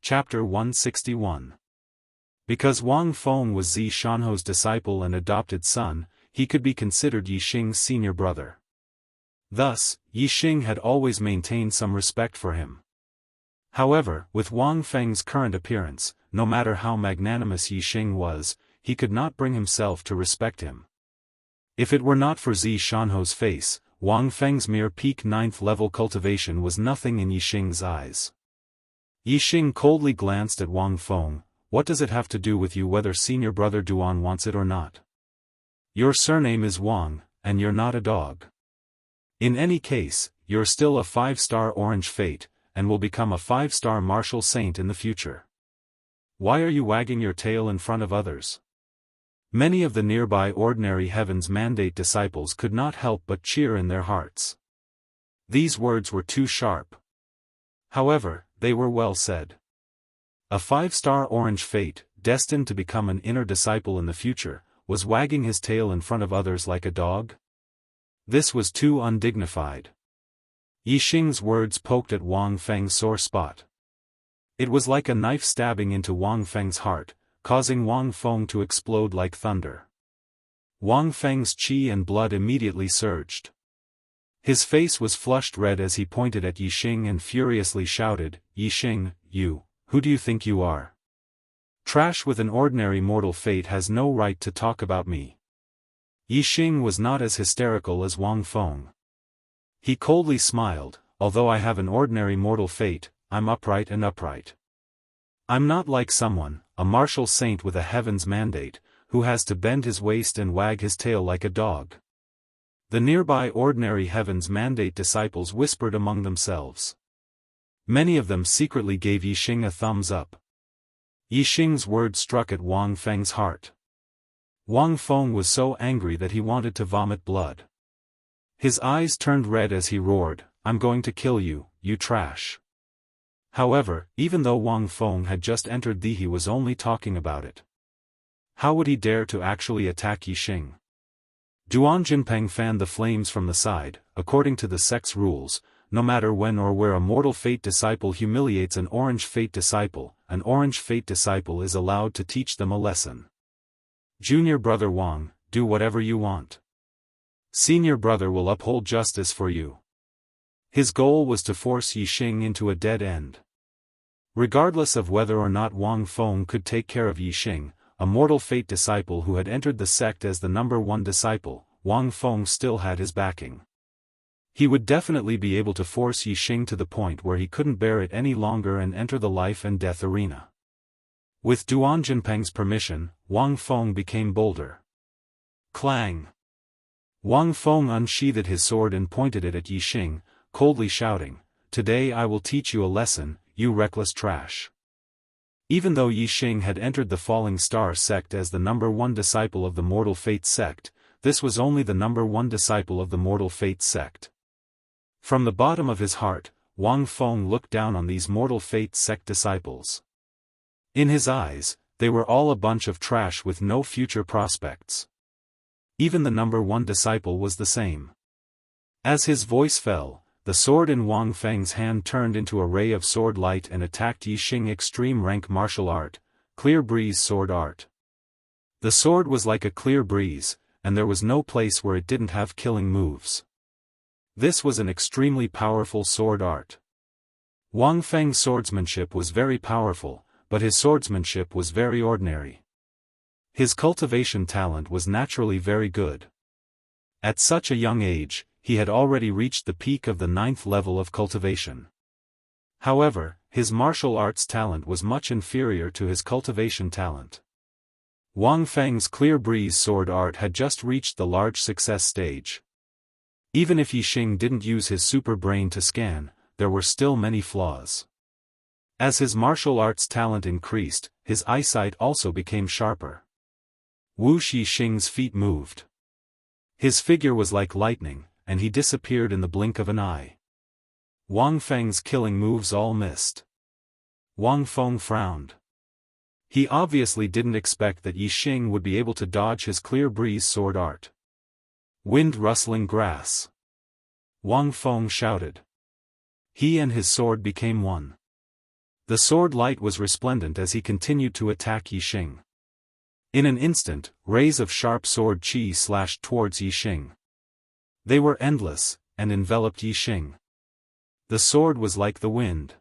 Chapter 161. Because Wang Feng was Zi Shanho's disciple and adopted son, he could be considered Yixing's senior brother. Thus, Yixing had always maintained some respect for him. However, with Wang Feng's current appearance, no matter how magnanimous Yixing was, he could not bring himself to respect him. If it were not for Zi Shanho's face, Wang Feng's mere peak 9th level cultivation was nothing in Yixing's eyes. Yixing coldly glanced at Wang Feng. What does it have to do with you whether senior brother Duan wants it or not? Your surname is Wang, and you're not a dog. In any case, you're still a 5-star orange fate, and will become a 5-star martial saint in the future. Why are you wagging your tail in front of others? Many of the nearby ordinary Heaven's Mandate disciples could not help but cheer in their hearts. These words were too sharp. However, they were well said. A 5-star orange fate, destined to become an inner disciple in the future, was wagging his tail in front of others like a dog? This was too undignified. Yixing's words poked at Wang Feng's sore spot. It was like a knife stabbing into Wang Feng's heart, causing Wang Feng to explode like thunder. Wang Feng's qi and blood immediately surged. His face was flushed red as he pointed at Yixing and furiously shouted, "Yixing, who do you think you are? Trash with an ordinary mortal fate has no right to talk about me." Yixing was not as hysterical as Wang Feng. He coldly smiled, "Although I have an ordinary mortal fate, I'm upright and upright. I'm not like someone, a martial saint with a Heaven's Mandate, who has to bend his waist and wag his tail like a dog." The nearby ordinary Heaven's Mandate disciples whispered among themselves. Many of them secretly gave Yixing a thumbs up. Yixing's words struck at Wang Feng's heart. Wang Feng was so angry that he wanted to vomit blood. His eyes turned red as he roared, "I'm going to kill you, you trash." However, even though Wang Feng had just entered he was only talking about it. How would he dare to actually attack Yixing? Duan Jinpeng fanned the flames from the side. According to the sect's rules, no matter when or where a mortal fate disciple humiliates an orange fate disciple, an orange fate disciple is allowed to teach them a lesson. Junior brother Wang, do whatever you want. Senior brother will uphold justice for you. His goal was to force Yixing into a dead end. Regardless of whether or not Wang Feng could take care of Yixing, a mortal fate disciple who had entered the sect as the #1 disciple, Wang Feng still had his backing. He would definitely be able to force Yixing to the point where he couldn't bear it any longer and enter the life and death arena. With Duan Jinpeng's permission, Wang Feng became bolder. Clang! Wang Feng unsheathed his sword and pointed it at Yixing, coldly shouting, "Today I will teach you a lesson, you reckless trash." Even though Yixing had entered the Falling Star sect as the #1 disciple of the Mortal Fate sect, this was only the #1 disciple of the Mortal Fate sect. From the bottom of his heart, Wang Feng looked down on these Mortal Fate sect disciples. In his eyes, they were all a bunch of trash with no future prospects. Even the #1 disciple was the same. As his voice fell, the sword in Wang Feng's hand turned into a ray of sword light and attacked Yixing extreme rank martial art, Clear Breeze sword art. The sword was like a clear breeze, and there was no place where it didn't have killing moves. This was an extremely powerful sword art. Wang Feng's swordsmanship was very powerful, but his swordsmanship was very ordinary. His cultivation talent was naturally very good. At such a young age, he had already reached the peak of the 9th level of cultivation. However, his martial arts talent was much inferior to his cultivation talent. Wang Feng's Clear Breeze sword art had just reached the large success stage. Even if Yixing didn't use his super brain to scan, there were still many flaws. As his martial arts talent increased, his eyesight also became sharper. Yixing's feet moved. His figure was like lightning, and he disappeared in the blink of an eye. Wang Feng's killing moves all missed. Wang Feng frowned. He obviously didn't expect that Yixing would be able to dodge his Clear Breeze sword art. Wind rustling grass. Wang Feng shouted. He and his sword became one. The sword light was resplendent as he continued to attack Yixing. In an instant, rays of sharp sword qi slashed towards Yixing. They were endless, and enveloped Yixing. The sword was like the wind.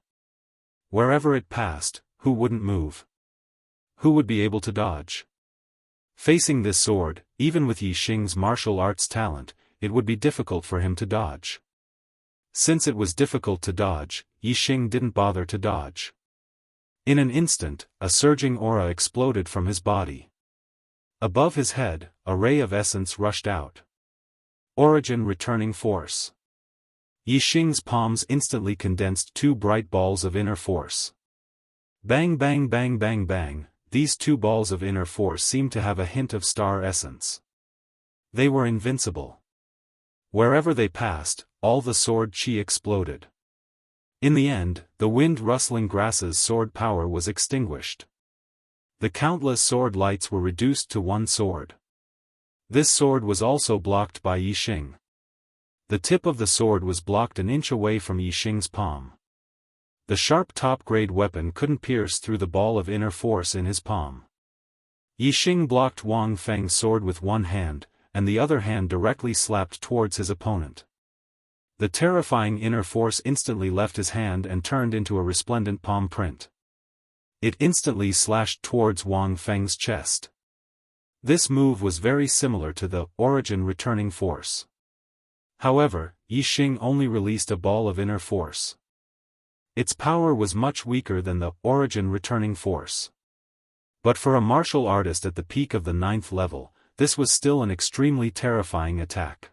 Wherever it passed, who wouldn't move? Who would be able to dodge? Facing this sword, even with Yixing's martial arts talent, it would be difficult for him to dodge. Since it was difficult to dodge, Yixing didn't bother to dodge. In an instant, a surging aura exploded from his body. Above his head, a ray of essence rushed out. Origin returning force. Yixing's palms instantly condensed two bright balls of inner force. Bang bang bang bang bang, these two balls of inner force seemed to have a hint of star essence. They were invincible. Wherever they passed, all the sword qi exploded. In the end, the wind-rustling grasses' sword power was extinguished. The countless sword lights were reduced to one sword. This sword was also blocked by Yixing. The tip of the sword was blocked an inch away from Yixing's palm. The sharp top-grade weapon couldn't pierce through the ball of inner force in his palm. Yixing blocked Wang Feng's sword with one hand, and the other hand directly slapped towards his opponent. The terrifying inner force instantly left his hand and turned into a resplendent palm print. It instantly slashed towards Wang Feng's chest. This move was very similar to the origin returning force. However, Yixing only released a ball of inner force. Its power was much weaker than the origin returning force. But for a martial artist at the peak of the 9th level, this was still an extremely terrifying attack.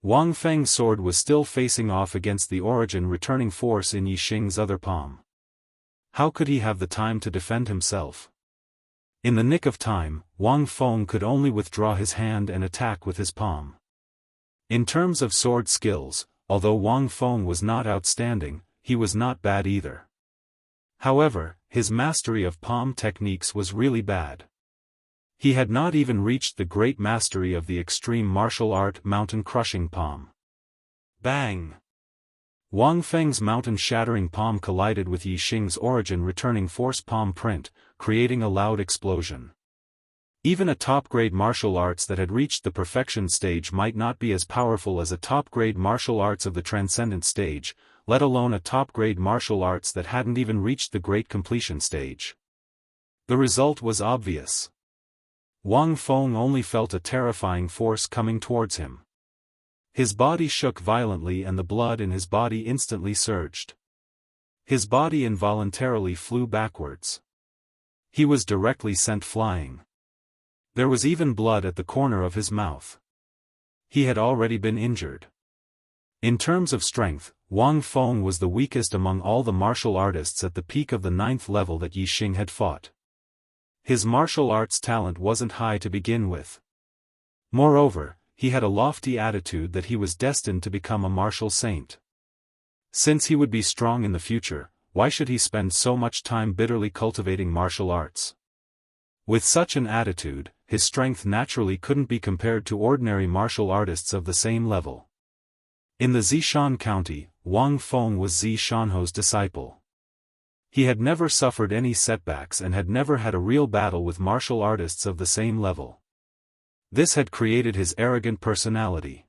Wang Feng's sword was still facing off against the origin returning force in Yixing's other palm. How could he have the time to defend himself? In the nick of time, Wang Feng could only withdraw his hand and attack with his palm. In terms of sword skills, although Wang Feng was not outstanding, he was not bad either. However, his mastery of palm techniques was really bad. He had not even reached the great mastery of the extreme martial art mountain-crushing palm. Bang! Wang Feng's mountain-shattering palm collided with Yixing's origin returning force palm print, creating a loud explosion. Even a top-grade martial arts that had reached the perfection stage might not be as powerful as a top-grade martial arts of the transcendent stage, let alone a top-grade martial arts that hadn't even reached the great completion stage. The result was obvious. Wang Feng only felt a terrifying force coming towards him. His body shook violently and the blood in his body instantly surged. His body involuntarily flew backwards. He was directly sent flying. There was even blood at the corner of his mouth. He had already been injured. In terms of strength, Wang Feng was the weakest among all the martial artists at the peak of the 9th level that Yixing had fought. His martial arts talent wasn't high to begin with. Moreover, he had a lofty attitude that he was destined to become a martial saint. Since he would be strong in the future, why should he spend so much time bitterly cultivating martial arts? With such an attitude, his strength naturally couldn't be compared to ordinary martial artists of the same level. In the Zishan County, Wang Feng was Zi Shanho's disciple. He had never suffered any setbacks and had never had a real battle with martial artists of the same level. This had created his arrogant personality.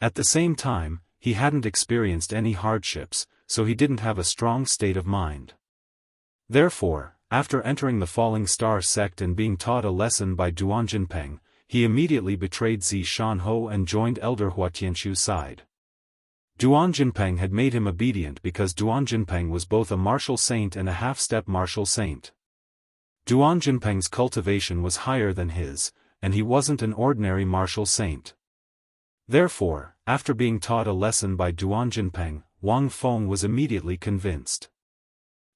At the same time, he hadn't experienced any hardships, so he didn't have a strong state of mind. Therefore, after entering the Falling Star sect and being taught a lesson by Duan Jinpeng, he immediately betrayed Zi Shanho and joined Elder Hua Tianxu's side. Duan Jinpeng had made him obedient because Duan Jinpeng was both a martial saint and a half-step martial saint. Duan Jinpeng's cultivation was higher than his, and he wasn't an ordinary martial saint. Therefore, after being taught a lesson by Duan Jinpeng, Wang Feng was immediately convinced.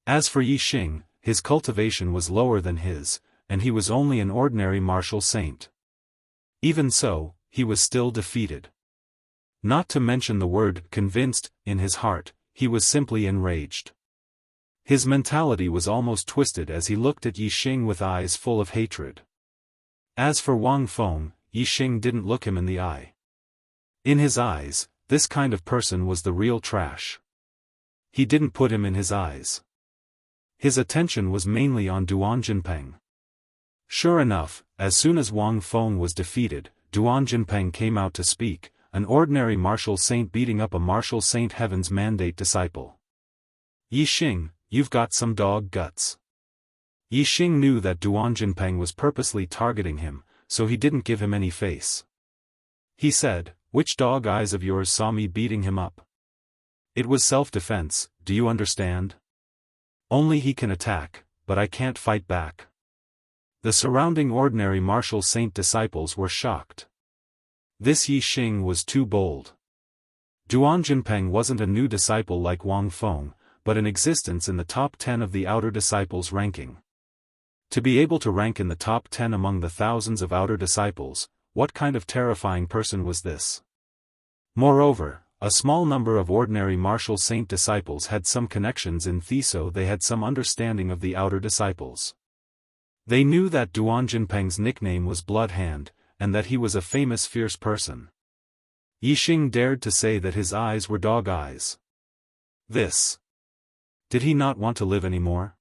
As for Yixing, his cultivation was lower than his, and he was only an ordinary martial saint. Even so, he was still defeated. Not to mention the word convinced, in his heart, he was simply enraged. His mentality was almost twisted as he looked at Yixing with eyes full of hatred. As for Wang Feng, Yixing didn't look him in the eye. In his eyes, this kind of person was the real trash. He didn't put him in his eyes. His attention was mainly on Duan Jinpeng. Sure enough, as soon as Wang Feng was defeated, Duan Jinpeng came out to speak, an ordinary martial saint beating up a martial saint Heaven's mandate disciple. Yi Xing, you've got some dog guts. Yi Xing knew that Duan Jinpeng was purposely targeting him, so he didn't give him any face. He said, "Which dog eyes of yours saw me beating him up? It was self-defense, do you understand? Only he can attack, but I can't fight back." The surrounding ordinary martial saint disciples were shocked. This Yi Xing was too bold. Duan Jinpeng wasn't a new disciple like Wang Feng, but in existence in the top 10 of the outer disciples ranking. To be able to rank in the top 10 among the thousands of outer disciples, what kind of terrifying person was this? Moreover, a small number of ordinary martial saint disciples had some connections in Thiso. They had some understanding of the outer disciples. They knew that Duan Jinpeng's nickname was Blood Hand, and that he was a famous fierce person. Yi Xing dared to say that his eyes were dog eyes. This. Did he not want to live anymore?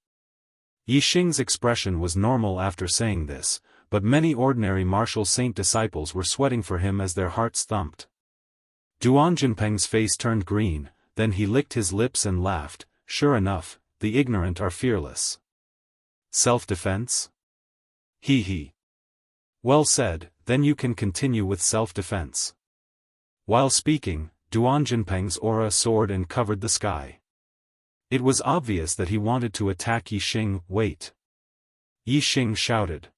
Yi Xing's expression was normal after saying this, but many ordinary martial saint disciples were sweating for him as their hearts thumped. Duan Jinpeng's face turned green, then he licked his lips and laughed. Sure enough, the ignorant are fearless. Self-defense? He he. Well said, then you can continue with self-defense. While speaking, Duan Jinpeng's aura soared and covered the sky. It was obvious that he wanted to attack Yi Xing. Wait. Yi Xing shouted.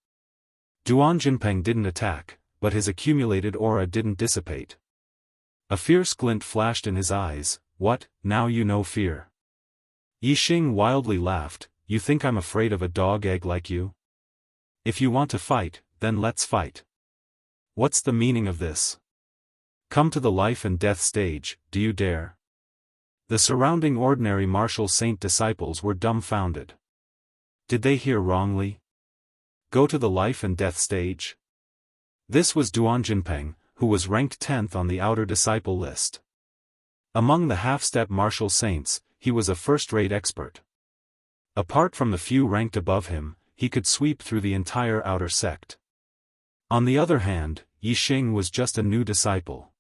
Duan Jinpeng didn't attack, but his accumulated aura didn't dissipate. A fierce glint flashed in his eyes. What, now you know fear? Yi Xing wildly laughed. You think I'm afraid of a dog egg like you? If you want to fight, then let's fight. What's the meaning of this? Come to the life and death stage, do you dare? The surrounding ordinary martial saint disciples were dumbfounded. Did they hear wrongly? Go to the life and death stage? This was Duan Jinpeng, who was ranked 10th on the outer disciple list. Among the half-step martial saints, he was a first-rate expert. Apart from the few ranked above him, he could sweep through the entire outer sect. On the other hand, Yi Xing was just a new disciple.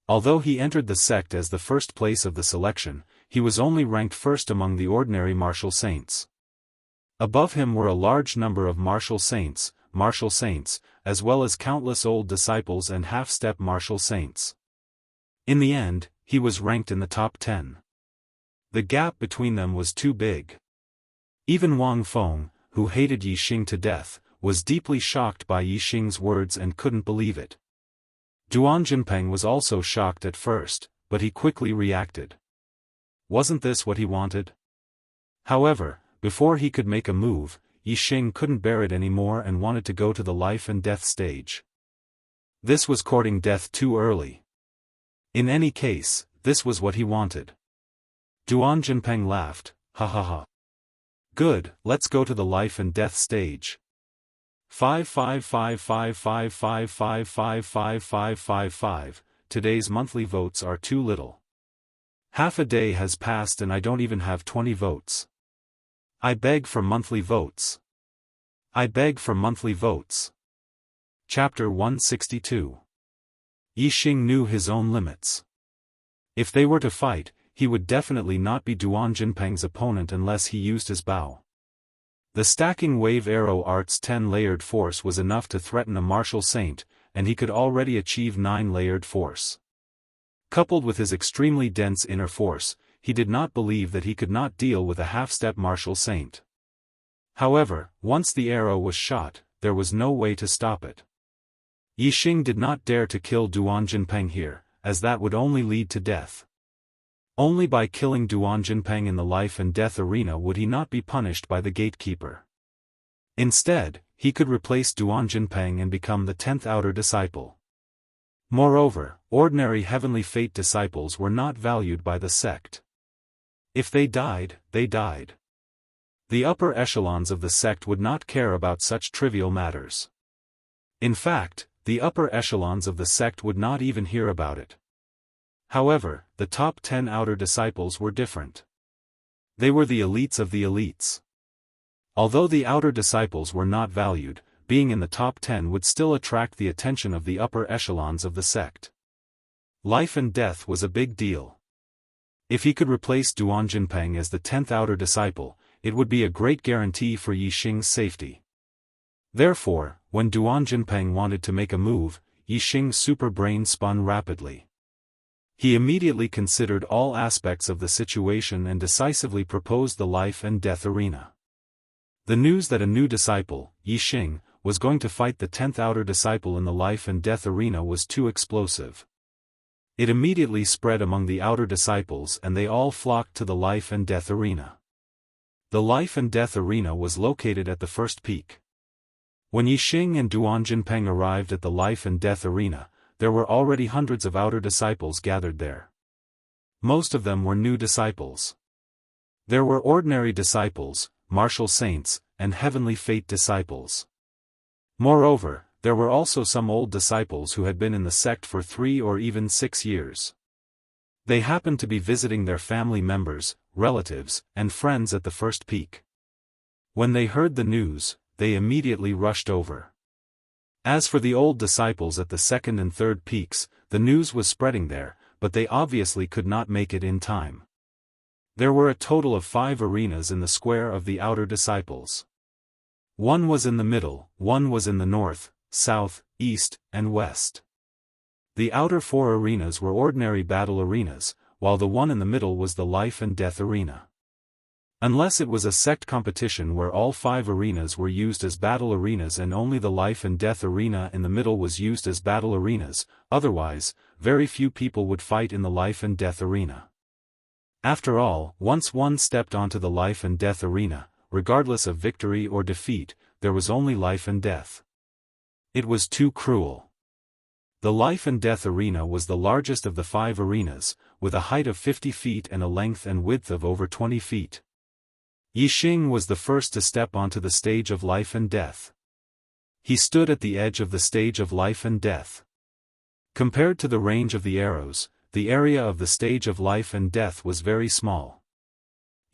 Although he entered the sect as the first place of the selection, he was only ranked first among the ordinary martial saints. Above him were a large number of martial saints, as well as countless old disciples and half-step martial saints. In the end, he was ranked in the top 10. The gap between them was too big. Even Wang Feng, who hated Yi Xing to death, was deeply shocked by Yi Xing's words and couldn't believe it. Duan Jinpeng was also shocked at first, but he quickly reacted. Wasn't this what he wanted? However, before he could make a move, Yi Xing couldn't bear it anymore and wanted to go to the life and death stage. This was courting death too early. In any case, this was what he wanted. Duan Jinpeng laughed, ha ha ha. Good, let's go to the life and death stage. 5555555555555. Today's monthly votes are too little. Half a day has passed and I don't even have 20 votes. I beg for monthly votes. I beg for monthly votes. Chapter 162. Yi Xing knew his own limits. If they were to fight, he would definitely not be Duan Jinpeng's opponent unless he used his bow. The stacking wave arrow art's 10-layered force was enough to threaten a martial saint, and he could already achieve 9-layered force. Coupled with his extremely dense inner force, he did not believe that he could not deal with a half-step martial saint. However, once the arrow was shot, there was no way to stop it. Yi Xing did not dare to kill Duan Jinpeng here, as that would only lead to death. Only by killing Duan Jinpeng in the life and death arena would he not be punished by the gatekeeper. Instead, he could replace Duan Jinpeng and become the 10th outer disciple. Moreover, ordinary heavenly fate disciples were not valued by the sect. If they died, they died. The upper echelons of the sect would not care about such trivial matters. In fact, the upper echelons of the sect would not even hear about it. However, the top 10 outer disciples were different. They were the elites of the elites. Although the outer disciples were not valued, being in the top 10 would still attract the attention of the upper echelons of the sect. Life and death was a big deal. If he could replace Duan Jinpeng as the 10th outer disciple, it would be a great guarantee for Yixing's safety. Therefore, when Duan Jinpeng wanted to make a move, Yixing's super brain spun rapidly. He immediately considered all aspects of the situation and decisively proposed the life and death arena. The news that a new disciple, Yixing, was going to fight the 10th outer disciple in the life and death arena was too explosive. It immediately spread among the outer disciples and they all flocked to the life and death arena. The life and death arena was located at the first peak. When Yixing and Duan Jinpeng arrived at the life and death arena, there were already hundreds of outer disciples gathered there. Most of them were new disciples. There were ordinary disciples, martial saints, and heavenly fate disciples. Moreover, there were also some old disciples who had been in the sect for 3 or even 6 years. They happened to be visiting their family members, relatives, and friends at the first peak. When they heard the news, they immediately rushed over. As for the old disciples at the second and third peaks, the news was spreading there, but they obviously could not make it in time. There were a total of 5 arenas in the square of the outer disciples. One was in the middle, one was in the north, south, east, and west. The outer 4 arenas were ordinary battle arenas, while the one in the middle was the life and death arena. Unless it was a sect competition where all 5 arenas were used as battle arenas and only the life and death arena in the middle was used as battle arenas, otherwise, very few people would fight in the life and death arena. After all, once one stepped onto the life and death arena, regardless of victory or defeat, there was only life and death. It was too cruel. The life and death arena was the largest of the 5 arenas, with a height of 50 feet and a length and width of over 20 feet. Yixing was the first to step onto the stage of life and death. He stood at the edge of the stage of life and death. Compared to the range of the arrows, the area of the stage of life and death was very small.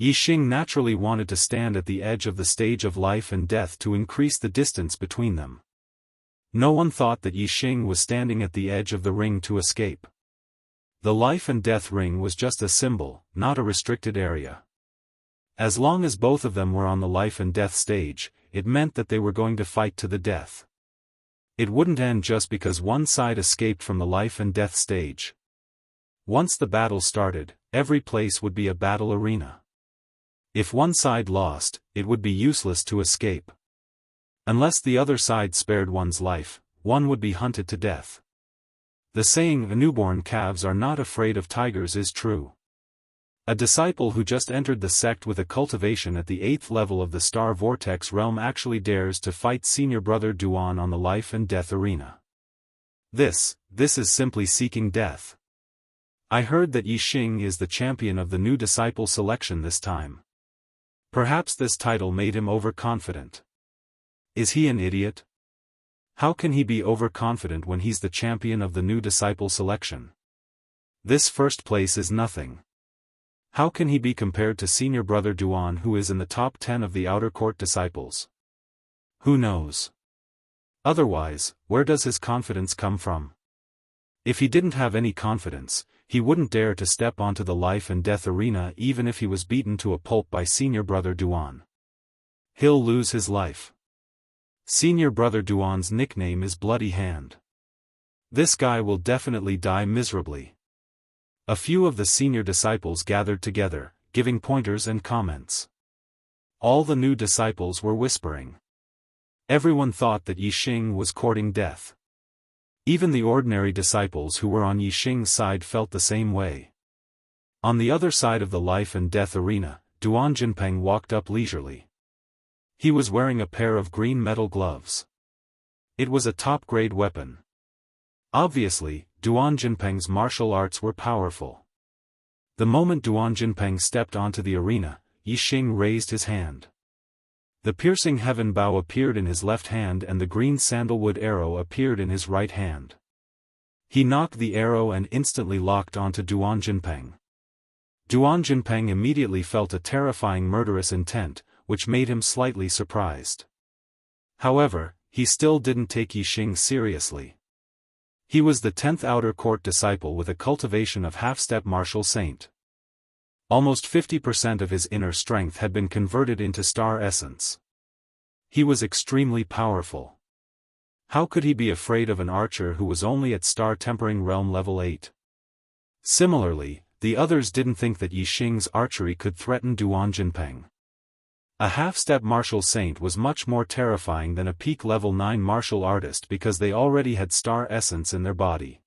Yixing naturally wanted to stand at the edge of the stage of life and death to increase the distance between them. No one thought that Yixing was standing at the edge of the ring to escape. The life and death ring was just a symbol, not a restricted area. As long as both of them were on the life and death stage, it meant that they were going to fight to the death. It wouldn't end just because one side escaped from the life and death stage. Once the battle started, every place would be a battle arena. If one side lost, it would be useless to escape. Unless the other side spared one's life, one would be hunted to death. The saying, "newborn calves are not afraid of tigers," is true. A disciple who just entered the sect with a cultivation at the 8th level of the Star Vortex realm actually dares to fight senior brother Duan on the life and death arena. This is simply seeking death. I heard that Yixing is the champion of the new disciple selection this time. Perhaps this title made him overconfident. Is he an idiot? How can he be overconfident when he's the champion of the new disciple selection? This first place is nothing. How can he be compared to senior brother Duan, who is in the top 10 of the outer court disciples? Who knows? Otherwise, where does his confidence come from? If he didn't have any confidence, he wouldn't dare to step onto the life and death arena even if he was beaten to a pulp by senior brother Duan. He'll lose his life. Senior brother Duan's nickname is Bloody Hand. This guy will definitely die miserably. A few of the senior disciples gathered together, giving pointers and comments. All the new disciples were whispering. Everyone thought that Yixing was courting death. Even the ordinary disciples who were on Yixing's side felt the same way. On the other side of the life and death arena, Duan Jinpeng walked up leisurely. He was wearing a pair of green metal gloves. It was a top-grade weapon. Obviously, Duan Jinpeng's martial arts were powerful. The moment Duan Jinpeng stepped onto the arena, Yixing raised his hand. The piercing heaven bow appeared in his left hand and the green sandalwood arrow appeared in his right hand. He knocked the arrow and instantly locked onto Duan Jinpeng. Duan Jinpeng immediately felt a terrifying murderous intent, which made him slightly surprised. However, he still didn't take Yixing seriously. He was the 10th outer court disciple with a cultivation of half-step martial saint. Almost 50% of his inner strength had been converted into star essence. He was extremely powerful. How could he be afraid of an archer who was only at star tempering realm level 8? Similarly, the others didn't think that Yixing's archery could threaten Duan Jinpeng. A half-step martial saint was much more terrifying than a peak level 9 martial artist because they already had star essence in their body.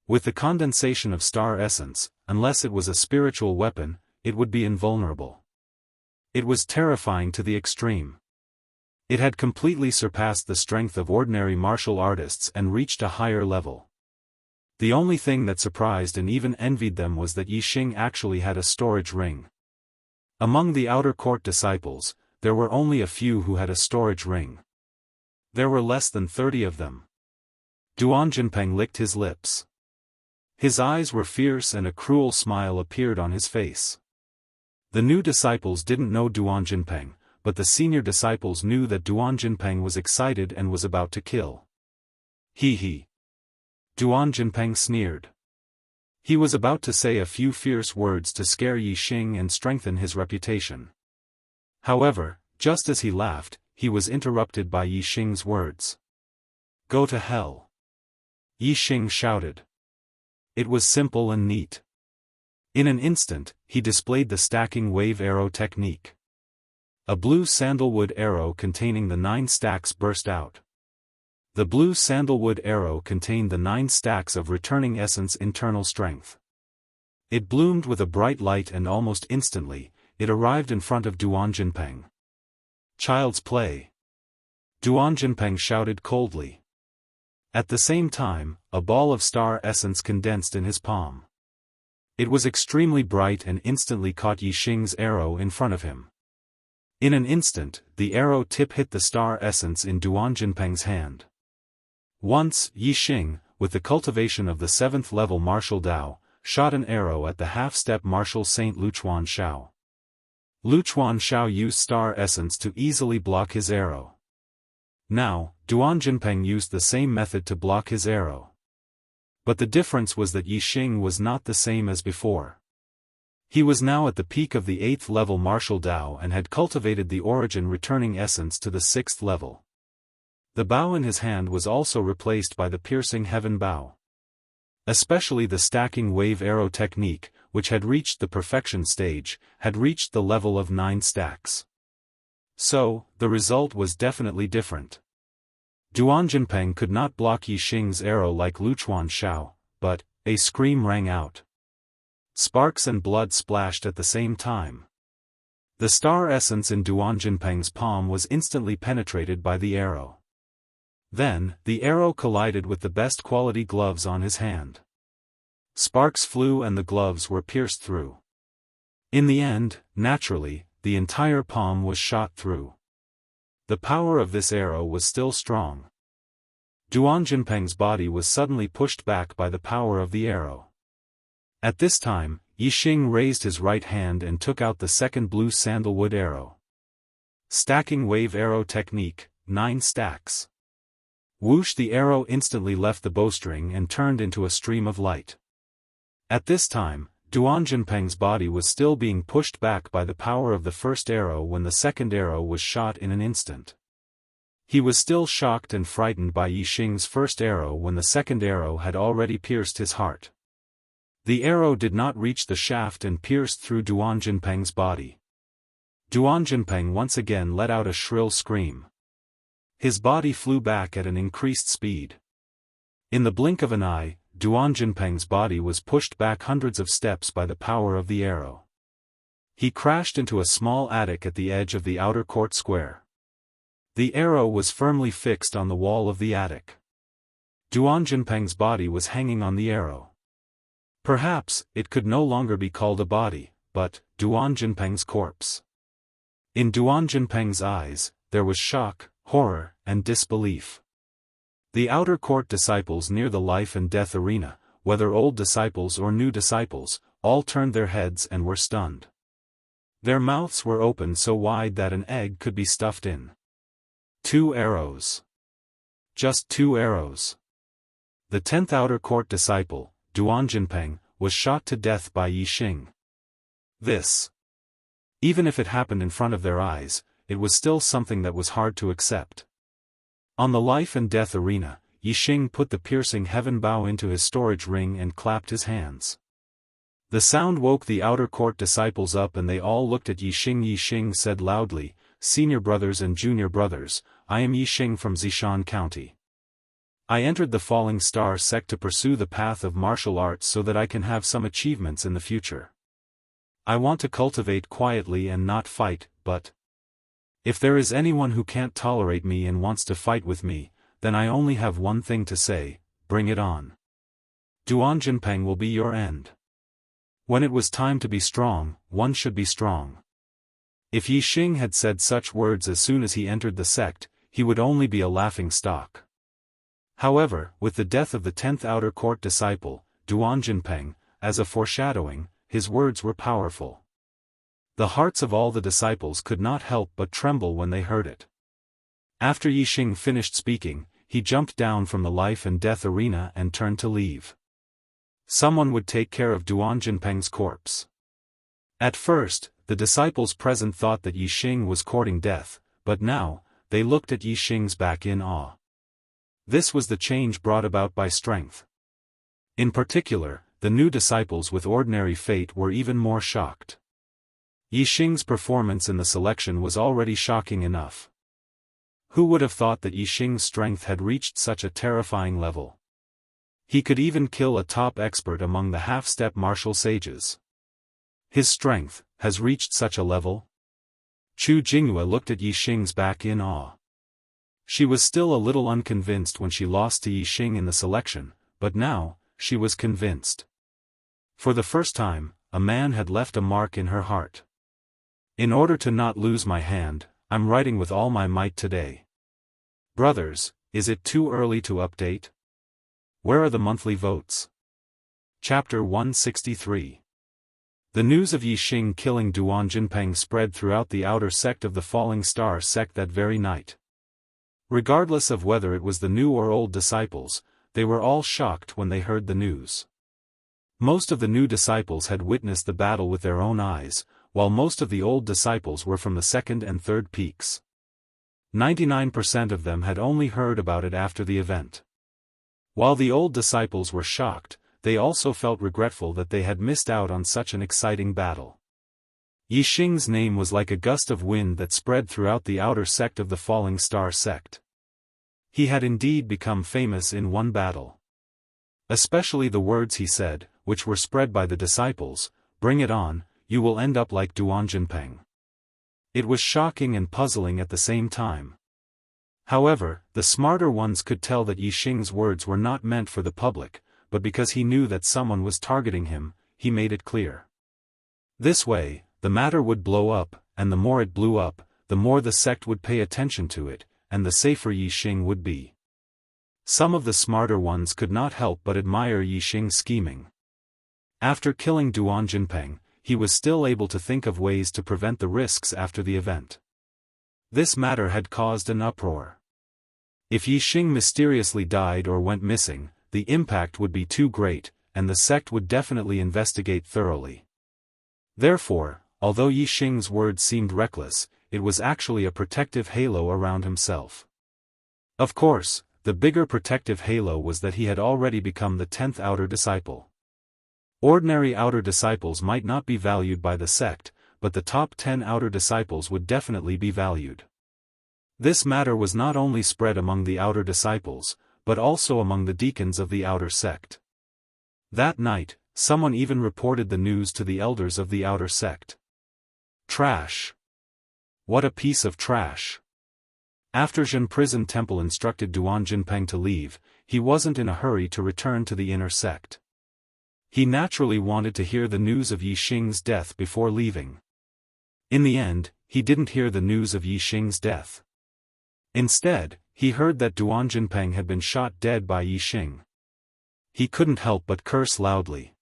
With the condensation of star essence, unless it was a spiritual weapon, it would be invulnerable. It was terrifying to the extreme. It had completely surpassed the strength of ordinary martial artists and reached a higher level. The only thing that surprised and even envied them was that Yixing actually had a storage ring. Among the outer court disciples, there were only a few who had a storage ring. There were less than 30 of them. Duan Jinpeng licked his lips. His eyes were fierce and a cruel smile appeared on his face. The new disciples didn't know Duan Jinpeng, but the senior disciples knew that Duan Jinpeng was excited and was about to kill. He. Duan Jinpeng sneered. He was about to say a few fierce words to scare Yixing and strengthen his reputation. However, just as he laughed, he was interrupted by Yixing's words. "Go to hell!" Yixing shouted. It was simple and neat. In an instant, he displayed the stacking wave arrow technique. A blue sandalwood arrow containing the 9 stacks burst out. The blue sandalwood arrow contained the 9 stacks of returning essence internal strength. It bloomed with a bright light and almost instantly, it arrived in front of Duan Jinpeng. "Child's play!" Duan Jinpeng shouted coldly. At the same time, a ball of star essence condensed in his palm. It was extremely bright and instantly caught Yixing's arrow in front of him. In an instant, the arrow tip hit the star essence in Duan Jinpeng's hand. Once, Yixing, with the cultivation of the 7th level martial Dao, shot an arrow at the half-step martial saint Luchuan Shao. Luchuan Shao used star essence to easily block his arrow. Now, Duan Jinpeng used the same method to block his arrow. But the difference was that Yixing was not the same as before. He was now at the peak of the 8th level martial Dao and had cultivated the origin returning essence to the 6th level. The bow in his hand was also replaced by the piercing heaven bow. Especially the stacking wave arrow technique, which had reached the perfection stage, had reached the level of 9 stacks. So, the result was definitely different. Duan Jinpeng could not block Yixing's arrow like Luchuan Shao, but a scream rang out. Sparks and blood splashed at the same time. The star essence in Duan Jinpeng's palm was instantly penetrated by the arrow. Then, the arrow collided with the best quality gloves on his hand. Sparks flew and the gloves were pierced through. In the end, naturally, the entire palm was shot through. The power of this arrow was still strong. Duan Jinpeng's body was suddenly pushed back by the power of the arrow. At this time, Yixing raised his right hand and took out the second blue sandalwood arrow. Stacking wave arrow technique, 9 stacks. Whoosh! The arrow instantly left the bowstring and turned into a stream of light. At this time, Duan Jinpeng's body was still being pushed back by the power of the first arrow when the second arrow was shot in an instant. He was still shocked and frightened by Yixing's first arrow when the second arrow had already pierced his heart. The arrow did not reach the shaft and pierced through Duan Jinpeng's body. Duan Jinpeng once again let out a shrill scream. His body flew back at an increased speed. In the blink of an eye, Duan Jinpeng's body was pushed back hundreds of steps by the power of the arrow. He crashed into a small attic at the edge of the outer court square. The arrow was firmly fixed on the wall of the attic. Duan Jinpeng's body was hanging on the arrow. Perhaps, it could no longer be called a body, but Duan Jinpeng's corpse. In Duan Jinpeng's eyes, there was shock, horror, and disbelief. The outer court disciples near the life and death arena, whether old disciples or new disciples, all turned their heads and were stunned. Their mouths were opened so wide that an egg could be stuffed in. 2 arrows. Just 2 arrows. The 10th outer court disciple, Duan Jinpeng, was shot to death by Yixing. This. Even if it happened in front of their eyes, it was still something that was hard to accept. On the life and death arena, Yixing put the piercing heaven bow into his storage ring and clapped his hands. The sound woke the outer court disciples up and they all looked at Yixing. Yixing said loudly, "Senior brothers and junior brothers, I am Yixing from Zishan County. I entered the Falling Star sect to pursue the path of martial arts so that I can have some achievements in the future. I want to cultivate quietly and not fight, but if there is anyone who can't tolerate me and wants to fight with me, then I only have one thing to say: bring it on. Duan Jinpeng will be your end." When it was time to be strong, one should be strong. If Yixing had said such words as soon as he entered the sect, he would only be a laughing stock. However, with the death of the 10th outer court disciple, Duan Jinpeng, as a foreshadowing, his words were powerful. The hearts of all the disciples could not help but tremble when they heard it. After Yixing finished speaking, he jumped down from the life and death arena and turned to leave. Someone would take care of Duan Jinpeng's corpse. At first, the disciples present thought that Yixing was courting death, but now, they looked at Yixing's back in awe. This was the change brought about by strength. In particular, the new disciples with ordinary fate were even more shocked. Yixing's performance in the selection was already shocking enough. Who would have thought that Yixing's strength had reached such a terrifying level? He could even kill a top expert among the half-step martial sages. His strength has reached such a level? Chu Jinghua looked at Yixing's back in awe. She was still a little unconvinced when she lost to Yixing in the selection, but now, she was convinced. For the first time, a man had left a mark in her heart. In order to not lose my hand, I'm writing with all my might today. Brothers, is it too early to update? Where are the monthly votes? Chapter 163. The news of Yixing killing Duan Jinpeng spread throughout the outer sect of the Falling Star sect that very night. Regardless of whether it was the new or old disciples, they were all shocked when they heard the news. Most of the new disciples had witnessed the battle with their own eyes, while most of the old disciples were from the second and third peaks. 99% of them had only heard about it after the event. While the old disciples were shocked, they also felt regretful that they had missed out on such an exciting battle. Yixing's name was like a gust of wind that spread throughout the outer sect of the Falling Star sect. He had indeed become famous in one battle. Especially the words he said, which were spread by the disciples: "Bring it on, you will end up like Duan Jinpeng." It was shocking and puzzling at the same time. However, the smarter ones could tell that Yixing's words were not meant for the public, but because he knew that someone was targeting him, he made it clear. This way, the matter would blow up, and the more it blew up, the more the sect would pay attention to it, and the safer Yixing would be. Some of the smarter ones could not help but admire Yixing's scheming. After killing Duan Jinpeng, he was still able to think of ways to prevent the risks after the event. This matter had caused an uproar. If Yixing mysteriously died or went missing, the impact would be too great, and the sect would definitely investigate thoroughly. Therefore, although Yixing's words seemed reckless, it was actually a protective halo around himself. Of course, the bigger protective halo was that he had already become the 10th outer disciple. Ordinary outer disciples might not be valued by the sect, but the top 10 outer disciples would definitely be valued. This matter was not only spread among the outer disciples, but also among the deacons of the outer sect. That night, someone even reported the news to the elders of the outer sect. Trash. What a piece of trash. After Zhen Prison Temple instructed Duan Jinpeng to leave, he wasn't in a hurry to return to the inner sect. He naturally wanted to hear the news of Yixing's death before leaving. In the end, he didn't hear the news of Yixing's death. Instead, he heard that Duan Jinpeng had been shot dead by Yixing. He couldn't help but curse loudly.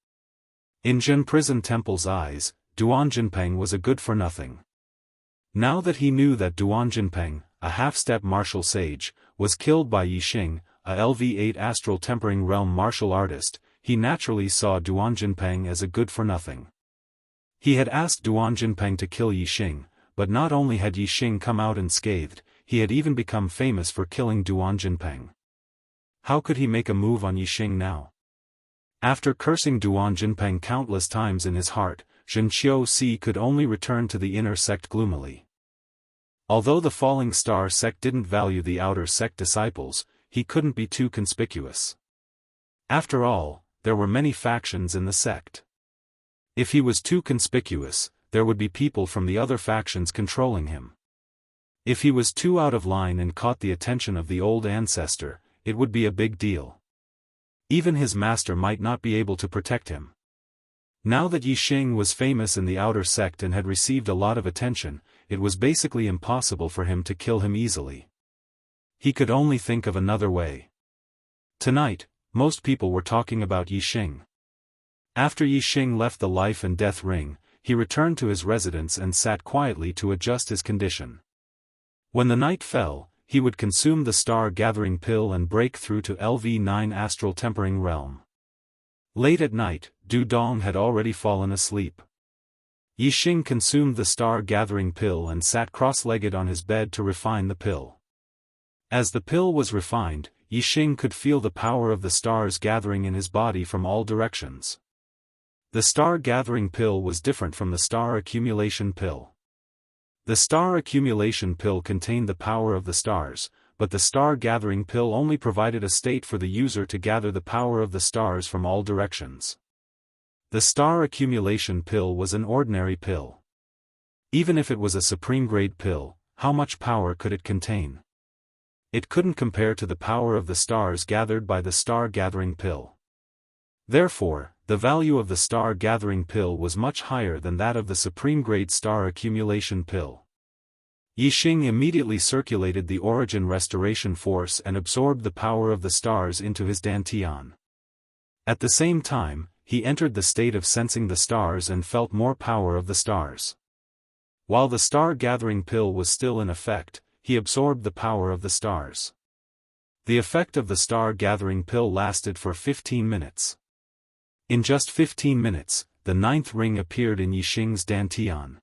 In Zhen Prison Temple's eyes, Duan Jinpeng was a good-for-nothing. Now that he knew that Duan Jinpeng, a half-step martial sage, was killed by Yixing, a LV8 astral tempering realm martial artist, he naturally saw Duan Jinpeng as a good-for-nothing. He had asked Duan Jinpeng to kill Yixing, but not only had Yixing come out unscathed, he had even become famous for killing Duan Jinpeng. How could he make a move on Yixing now? After cursing Duan Jinpeng countless times in his heart, Zhen Qiuxi could only return to the inner sect gloomily. Although the Falling Star sect didn't value the outer sect disciples, he couldn't be too conspicuous. After all, there were many factions in the sect. If he was too conspicuous, there would be people from the other factions controlling him. If he was too out of line and caught the attention of the old ancestor, it would be a big deal. Even his master might not be able to protect him. Now that Yixing was famous in the outer sect and had received a lot of attention, it was basically impossible for him to kill him easily. He could only think of another way. Tonight, most people were talking about Yixing. After Yixing left the life and death ring, he returned to his residence and sat quietly to adjust his condition. When the night fell, he would consume the star-gathering pill and break through to LV9 astral tempering realm. Late at night, Du Dong had already fallen asleep. Yixing consumed the star-gathering pill and sat cross-legged on his bed to refine the pill. As the pill was refined, Yixing could feel the power of the stars gathering in his body from all directions. The star-gathering pill was different from the star accumulation pill. The star accumulation pill contained the power of the stars, but the star-gathering pill only provided a state for the user to gather the power of the stars from all directions. The star accumulation pill was an ordinary pill. Even if it was a supreme-grade pill, how much power could it contain? It couldn't compare to the power of the stars gathered by the star-gathering pill. Therefore, the value of the star-gathering pill was much higher than that of the supreme-grade star accumulation pill. Yixing immediately circulated the origin restoration force and absorbed the power of the stars into his dantian. At the same time, he entered the state of sensing the stars and felt more power of the stars. While the star-gathering pill was still in effect, he absorbed the power of the stars. The effect of the star-gathering pill lasted for 15 minutes. In just 15 minutes, the ninth ring appeared in Yixing's dantian.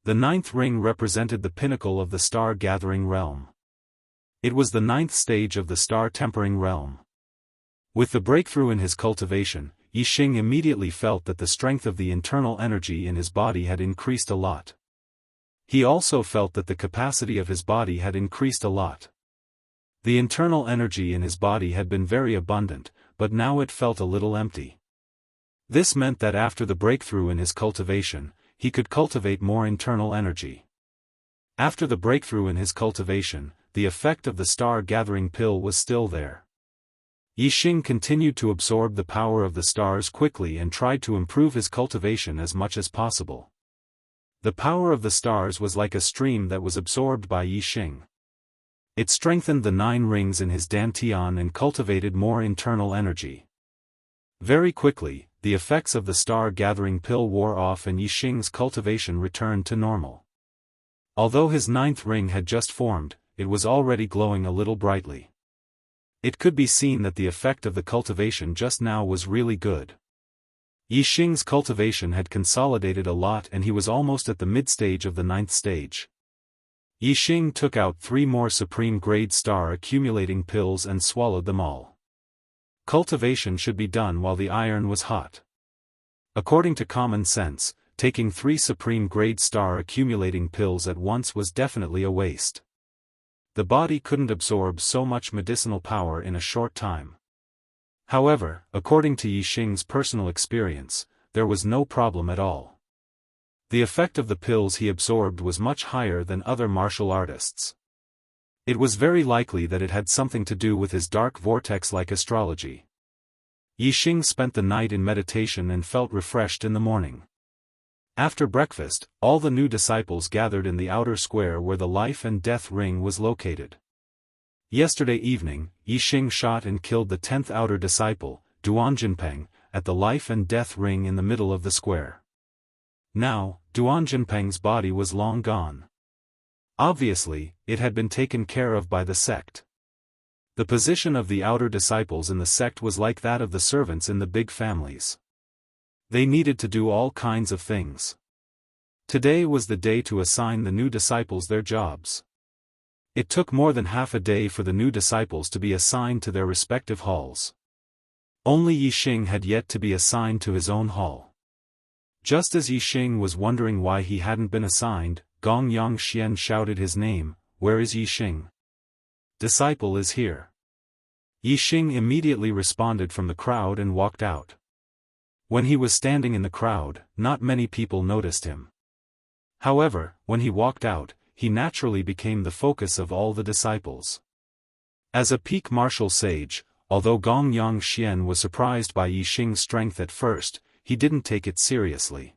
The ninth ring represented the pinnacle of the star-gathering realm. It was the ninth stage of the star-tempering realm. With the breakthrough in his cultivation, Yixing immediately felt that the strength of the internal energy in his body had increased a lot. He also felt that the capacity of his body had increased a lot. The internal energy in his body had been very abundant, but now it felt a little empty. This meant that after the breakthrough in his cultivation, he could cultivate more internal energy. After the breakthrough in his cultivation, the effect of the star-gathering pill was still there. Yixing continued to absorb the power of the stars quickly and tried to improve his cultivation as much as possible. The power of the stars was like a stream that was absorbed by Yixing. It strengthened the 9 rings in his dantian and cultivated more internal energy. Very quickly, the effects of the star-gathering pill wore off and Yixing's cultivation returned to normal. Although his 9th ring had just formed, it was already glowing a little brightly. It could be seen that the effect of the cultivation just now was really good. Yixing's cultivation had consolidated a lot and he was almost at the mid-stage of the 9th stage. Yixing took out 3 more supreme-grade star-accumulating pills and swallowed them all. Cultivation should be done while the iron was hot. According to common sense, taking 3 supreme-grade star-accumulating pills at once was definitely a waste. The body couldn't absorb so much medicinal power in a short time. However, according to Yixing's personal experience, there was no problem at all. The effect of the pills he absorbed was much higher than other martial artists. It was very likely that it had something to do with his dark vortex-like astrology. Yixing spent the night in meditation and felt refreshed in the morning. After breakfast, all the new disciples gathered in the outer square where the life and death ring was located. Yesterday evening, Yixing shot and killed the 10th outer disciple, Duan Jinpeng, at the life and death ring in the middle of the square. Now, Duanjinpeng's body was long gone. Obviously, it had been taken care of by the sect. The position of the outer disciples in the sect was like that of the servants in the big families. They needed to do all kinds of things. Today was the day to assign the new disciples their jobs. It took more than half a day for the new disciples to be assigned to their respective halls. Only Yixing had yet to be assigned to his own hall. Just as Yixing was wondering why he hadn't been assigned, Gong Yongxian shouted his name, "Where is Yixing? Disciple is here." Yixing immediately responded from the crowd and walked out. When he was standing in the crowd, not many people noticed him. However, when he walked out, he naturally became the focus of all the disciples. As a peak martial sage, although Gong Yongxian was surprised by Yixing's strength at first, he didn't take it seriously.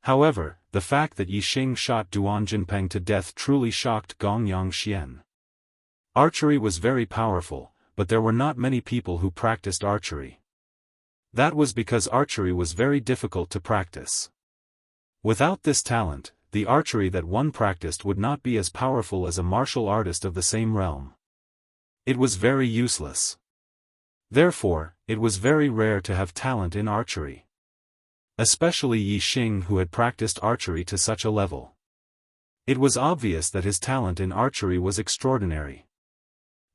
However, the fact that Yixing shot Duanjinpeng to death truly shocked Gong Yongxian. Archery was very powerful, but there were not many people who practiced archery. That was because archery was very difficult to practice. Without this talent, the archery that one practiced would not be as powerful as a martial artist of the same realm. It was very useless. Therefore, it was very rare to have talent in archery. Especially Yixing, who had practiced archery to such a level. It was obvious that his talent in archery was extraordinary.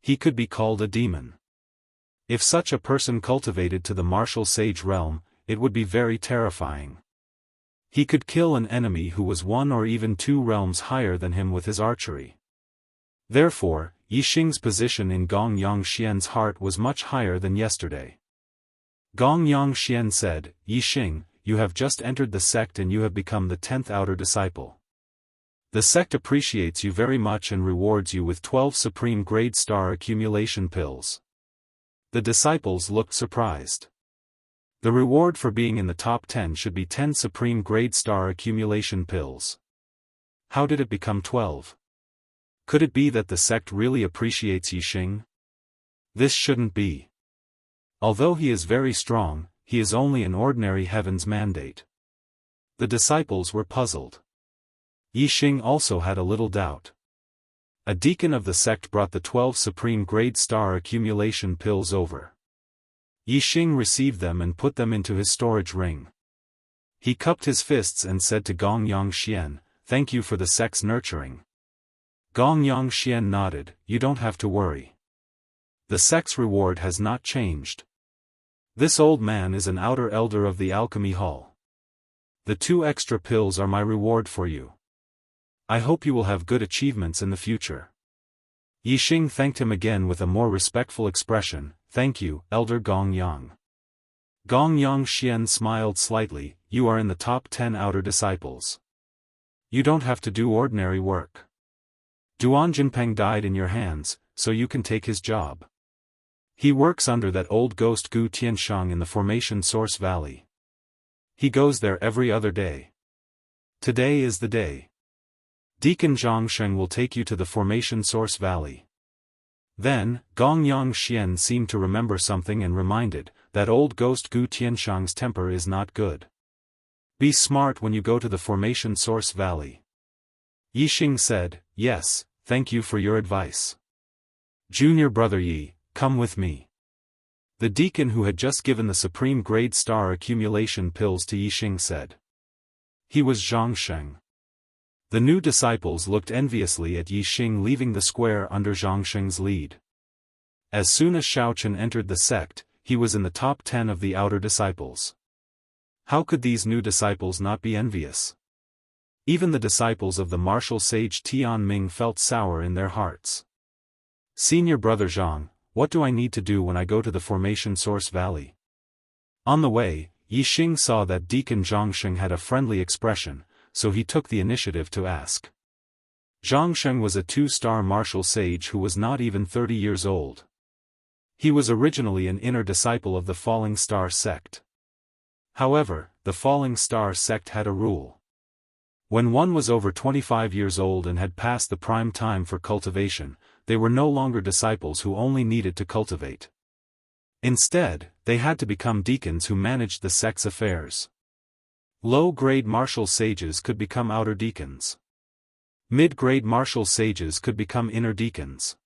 He could be called a demon. If such a person cultivated to the martial sage realm, it would be very terrifying. He could kill an enemy who was 1 or even 2 realms higher than him with his archery. Therefore, Yixing's position in Gong Yongxian's heart was much higher than yesterday. Gong Yongxian said, "Yixing, you have just entered the sect and you have become the 10th outer disciple. The sect appreciates you very much and rewards you with 12 supreme grade star accumulation pills." The disciples looked surprised. The reward for being in the top 10 should be 10 supreme grade star accumulation pills. How did it become 12? Could it be that the sect really appreciates Yixing? This shouldn't be. Although he is very strong, he is only an ordinary heaven's mandate. The disciples were puzzled. Yixing also had a little doubt. A deacon of the sect brought the 12 supreme grade star accumulation pills over. Yixing received them and put them into his storage ring. He cupped his fists and said to Gong Yongxian, "Thank you for the sect's nurturing." Gong Yongxian nodded, "You don't have to worry. The sect's reward has not changed. This old man is an outer elder of the alchemy hall. The 2 extra pills are my reward for you. I hope you will have good achievements in the future." Yixing thanked him again with a more respectful expression, "Thank you, Elder Gong Yang." Gong Yongxian smiled slightly, "You are in the top 10 outer disciples. You don't have to do ordinary work. Duanjinpeng died in your hands, so you can take his job. He works under that old ghost Gu Tianshang in the Formation Source Valley. He goes there every other day. Today is the day. Deacon Zhangsheng will take you to the Formation Source Valley." Then, Gong Yongxian seemed to remember something and reminded, "That old ghost Gu Tianshang's temper is not good. Be smart when you go to the Formation Source Valley." Yixing said, "Yes, thank you for your advice. Junior brother Yi, come with me." The deacon who had just given the supreme grade star accumulation pills to Yixing said. He was Zhangsheng. The new disciples looked enviously at Yixing leaving the square under Zhangsheng's lead. As soon as Xiaofan entered the sect, he was in the top 10 of the outer disciples. How could these new disciples not be envious? Even the disciples of the martial sage Tianming felt sour in their hearts. "Senior brother Zhang, what do I need to do when I go to the Formation Source Valley?" On the way, Yixing saw that Deacon Zhangsheng had a friendly expression, so he took the initiative to ask. Zhangsheng was a 2-star martial sage who was not even 30 years old. He was originally an inner disciple of the Falling Star sect. However, the Falling Star sect had a rule. When one was over 25 years old and had passed the prime time for cultivation, they were no longer disciples who only needed to cultivate. Instead, they had to become deacons who managed the sect's affairs. Low-grade martial sages could become outer deacons. Mid-grade martial sages could become inner deacons.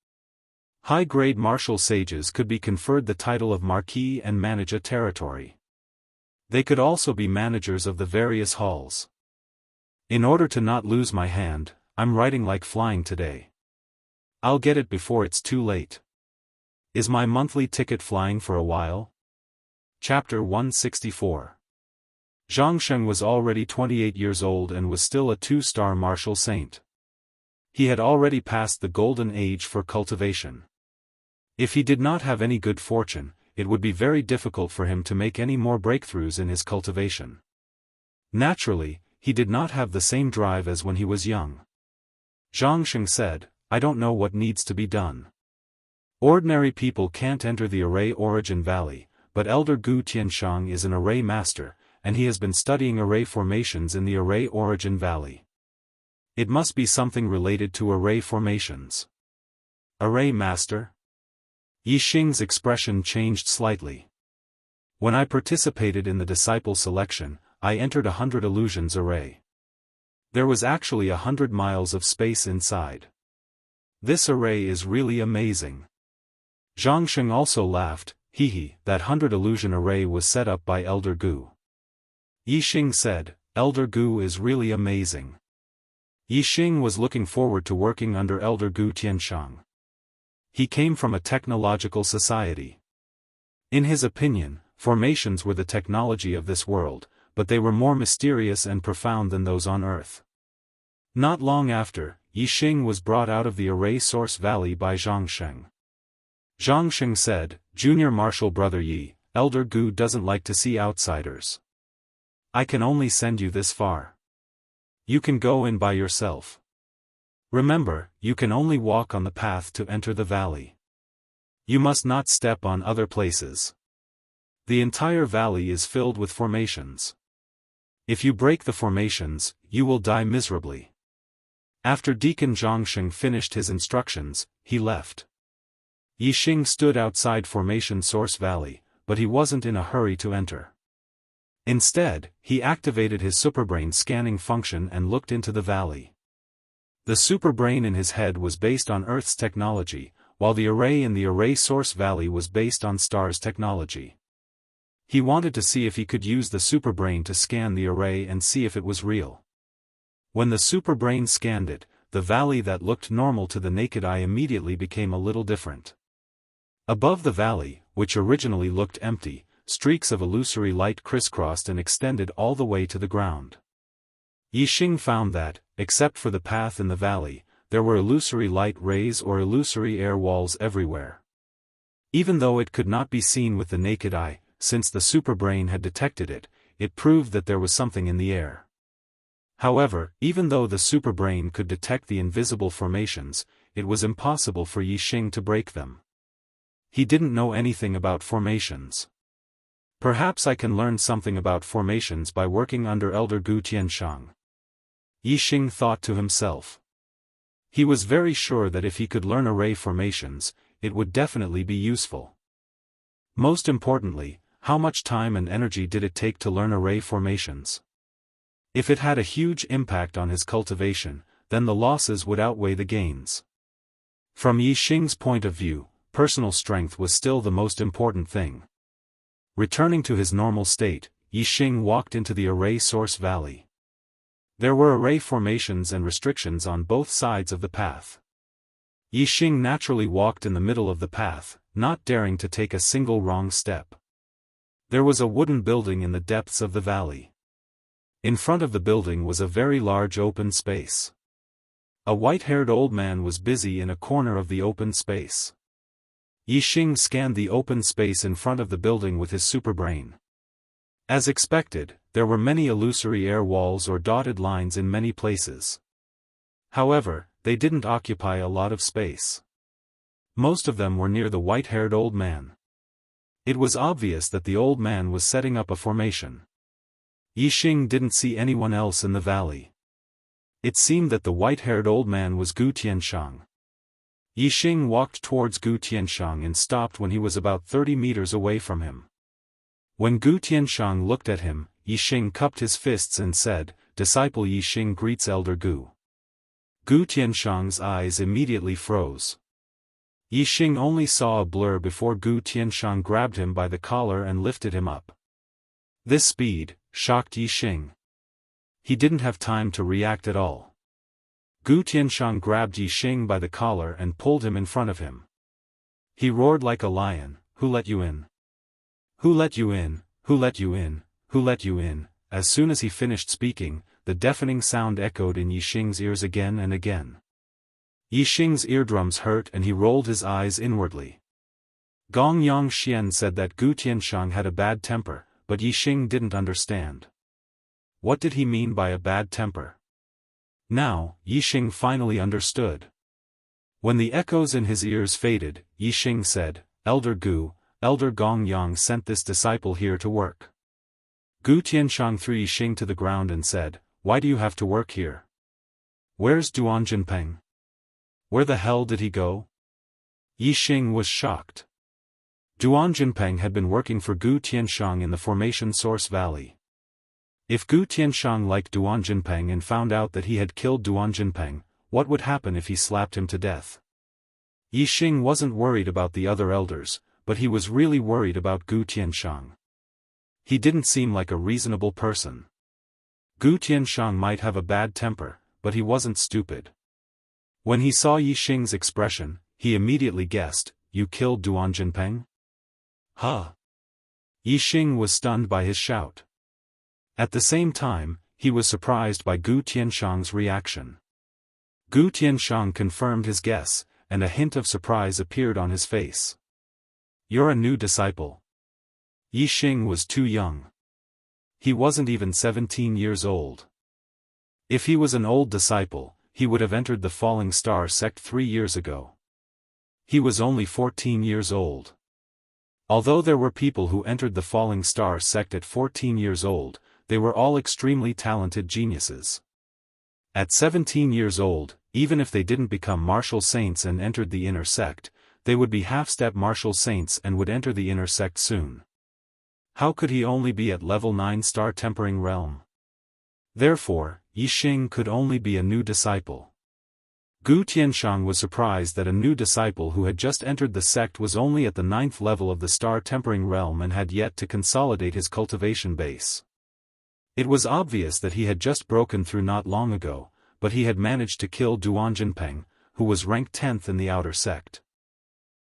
High-grade martial sages could be conferred the title of marquis and manage a territory. They could also be managers of the various halls. In order to not lose my hand, I'm writing like flying today. I'll get it before it's too late. Is my monthly ticket flying for a while? Chapter 164. Zhang Sheng was already 28 years old and was still a 2-star martial saint. He had already passed the golden age for cultivation. If he did not have any good fortune, it would be very difficult for him to make any more breakthroughs in his cultivation. Naturally, he did not have the same drive as when he was young. Zhang Sheng said, "I don't know what needs to be done. Ordinary people can't enter the Array Origin Valley, but Elder Gu Tianshang is an array master, and he has been studying array formations in the Array Origin Valley. It must be something related to array formations." Array master? Yi Xing's expression changed slightly. "When I participated in the disciple selection, I entered 100 illusions array. There was actually 100 miles of space inside. This array is really amazing." Zhang Sheng also laughed. That 100 illusion array was set up by Elder Gu. Yi Xing said, "Elder Gu is really amazing." Yi Xing was looking forward to working under Elder Gu Tianshang. He came from a technological society. In his opinion, formations were the technology of this world, but they were more mysterious and profound than those on Earth. Not long after, Yi Xing was brought out of the Array Source Valley by Zhang Sheng. Zhang Sheng said, "Junior Marshal Brother Yi, Elder Gu doesn't like to see outsiders. I can only send you this far. You can go in by yourself. Remember, you can only walk on the path to enter the valley. You must not step on other places. The entire valley is filled with formations. If you break the formations, you will die miserably." After Deacon Zhang Sheng finished his instructions, he left. Yi Xing stood outside Formation Source Valley, but he wasn't in a hurry to enter. Instead, he activated his superbrain scanning function and looked into the valley. The superbrain in his head was based on Earth's technology, while the array in the Array Source Valley was based on Star's technology. He wanted to see if he could use the superbrain to scan the array and see if it was real. When the superbrain scanned it, the valley that looked normal to the naked eye immediately became a little different. Above the valley, which originally looked empty, streaks of illusory light crisscrossed and extended all the way to the ground. Yi Xing found that, except for the path in the valley, there were illusory light rays or illusory air walls everywhere. Even though it could not be seen with the naked eye, since the superbrain had detected it, it proved that there was something in the air. However, even though the superbrain could detect the invisible formations, it was impossible for Yi Xing to break them. He didn't know anything about formations. Perhaps I can learn something about formations by working under Elder Gu Tianshang. Yi Xing thought to himself. He was very sure that if he could learn array formations, it would definitely be useful. Most importantly, how much time and energy did it take to learn array formations? If it had a huge impact on his cultivation, then the losses would outweigh the gains. From Yi Xing's point of view, personal strength was still the most important thing. Returning to his normal state, Yi Xing walked into the Array Source Valley. There were array formations and restrictions on both sides of the path. Yi Xing naturally walked in the middle of the path, not daring to take a single wrong step. There was a wooden building in the depths of the valley. In front of the building was a very large open space. A white-haired old man was busy in a corner of the open space. Yi Xing scanned the open space in front of the building with his superbrain. As expected, there were many illusory air walls or dotted lines in many places. However, they didn't occupy a lot of space. Most of them were near the white-haired old man. It was obvious that the old man was setting up a formation. Yi Xing didn't see anyone else in the valley. It seemed that the white-haired old man was Gu Tianshang. Yi Xing walked towards Gu Tianshang and stopped when he was about 30 meters away from him. When Gu Tianshang looked at him, Yixing cupped his fists and said, "Disciple Yixing greets Elder Gu." Gu Tianshang's eyes immediately froze. Yixing only saw a blur before Gu Tianshang grabbed him by the collar and lifted him up. This speed shocked Yixing. He didn't have time to react at all. Gu Tianshang grabbed Yixing by the collar and pulled him in front of him. He roared like a lion, "Who let you in? Who let you in? Who let you in? Who let you in?" As soon as he finished speaking, the deafening sound echoed in Yixing's ears again and again. Yixing's eardrums hurt and he rolled his eyes inwardly. Gong Yongxian said that Gu Tianshang had a bad temper, but Yixing didn't understand. What did he mean by a bad temper? Now, Yixing finally understood. When the echoes in his ears faded, Yixing said, "Elder Gu, Elder Gong Yang sent this disciple here to work." Gu Tianshang threw Yixing to the ground and said, "Why do you have to work here? Where's Duan Jinpeng? Where the hell did he go?" Yixing was shocked. Duan Jinpeng had been working for Gu Tianshang in the Formation Source Valley. If Gu Tianshang liked Duan Jinpeng and found out that he had killed Duan Jinpeng, what would happen if he slapped him to death? Yixing wasn't worried about the other elders, but he was really worried about Gu Tianshang. He didn't seem like a reasonable person. Gu Tianshang might have a bad temper, but he wasn't stupid. When he saw Yixing's expression, he immediately guessed, "You killed Duan Jinpeng?" Huh? Yixing was stunned by his shout. At the same time, he was surprised by Gu Tianshang's reaction. Gu Tianshang confirmed his guess, and a hint of surprise appeared on his face. "You're a new disciple." Yixing was too young. He wasn't even 17 years old. If he was an old disciple, he would have entered the Falling Star sect 3 years ago. He was only 14 years old. Although there were people who entered the Falling Star sect at 14 years old, they were all extremely talented geniuses. At 17 years old, even if they didn't become martial saints and entered the inner sect, they would be half-step martial saints and would enter the inner sect soon. How could he only be at level 9 star tempering realm? Therefore, Yixing could only be a new disciple. Gu Tianshang was surprised that a new disciple who had just entered the sect was only at the 9th level of the star tempering realm and had yet to consolidate his cultivation base. It was obvious that he had just broken through not long ago, but he had managed to kill Duan Jinpeng, who was ranked 10th in the outer sect.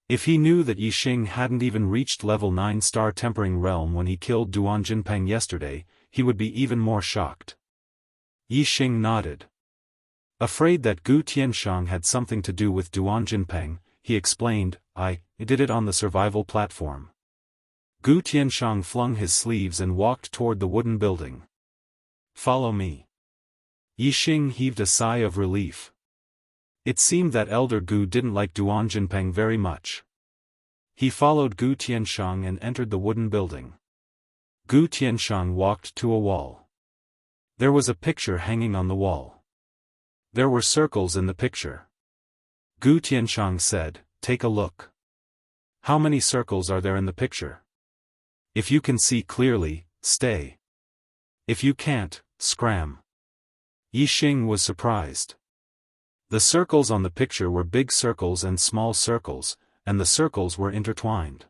If he knew that Yixing hadn't even reached level 9 star tempering realm when he killed Duan Jinpeng yesterday, he would be even more shocked. Yixing nodded. Afraid that Gu Tianshang had something to do with Duan Jinpeng, he explained, I did it on the survival platform." Gu Tianshang flung his sleeves and walked toward the wooden building. "Follow me." Yixing heaved a sigh of relief. It seemed that Elder Gu didn't like Duan Jinpeng very much. He followed Gu Tianshang and entered the wooden building. Gu Tianshang walked to a wall. There was a picture hanging on the wall. There were circles in the picture. Gu Tianshang said, "Take a look. How many circles are there in the picture? If you can see clearly, stay. If you can't, scram." Yixing was surprised. The circles on the picture were big circles and small circles, and the circles were intertwined.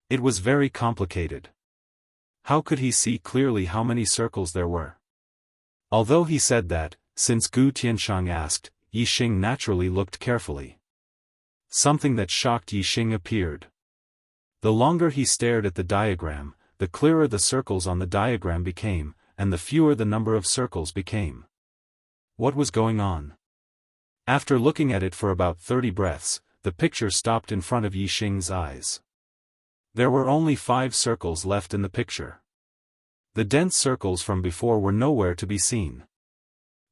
It was very complicated. How could he see clearly how many circles there were? Although he said that, since Gu Tianshang asked, Yixing naturally looked carefully. Something that shocked Yixing appeared. The longer he stared at the diagram, the clearer the circles on the diagram became, and the fewer the number of circles became. What was going on? After looking at it for about 30 breaths, the picture stopped in front of Yixing's eyes. There were only 5 circles left in the picture. The dense circles from before were nowhere to be seen.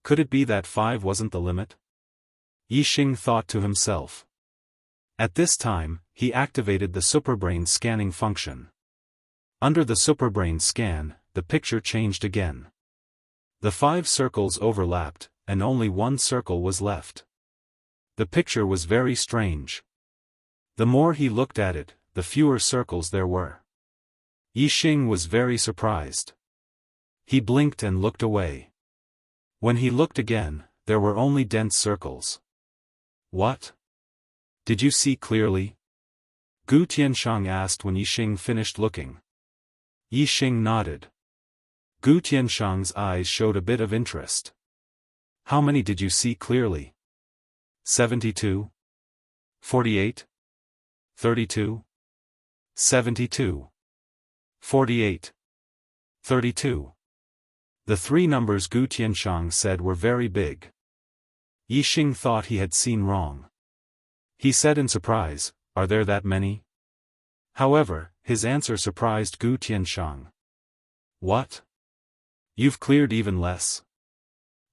Could it be that 5 wasn't the limit? Yixing thought to himself. At this time, he activated the superbrain scanning function. Under the superbrain scan, the picture changed again. The 5 circles overlapped, and only 1 circle was left. The picture was very strange. The more he looked at it, the fewer circles there were. Yixing was very surprised. He blinked and looked away. When he looked again, there were only dense circles. What? Did you see clearly? Gu Tianshang asked when Yixing finished looking. Yixing nodded. Gu Tianshang's eyes showed a bit of interest. How many did you see clearly? 72? 48? 32? 72? 48? 32? The three numbers Gu Tianshang said were very big. Yixing thought he had seen wrong. He said in surprise, "Are there that many?" However, his answer surprised Gu Tianshang. What? You've cleared even less?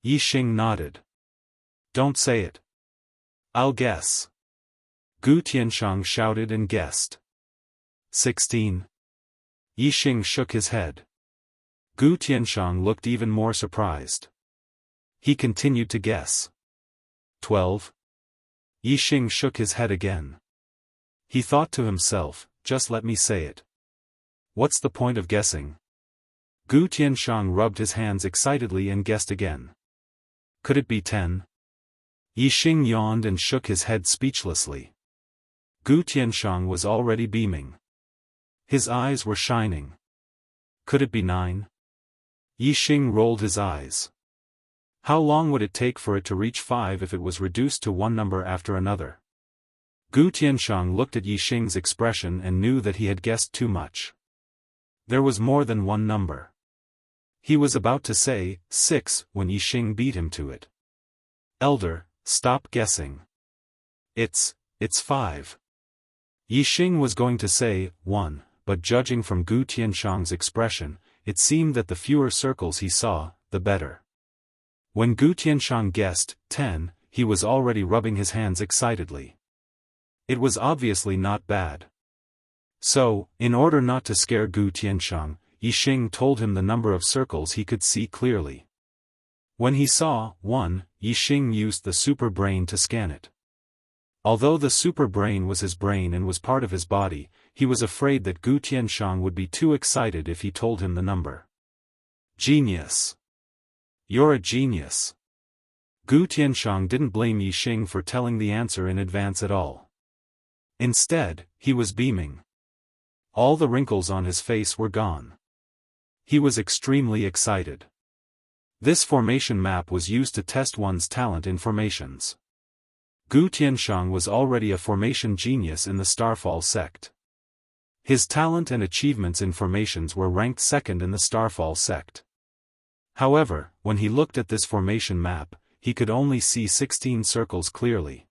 Yixing nodded. Don't say it. I'll guess. Gu Tianshang shouted and guessed. 16. Yixing shook his head. Gu Tianshang looked even more surprised. He continued to guess. 12. Yixing shook his head again. He thought to himself, just let me say it. What's the point of guessing? Gu Tianshang rubbed his hands excitedly and guessed again. Could it be 10? Yixing yawned and shook his head speechlessly. Gu Tianshang was already beaming. His eyes were shining. Could it be 9? Yixing rolled his eyes. How long would it take for it to reach 5 if it was reduced to one number after another? Gu Tianshang looked at Yixing's expression and knew that he had guessed too much. There was more than one number. He was about to say 6 when Yixing beat him to it. Elder, stop guessing. It's 5. Yixing was going to say 1, but judging from Gu Tianshang's expression, it seemed that the fewer circles he saw, the better. When Gu Tianshang guessed 10, he was already rubbing his hands excitedly. It was obviously not bad. So, in order not to scare Gu Tianshang, Yixing told him the number of circles he could see clearly. When he saw 1, Yixing used the super brain to scan it. Although the super brain was his brain and was part of his body, he was afraid that Gu Tianshang would be too excited if he told him the number. Genius! You're a genius! Gu Tianshang didn't blame Yixing for telling the answer in advance at all. Instead, he was beaming. All the wrinkles on his face were gone. He was extremely excited. This formation map was used to test one's talent in formations. Gu Tianshang was already a formation genius in the Starfall sect. His talent and achievements in formations were ranked second in the Starfall sect. However, when he looked at this formation map, he could only see 16 circles clearly.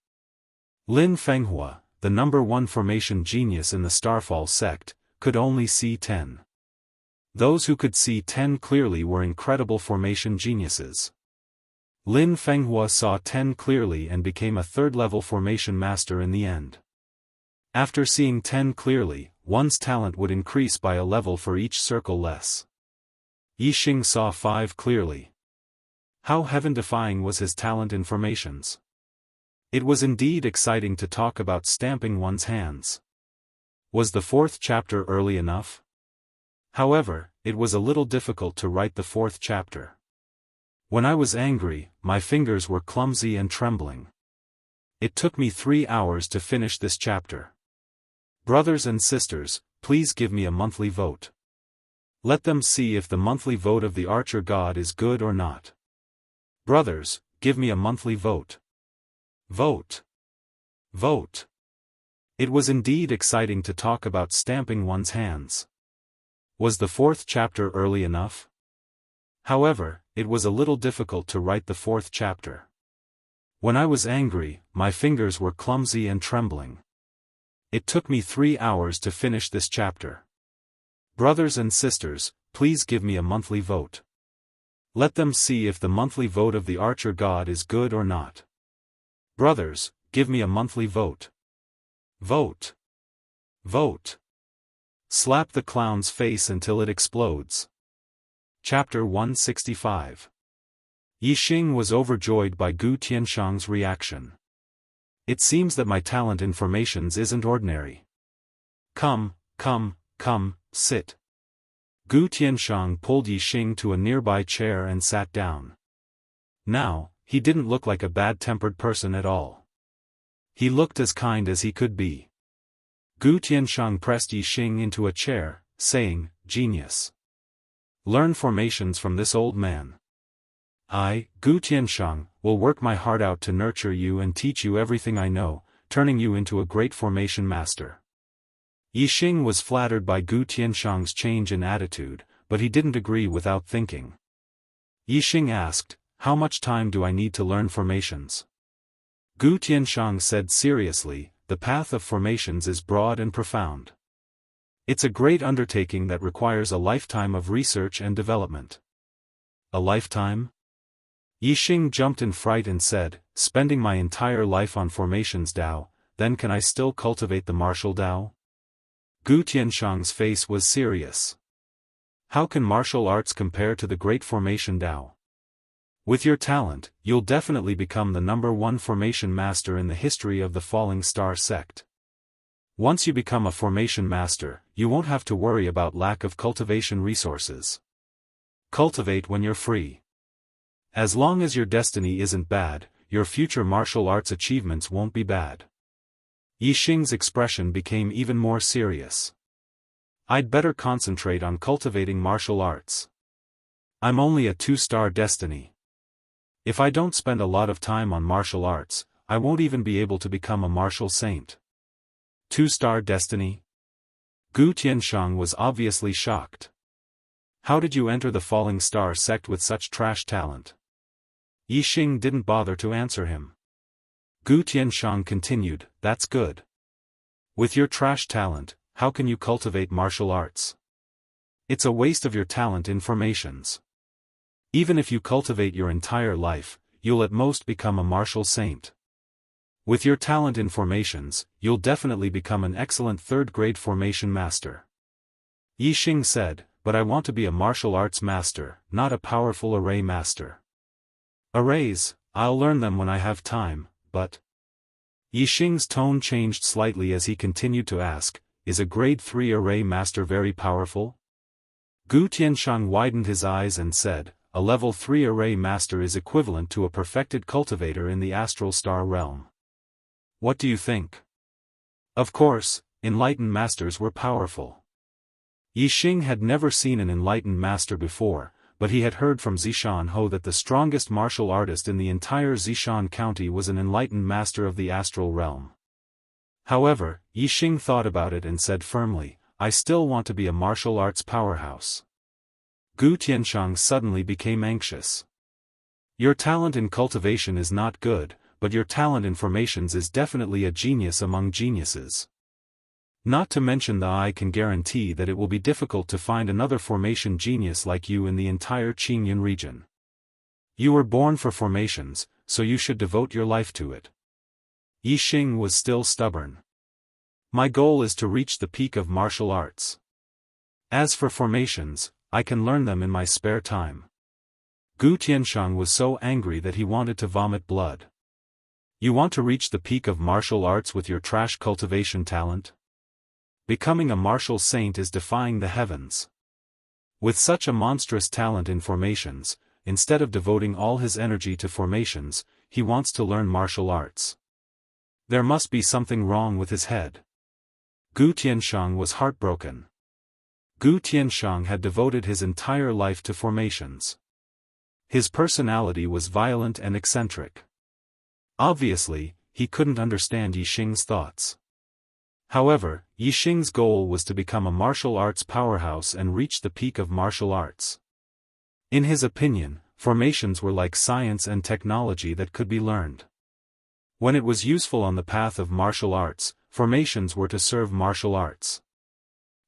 Lin Fenghua, the number 1 formation genius in the Starfall sect, could only see 10. Those who could see 10 clearly were incredible formation geniuses. Lin Fenghua saw 10 clearly and became a third-level formation master in the end. After seeing 10 clearly, one's talent would increase by a level for each circle less. Yixing saw 5 clearly. How heaven-defying was his talent in formations! It was indeed exciting to talk about stamping one's hands. Was the 4th chapter early enough? However, it was a little difficult to write the 4th chapter. When I was angry, my fingers were clumsy and trembling. It took me 3 hours to finish this chapter. Brothers and sisters, please give me a monthly vote. Let them see if the monthly vote of the Archer God is good or not. Brothers, give me a monthly vote. Vote. Vote. It was indeed exciting to talk about stamping one's hands. Was the 4th chapter early enough? However, it was a little difficult to write the 4th chapter. When I was angry, my fingers were clumsy and trembling. It took me 3 hours to finish this chapter. Brothers and sisters, please give me a monthly vote. Let them see if the monthly vote of the Archer God is good or not. Brothers, give me a monthly vote. Vote. Vote. Slap the clown's face until it explodes. Chapter 165. Yixing was overjoyed by Gu Tianshang's reaction. It seems that my talent in formations isn't ordinary. Come, sit. Gu Tianshang pulled Yixing to a nearby chair and sat down. Now, he didn't look like a bad-tempered person at all. He looked as kind as he could be. Gu Tianshang pressed Yixing into a chair, saying, "Genius. Learn formations from this old man. I, Gu Tianshang, will work my heart out to nurture you and teach you everything I know, turning you into a great formation master." Yixing was flattered by Gu Tianshang's change in attitude, but he didn't agree without thinking. Yixing asked, "How much time do I need to learn formations?" Gu Tianshang said seriously, "The path of formations is broad and profound. It's a great undertaking that requires a lifetime of research and development." "A lifetime?" Yixing jumped in fright and said, "Spending my entire life on formations Dao, then can I still cultivate the martial Dao?" Gu Tianshang's face was serious. "How can martial arts compare to the great formation Dao? With your talent, you'll definitely become the #1 formation master in the history of the Falling Star sect. Once you become a formation master, you won't have to worry about lack of cultivation resources. Cultivate when you're free. As long as your destiny isn't bad, your future martial arts achievements won't be bad." Yixing's expression became even more serious. "I'd better concentrate on cultivating martial arts. I'm only a 2-star destiny. If I don't spend a lot of time on martial arts, I won't even be able to become a martial saint." 2-star destiny? Gu Tianshang was obviously shocked. "How did you enter the Falling Star sect with such trash talent?" Yixing didn't bother to answer him. Gu Tianshang continued, "That's good. With your trash talent, how can you cultivate martial arts? It's a waste of your talent in formations. Even if you cultivate your entire life, you'll at most become a martial saint. With your talent in formations, you'll definitely become an excellent 3rd-grade formation master." Yixing said, "But I want to be a martial arts master, not a powerful array master." "Arrays, I'll learn them when I have time, but..." Yixing's tone changed slightly as he continued to ask, "Is a grade 3 array master very powerful?" Gu Tianshang widened his eyes and said, "A level 3 array master is equivalent to a perfected cultivator in the astral star realm. What do you think?" Of course, enlightened masters were powerful. Yixing had never seen an enlightened master before, but he had heard from Zishan Ho that the strongest martial artist in the entire Zishan County was an enlightened master of the astral realm. However, Yixing thought about it and said firmly, "I still want to be a martial arts powerhouse." Gu Tianshang suddenly became anxious. "Your talent in cultivation is not good, but your talent in formations is definitely a genius among geniuses. Not to mention that I can guarantee that it will be difficult to find another formation genius like you in the entire Qingyun region. You were born for formations, so you should devote your life to it." Yixing was still stubborn. "My goal is to reach the peak of martial arts. As for formations, I can learn them in my spare time." Gu Tianshang was so angry that he wanted to vomit blood. "You want to reach the peak of martial arts with your trash cultivation talent? Becoming a martial saint is defying the heavens. With such a monstrous talent in formations, instead of devoting all his energy to formations, he wants to learn martial arts. There must be something wrong with his head." Gu Tianshang was heartbroken. Gu Tianshang had devoted his entire life to formations. His personality was violent and eccentric. Obviously, he couldn't understand Yixing's thoughts. However, Yixing's goal was to become a martial arts powerhouse and reach the peak of martial arts. In his opinion, formations were like science and technology that could be learned. When it was useful on the path of martial arts, formations were to serve martial arts.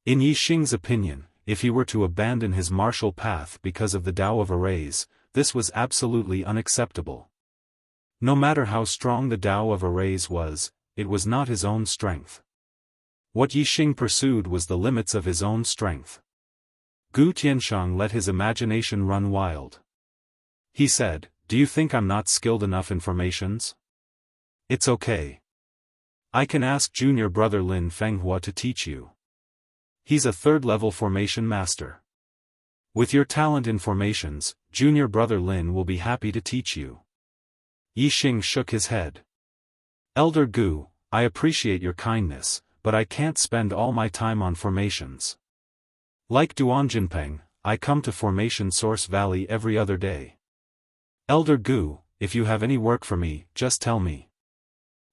In Yixing's opinion, if he were to abandon his martial path because of the Tao of arrays, this was absolutely unacceptable. No matter how strong the Tao of arrays was, it was not his own strength. What Yixing pursued was the limits of his own strength. Gu Tianshang let his imagination run wild. He said, "Do you think I'm not skilled enough in formations? It's okay. I can ask junior brother Lin Fenghua to teach you. He's a 3rd-level formation master. With your talent in formations, junior brother Lin will be happy to teach you. Yixing shook his head. Elder Gu, I appreciate your kindness, but I can't spend all my time on formations. Like Duanjinpeng, I come to Formation Source Valley every other day. Elder Gu, if you have any work for me, just tell me.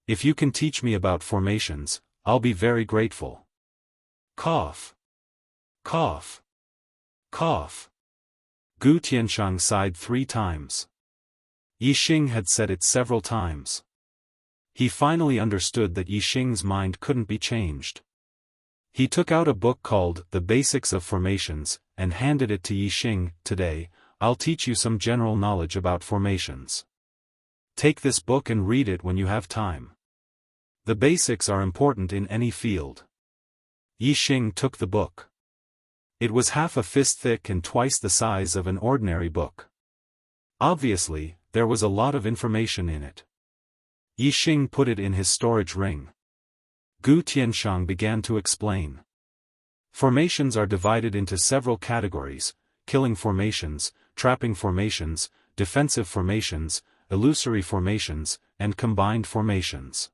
If you can teach me about formations, I'll be very grateful. Cough. Cough. Cough. Gu Tianshang sighed 3 times. Yixing had said it several times. He finally understood that Yixing's mind couldn't be changed. He took out a book called The Basics of Formations, and handed it to Yixing. Today, I'll teach you some general knowledge about formations. Take this book and read it when you have time. The basics are important in any field. Yixing took the book. It was half a fist thick and twice the size of an ordinary book. Obviously, there was a lot of information in it. Yixing put it in his storage ring. Gu Tianshang began to explain. Formations are divided into several categories: killing formations, trapping formations, defensive formations, illusory formations, and combined formations.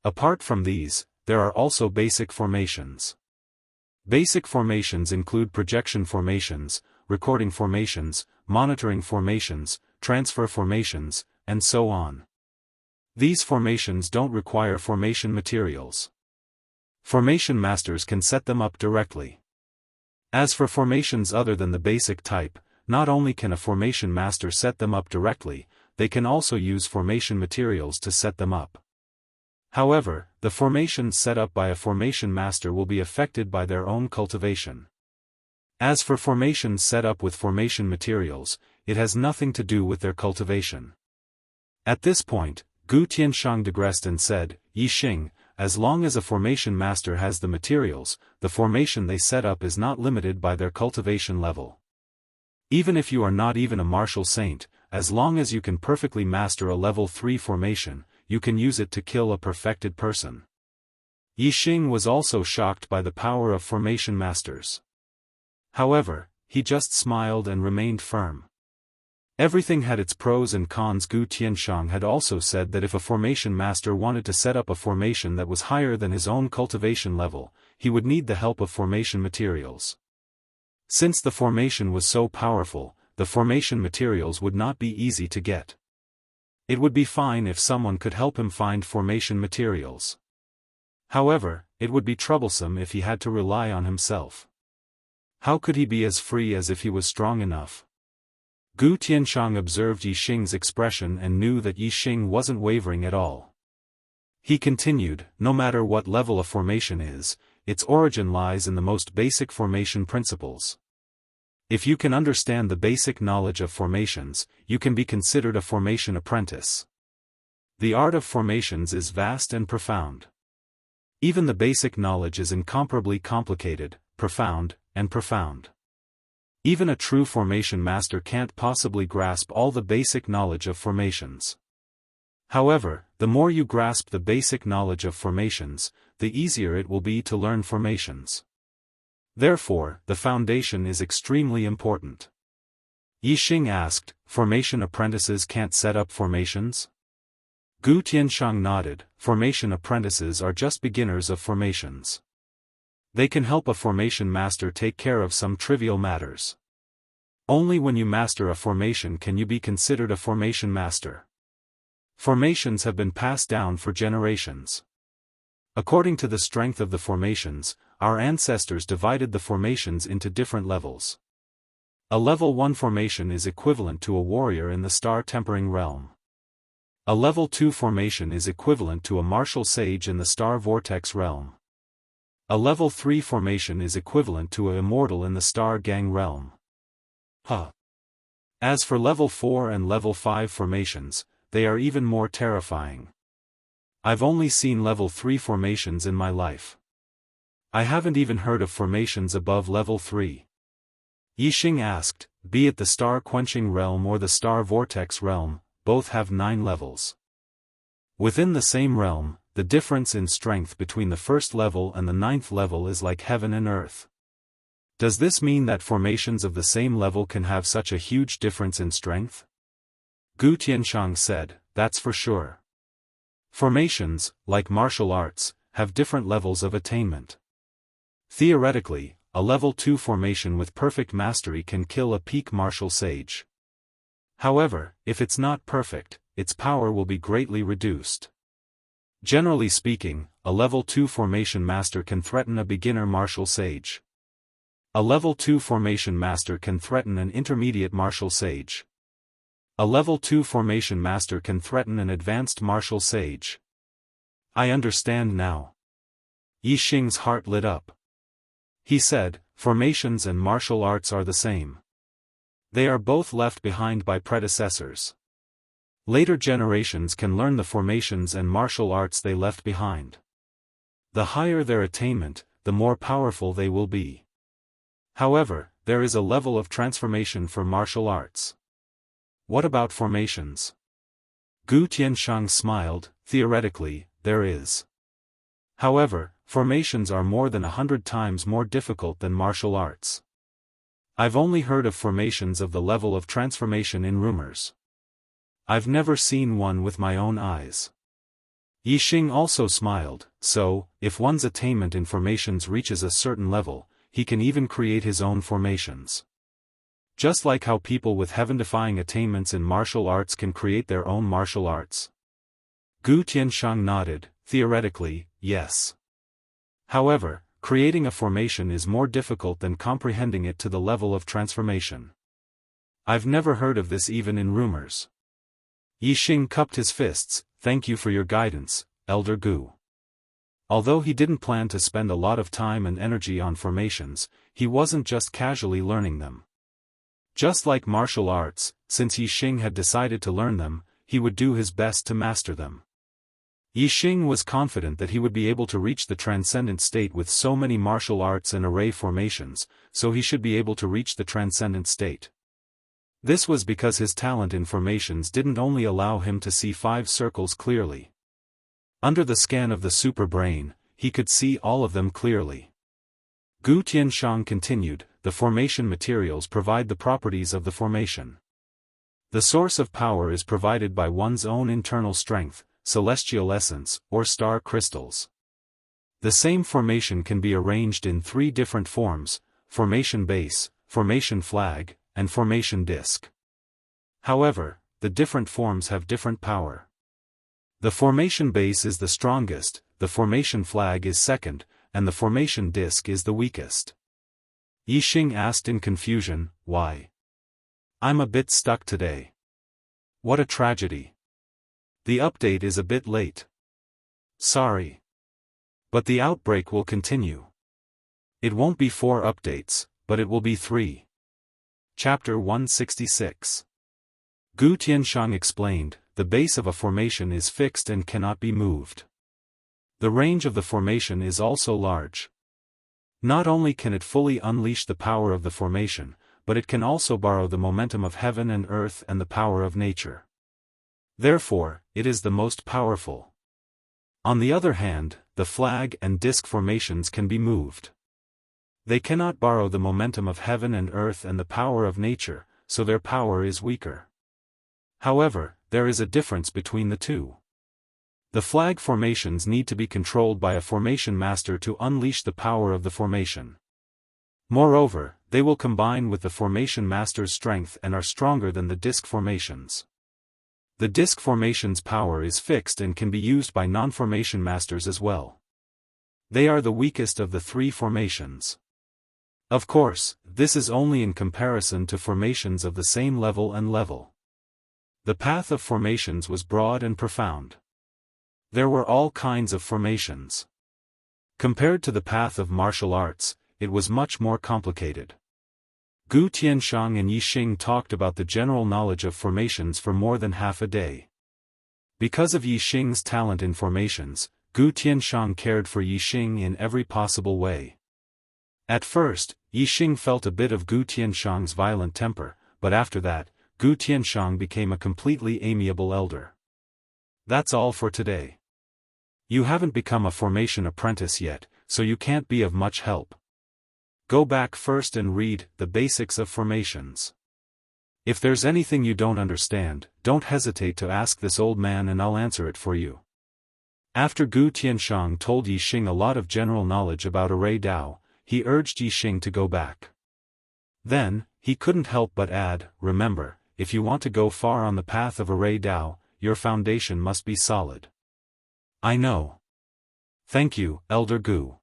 Apart from these, there are also basic formations. Basic formations include projection formations, recording formations, monitoring formations, transfer formations, and so on. These formations don't require formation materials. Formation masters can set them up directly. As for formations other than the basic type, not only can a formation master set them up directly, they can also use formation materials to set them up. However, the formations set up by a formation master will be affected by their own cultivation. As for formations set up with formation materials, it has nothing to do with their cultivation. At this point, Gu Tianshang digressed and said, Yixing, as long as a formation master has the materials, the formation they set up is not limited by their cultivation level. Even if you are not even a martial saint, as long as you can perfectly master a level 3 formation, you can use it to kill a perfected person. Yixing was also shocked by the power of formation masters. However, he just smiled and remained firm. Everything had its pros and cons. Gu Tianshang had also said that if a formation master wanted to set up a formation that was higher than his own cultivation level, he would need the help of formation materials. Since the formation was so powerful, the formation materials would not be easy to get. It would be fine if someone could help him find formation materials. However, it would be troublesome if he had to rely on himself. How could he be as free as if he was strong enough? Gu Tianshang observed Yixing's expression and knew that Yixing wasn't wavering at all. He continued, no matter what level a formation is, its origin lies in the most basic formation principles. If you can understand the basic knowledge of formations, you can be considered a formation apprentice. The art of formations is vast and profound. Even the basic knowledge is incomparably complicated, profound, and profound. Even a true formation master can't possibly grasp all the basic knowledge of formations. However, the more you grasp the basic knowledge of formations, the easier it will be to learn formations. Therefore, the foundation is extremely important. Yixing asked, formation apprentices can't set up formations? Gu Tianshang nodded, formation apprentices are just beginners of formations. They can help a formation master take care of some trivial matters. Only when you master a formation can you be considered a formation master. Formations have been passed down for generations. According to the strength of the formations, our ancestors divided the formations into different levels. A level 1 formation is equivalent to a warrior in the star tempering realm. A level 2 formation is equivalent to a martial sage in the star vortex realm. A level 3 formation is equivalent to an immortal in the star gang realm. As for level 4 and level 5 formations, they are even more terrifying. I've only seen level 3 formations in my life. I haven't even heard of formations above level 3. Yixing asked, be it the star-quenching realm or the star vortex realm, both have 9 levels. Within the same realm, the difference in strength between the first level and the 9th level is like heaven and earth. Does this mean that formations of the same level can have such a huge difference in strength? Gu Tianshang said, that's for sure. Formations, like martial arts, have different levels of attainment. Theoretically, a level 2 formation with perfect mastery can kill a peak martial sage. However, if it's not perfect, its power will be greatly reduced. Generally speaking, a level 2 formation master can threaten a beginner martial sage. A level 2 formation master can threaten an intermediate martial sage. A level 2 formation master can threaten an advanced martial sage. I understand now. Yi Xing's heart lit up. He said, formations and martial arts are the same. They are both left behind by predecessors. Later generations can learn the formations and martial arts they left behind. The higher their attainment, the more powerful they will be. However, there is a level of transformation for martial arts. What about formations? Gu Tianshang smiled. Theoretically, there is. However, formations are more than 100 times more difficult than martial arts. I've only heard of formations of the level of transformation in rumors. I've never seen one with my own eyes. Yi Xing also smiled. So, if one's attainment in formations reaches a certain level, he can even create his own formations. Just like how people with heaven-defying attainments in martial arts can create their own martial arts. Gu Tianshang nodded. Theoretically, yes. However, creating a formation is more difficult than comprehending it to the level of transformation. I've never heard of this even in rumors. Yi Xing cupped his fists. Thank you for your guidance, Elder Gu. Although he didn't plan to spend a lot of time and energy on formations, he wasn't just casually learning them. Just like martial arts, since Yi Xing had decided to learn them, he would do his best to master them. Yi Xing was confident that he would be able to reach the transcendent state with so many martial arts and array formations, so he should be able to reach the transcendent state. This was because his talent in formations didn't only allow him to see 5 circles clearly. Under the scan of the super brain, he could see all of them clearly. Gu Tianshang continued, the formation materials provide the properties of the formation. The source of power is provided by one's own internal strength, celestial essence, or star crystals. The same formation can be arranged in 3 different forms: formation base, formation flag, and formation disc. However, the different forms have different power. The formation base is the strongest, the formation flag is second, and the formation disc is the weakest. Yi Xing asked in confusion, why? I'm a bit stuck today. What a tragedy. The update is a bit late. Sorry. But the outbreak will continue. It won't be 4 updates, but it will be 3. Chapter 166. Gu Tianshang explained, the base of a formation is fixed and cannot be moved. The range of the formation is also large. Not only can it fully unleash the power of the formation, but it can also borrow the momentum of heaven and earth and the power of nature. Therefore, it is the most powerful. On the other hand, the flag and disc formations can be moved. They cannot borrow the momentum of heaven and earth and the power of nature, so their power is weaker. However, there is a difference between the two. The flag formations need to be controlled by a formation master to unleash the power of the formation. Moreover, they will combine with the formation master's strength and are stronger than the disc formations. The disc formation's power is fixed and can be used by non-formation masters as well. They are the weakest of the 3 formations. Of course, this is only in comparison to formations of the same level and level. The path of formations was broad and profound. There were all kinds of formations. Compared to the path of martial arts, it was much more complicated. Gu Tianshang and Yi Xing talked about the general knowledge of formations for more than half a day. Because of Yi Xing's talent in formations, Gu Tianshang cared for Yi Xing in every possible way. At first, Yi Xing felt a bit of Gu Tianshang's violent temper, but after that, Gu Tianshang became a completely amiable elder. That's all for today. You haven't become a formation apprentice yet, so you can't be of much help. Go back first and read The Basics of Formations. If there's anything you don't understand, don't hesitate to ask this old man and I'll answer it for you. After Gu Tianshang told Yixing a lot of general knowledge about array Dao, he urged Yixing to go back. Then, he couldn't help but add, remember, if you want to go far on the path of array Dao, your foundation must be solid. I know. Thank you, Elder Gu.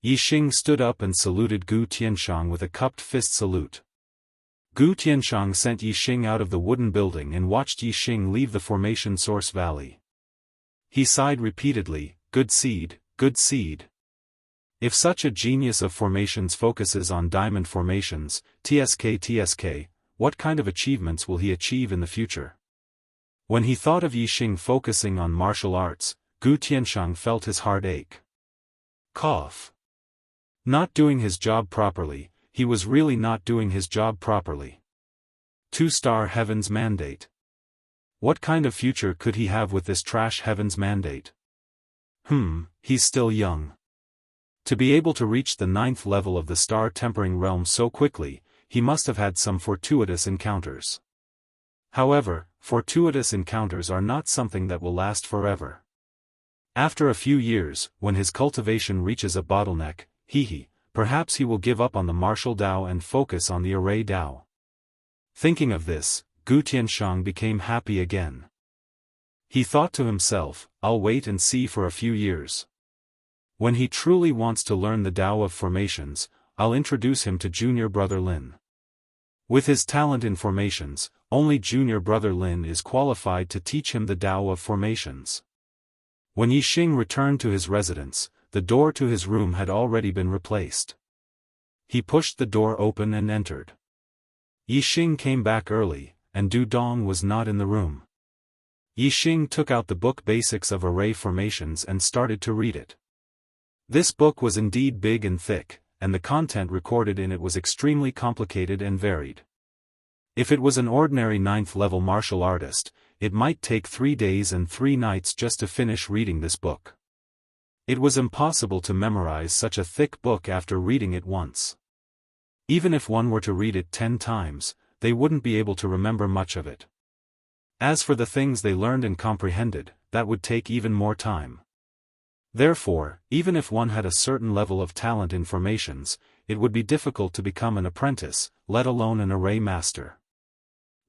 Yixing stood up and saluted Gu Tianshang with a cupped fist salute. Gu Tianshang sent Yixing out of the wooden building and watched Yixing leave the formation source valley. He sighed repeatedly, good seed, good seed. If such a genius of formations focuses on diamond formations, TSK, what kind of achievements will he achieve in the future? When he thought of Yixing focusing on martial arts, Gu Tianshang felt his heart ache. Cough. Not doing his job properly, he was really not doing his job properly. 2-star Heaven's Mandate. What kind of future could he have with this trash Heaven's Mandate? He's still young. To be able to reach the 9th level of the star tempering realm so quickly, he must have had some fortuitous encounters. However, fortuitous encounters are not something that will last forever. After a few years, when his cultivation reaches a bottleneck, perhaps he will give up on the martial Dao and focus on the array Dao. Thinking of this, Gu Tianshang became happy again. He thought to himself, I'll wait and see for a few years. When he truly wants to learn the Dao of formations, I'll introduce him to junior brother Lin. With his talent in formations, only junior brother Lin is qualified to teach him the Dao of formations. When Yixing returned to his residence, the door to his room had already been replaced. He pushed the door open and entered. Yixing came back early, and Du Dong was not in the room. Yixing took out the book Basics of Array Formations and started to read it. This book was indeed big and thick, and the content recorded in it was extremely complicated and varied. If it was an ordinary 9th-level martial artist, it might take 3 days and 3 nights just to finish reading this book. It was impossible to memorize such a thick book after reading it once. Even if one were to read it 10 times, they wouldn't be able to remember much of it. As for the things they learned and comprehended, that would take even more time. Therefore, even if one had a certain level of talent in formations, it would be difficult to become an apprentice, let alone an array master.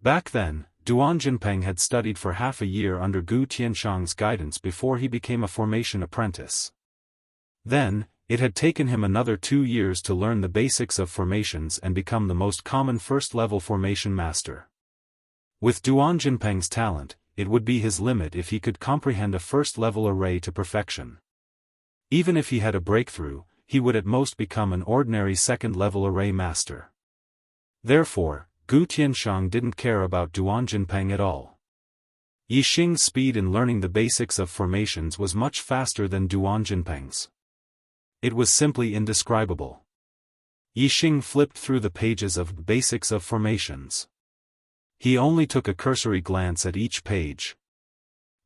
Back then, Duan Jinpeng had studied for half a year under Gu Tianshang's guidance before he became a formation apprentice. Then, it had taken him another 2 years to learn the basics of formations and become the most common first-level formation master. With Duan Jinpeng's talent, it would be his limit if he could comprehend a first-level array to perfection. Even if he had a breakthrough, he would at most become an ordinary second-level array master. Therefore, Gu Tianshang didn't care about Duan Jinpeng at all. Yixing's speed in learning the basics of formations was much faster than Duan Jinpeng's. It was simply indescribable. Yixing flipped through the pages of Basics of Formations. He only took a cursory glance at each page.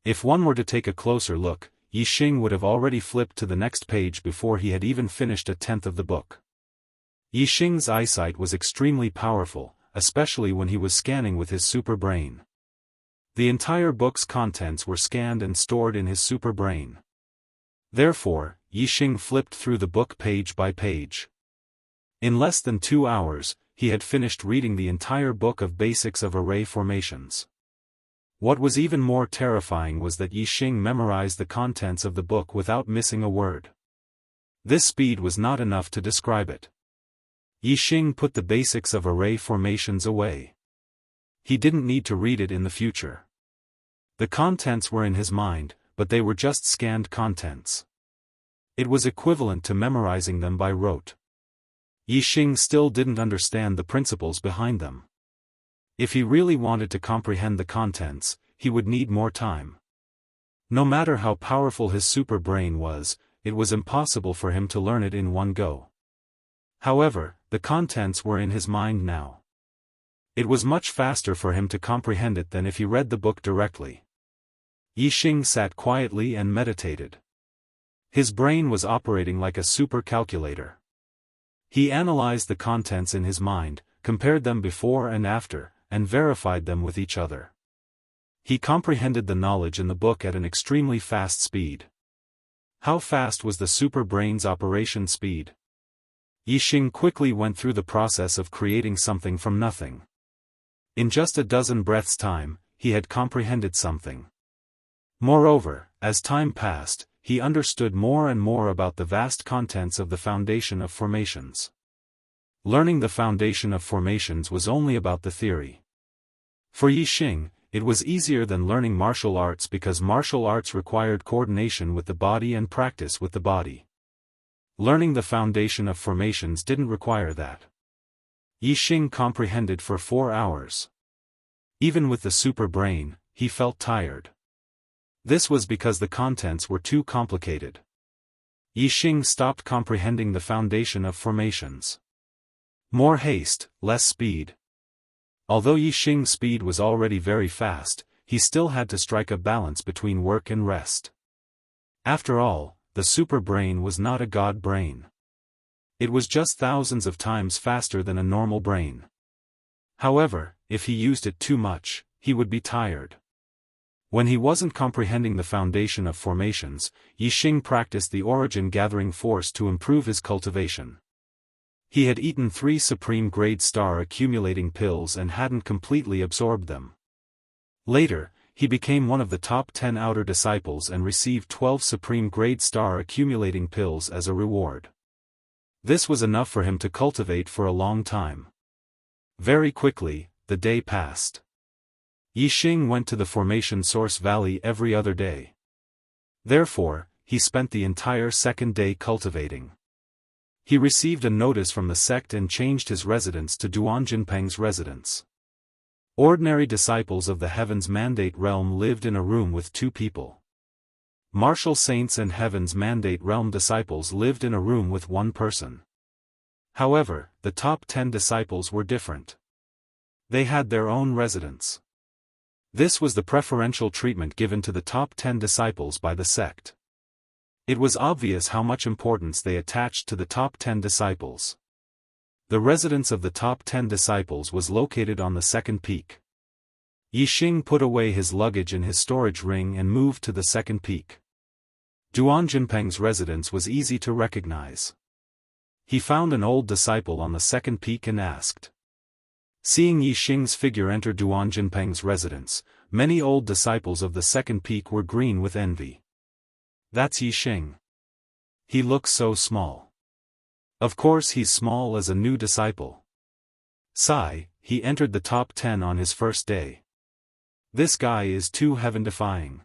If one were to take a closer look, Yixing would have already flipped to the next page before he had even finished a 10th of the book. Yixing's eyesight was extremely powerful, especially when he was scanning with his super brain. The entire book's contents were scanned and stored in his super brain. Therefore, Yixing flipped through the book page by page. In less than 2 hours, he had finished reading the entire book of Basics of Array Formations. What was even more terrifying was that Yixing memorized the contents of the book without missing a word. This speed was not enough to describe it. Yixing put the Basics of Array Formations away. He didn't need to read it in the future. The contents were in his mind, but they were just scanned contents. It was equivalent to memorizing them by rote. Yixing still didn't understand the principles behind them. If he really wanted to comprehend the contents, he would need more time. No matter how powerful his super brain was, it was impossible for him to learn it in one go. However, the contents were in his mind now. It was much faster for him to comprehend it than if he read the book directly. Yixing sat quietly and meditated. His brain was operating like a super calculator. He analyzed the contents in his mind, compared them before and after, and verified them with each other. He comprehended the knowledge in the book at an extremely fast speed. How fast was the super brain's operation speed? Yixing quickly went through the process of creating something from nothing. In just a dozen breaths' time, he had comprehended something. Moreover, as time passed, he understood more and more about the vast contents of the foundation of formations. Learning the foundation of formations was only about the theory. For Yixing, it was easier than learning martial arts because martial arts required coordination with the body and practice with the body. Learning the foundation of formations didn't require that. Yixing comprehended for 4 hours. Even with the super brain, he felt tired. This was because the contents were too complicated. Yixing stopped comprehending the foundation of formations. More haste, less speed. Although Yixing's speed was already very fast, he still had to strike a balance between work and rest. After all, the super brain was not a god brain. It was just thousands of times faster than a normal brain. However, if he used it too much, he would be tired. When he wasn't comprehending the foundation of formations, Yixing practiced the origin gathering force to improve his cultivation. He had eaten 3 supreme grade star accumulating pills and hadn't completely absorbed them. Later, he became one of the top 10 outer disciples and received 12 supreme grade star accumulating pills as a reward. This was enough for him to cultivate for a long time. Very quickly, the day passed. Yixing went to the formation source valley every other day. Therefore, he spent the entire second day cultivating. He received a notice from the sect and changed his residence to Duanjinpeng's residence. Ordinary disciples of the Heaven's Mandate Realm lived in a room with 2 people. Martial saints and Heaven's Mandate Realm disciples lived in a room with 1 person. However, the top 10 disciples were different. They had their own residence. This was the preferential treatment given to the top 10 disciples by the sect. It was obvious how much importance they attached to the top 10 disciples. The residence of the top 10 disciples was located on the second peak. Yixing put away his luggage in his storage ring and moved to the second peak. Duanjinpeng's residence was easy to recognize. He found an old disciple on the second peak and asked. Seeing Yixing's figure enter Duanjinpeng's residence, many old disciples of the second peak were green with envy. That's Yixing. He looks so small. Of course he's small as a new disciple. Sigh, he entered the top 10 on his first day. This guy is too heaven-defying.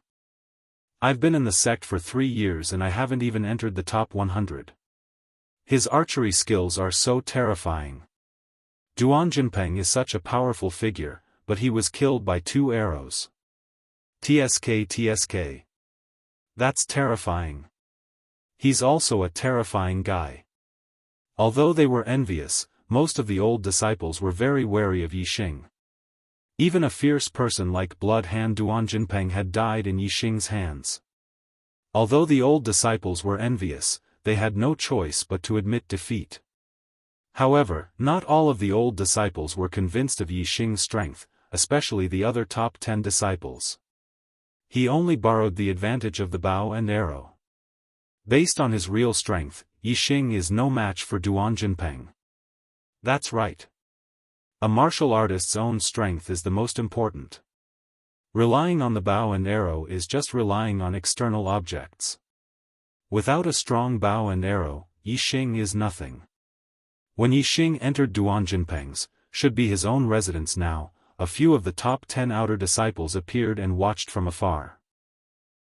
I've been in the sect for 3 years and I haven't even entered the top 100. His archery skills are so terrifying. Duanjinpeng is such a powerful figure, but he was killed by 2 arrows. TSK. That's terrifying. He's also a terrifying guy. Although they were envious, most of the old disciples were very wary of Yixing. Even a fierce person like Blood Hand Duanjinpeng had died in Yixing's hands. Although the old disciples were envious, they had no choice but to admit defeat. However, not all of the old disciples were convinced of Yixing's strength, especially the other top 10 disciples. He only borrowed the advantage of the bow and arrow. Based on his real strength, Yixing is no match for Duanjinpeng. That's right. A martial artist's own strength is the most important. Relying on the bow and arrow is just relying on external objects. Without a strong bow and arrow, Yixing is nothing. When Yixing entered Duanjinpeng's, should be his own residence now, a few of the top 10 outer disciples appeared and watched from afar.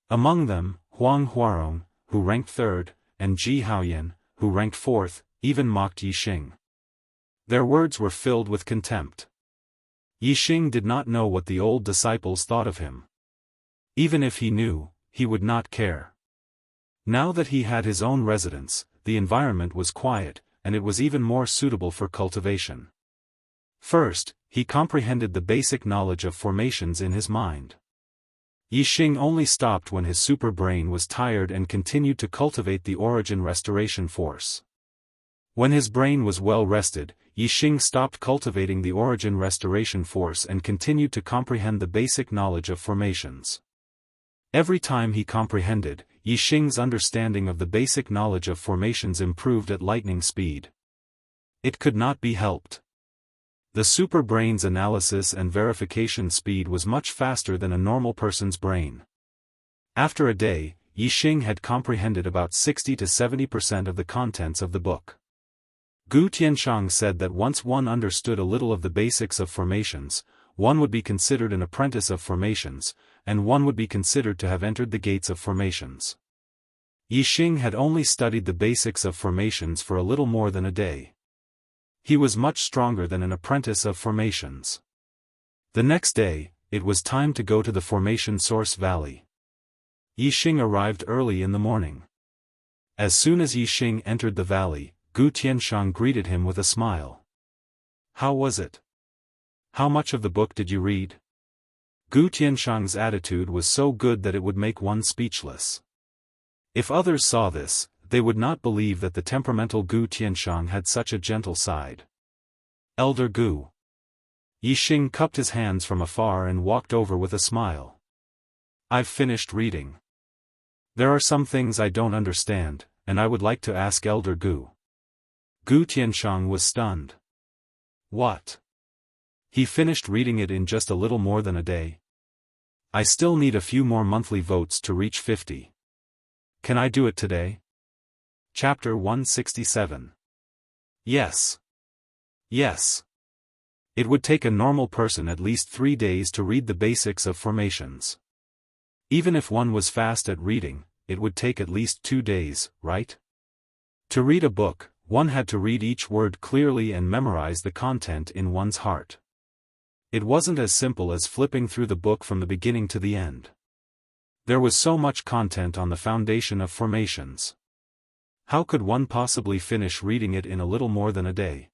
Among them, Huang Huarong, who ranked 3rd, and Ji Haoyan, who ranked 4th, even mocked Yixing. Their words were filled with contempt. Yixing did not know what the old disciples thought of him. Even if he knew, he would not care. Now that he had his own residence, the environment was quiet, and it was even more suitable for cultivation. First, he comprehended the basic knowledge of formations in his mind. Yixing only stopped when his super brain was tired and continued to cultivate the origin restoration force. When his brain was well rested, Yixing stopped cultivating the origin restoration force and continued to comprehend the basic knowledge of formations. Every time he comprehended, Yixing's understanding of the basic knowledge of formations improved at lightning speed. It could not be helped. The super brain's analysis and verification speed was much faster than a normal person's brain. After a day, Yixing had comprehended about 60 to 70% of the contents of the book. Gu Tianshang said that once one understood a little of the basics of formations, one would be considered an apprentice of formations, and one would be considered to have entered the gates of formations. Yixing had only studied the basics of formations for a little more than a day. He was much stronger than an apprentice of formations. The next day, it was time to go to the formation source valley. Yixing arrived early in the morning. As soon as Yixing entered the valley, Gu Tianshang greeted him with a smile. "How was it? How much of the book did you read?" Gu Tianshang's attitude was so good that it would make one speechless. If others saw this, they would not believe that the temperamental Gu Tianshang had such a gentle side. "Elder Gu." Yixing cupped his hands from afar and walked over with a smile. "I've finished reading. There are some things I don't understand, and I would like to ask Elder Gu." Gu Tianshang was stunned. "What? He finished reading it in just a little more than a day? I still need a few more monthly votes to reach 50. Can I do it today?" Chapter 167. Yes. Yes. It would take a normal person at least 3 days to read the basics of formations. Even if one was fast at reading, it would take at least 2 days, right? To read a book, one had to read each word clearly and memorize the content in one's heart. It wasn't as simple as flipping through the book from the beginning to the end. There was so much content on the foundation of formations. How could one possibly finish reading it in a little more than a day?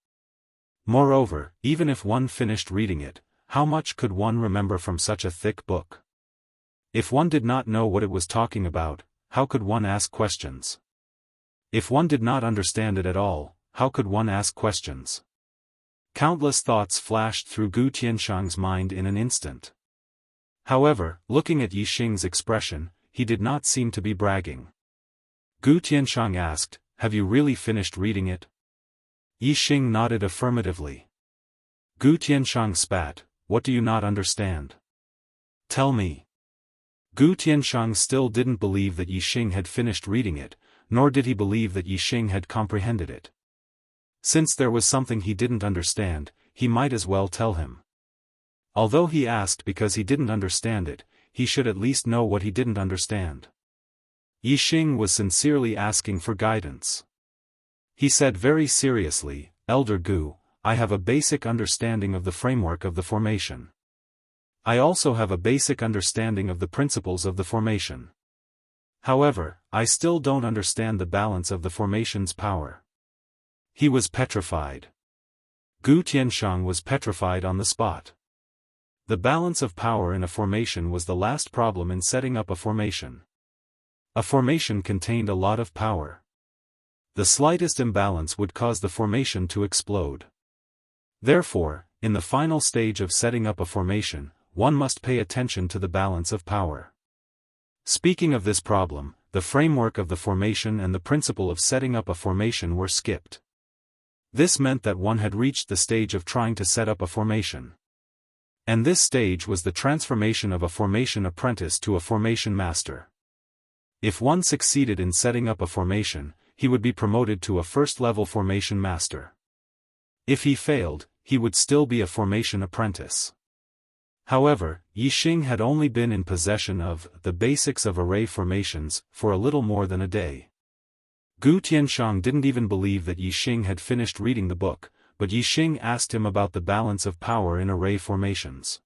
Moreover, even if one finished reading it, how much could one remember from such a thick book? If one did not know what it was talking about, how could one ask questions? If one did not understand it at all, how could one ask questions? Countless thoughts flashed through Gu Tianshang's mind in an instant. However, looking at Yixing's expression, he did not seem to be bragging. Gu Tianshang asked, "Have you really finished reading it?" Yixing nodded affirmatively. Gu Tianshang spat, "What do you not understand? Tell me." Gu Tianshang still didn't believe that Yixing had finished reading it, nor did he believe that Yixing had comprehended it. Since there was something he didn't understand, he might as well tell him. Although he asked because he didn't understand it, he should at least know what he didn't understand. Yixing was sincerely asking for guidance. He said very seriously, "Elder Gu, I have a basic understanding of the framework of the formation. I also have a basic understanding of the principles of the formation. However, I still don't understand the balance of the formation's power." He was petrified. Gu Tianshang was petrified on the spot. The balance of power in a formation was the last problem in setting up a formation. A formation contained a lot of power. The slightest imbalance would cause the formation to explode. Therefore, in the final stage of setting up a formation, one must pay attention to the balance of power. Speaking of this problem, the framework of the formation and the principle of setting up a formation were skipped. This meant that one had reached the stage of trying to set up a formation. And this stage was the transformation of a formation apprentice to a formation master. If one succeeded in setting up a formation, he would be promoted to a first-level formation master. If he failed, he would still be a formation apprentice. However, Yixing had only been in possession of the basics of array formations for a little more than a day. Gu Tianshang didn't even believe that Yixing had finished reading the book, but Yixing asked him about the balance of power in array formations.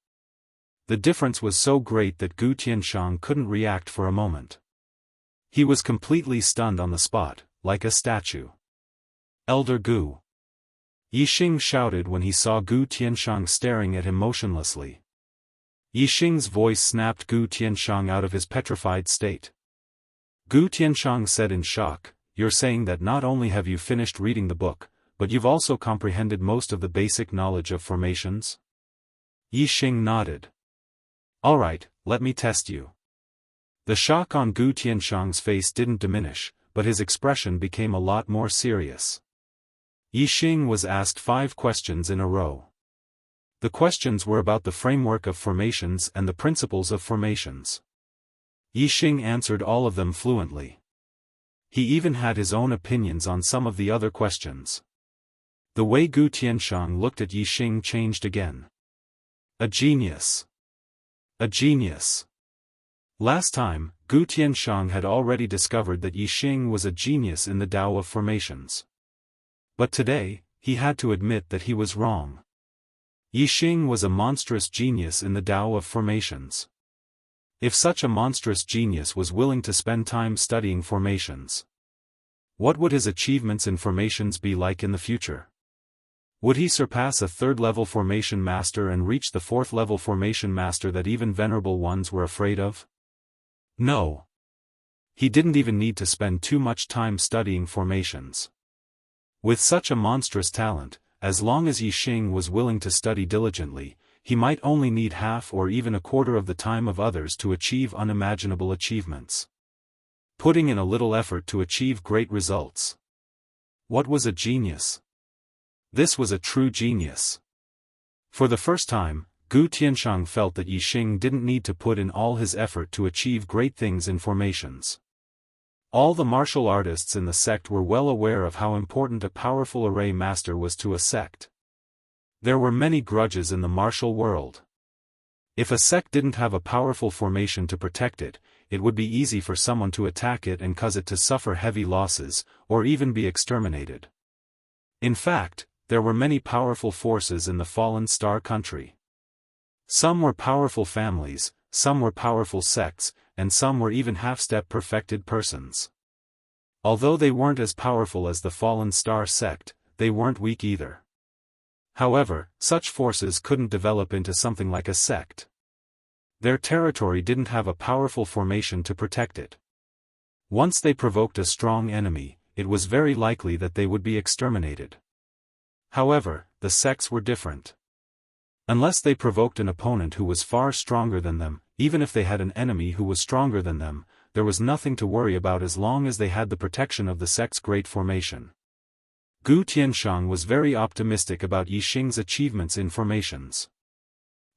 The difference was so great that Gu Tianshang couldn't react for a moment. He was completely stunned on the spot, like a statue. "Elder Gu!" Yixing shouted when he saw Gu Tianshang staring at him motionlessly. Yixing's voice snapped Gu Tianshang out of his petrified state. Gu Tianshang said in shock, you're saying that not only have you finished reading the book, but you've also comprehended most of the basic knowledge of formations? Yixing nodded. Alright, let me test you. The shock on Gu Tianshang's face didn't diminish, but his expression became a lot more serious. Yixing was asked 5 questions in a row. The questions were about the framework of formations and the principles of formations. Yixing answered all of them fluently. He even had his own opinions on some of the other questions. The way Gu Tianshang looked at Yixing changed again. A genius. A genius. Last time, Gu Tianshang had already discovered that Yixing was a genius in the Tao of formations. But today, he had to admit that he was wrong. Yixing was a monstrous genius in the Tao of formations. If such a monstrous genius was willing to spend time studying formations, what would his achievements in formations be like in the future? Would he surpass a 3rd-level formation master and reach the 4th-level formation master that even venerable ones were afraid of? No. He didn't even need to spend too much time studying formations. With such a monstrous talent, as long as Yixing was willing to study diligently, he might only need half or even a quarter of the time of others to achieve unimaginable achievements. Putting in a little effort to achieve great results. What was a genius? This was a true genius. For the first time, Gu Tianshang felt that Yixing didn't need to put in all his effort to achieve great things in formations. All the martial artists in the sect were well aware of how important a powerful array master was to a sect. There were many grudges in the martial world. If a sect didn't have a powerful formation to protect it, it would be easy for someone to attack it and cause it to suffer heavy losses, or even be exterminated. In fact, there were many powerful forces in the fallen star country. Some were powerful families, some were powerful sects, and some were even half-step perfected persons. Although they weren't as powerful as the fallen star sect, they weren't weak either. However, such forces couldn't develop into something like a sect. Their territory didn't have a powerful formation to protect it. Once they provoked a strong enemy, it was very likely that they would be exterminated. However, the sects were different. Unless they provoked an opponent who was far stronger than them, even if they had an enemy who was stronger than them, there was nothing to worry about as long as they had the protection of the sect's great formation. Gu Tianshang was very optimistic about Yixing's achievements in formations.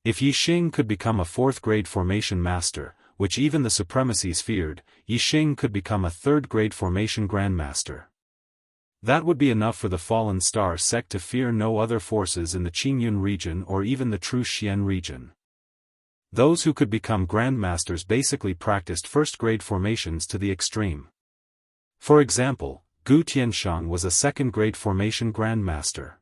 If Yixing could become a 4th-grade formation master, which even the supremacies feared, Yixing could become a 3rd-grade formation grandmaster. That would be enough for the Fallen Star sect to fear no other forces in the Qingyun region or even the true Xian region. Those who could become grandmasters basically practiced 1st-grade formations to the extreme. For example, Gu Tianshang was a 2nd-grade formation grandmaster.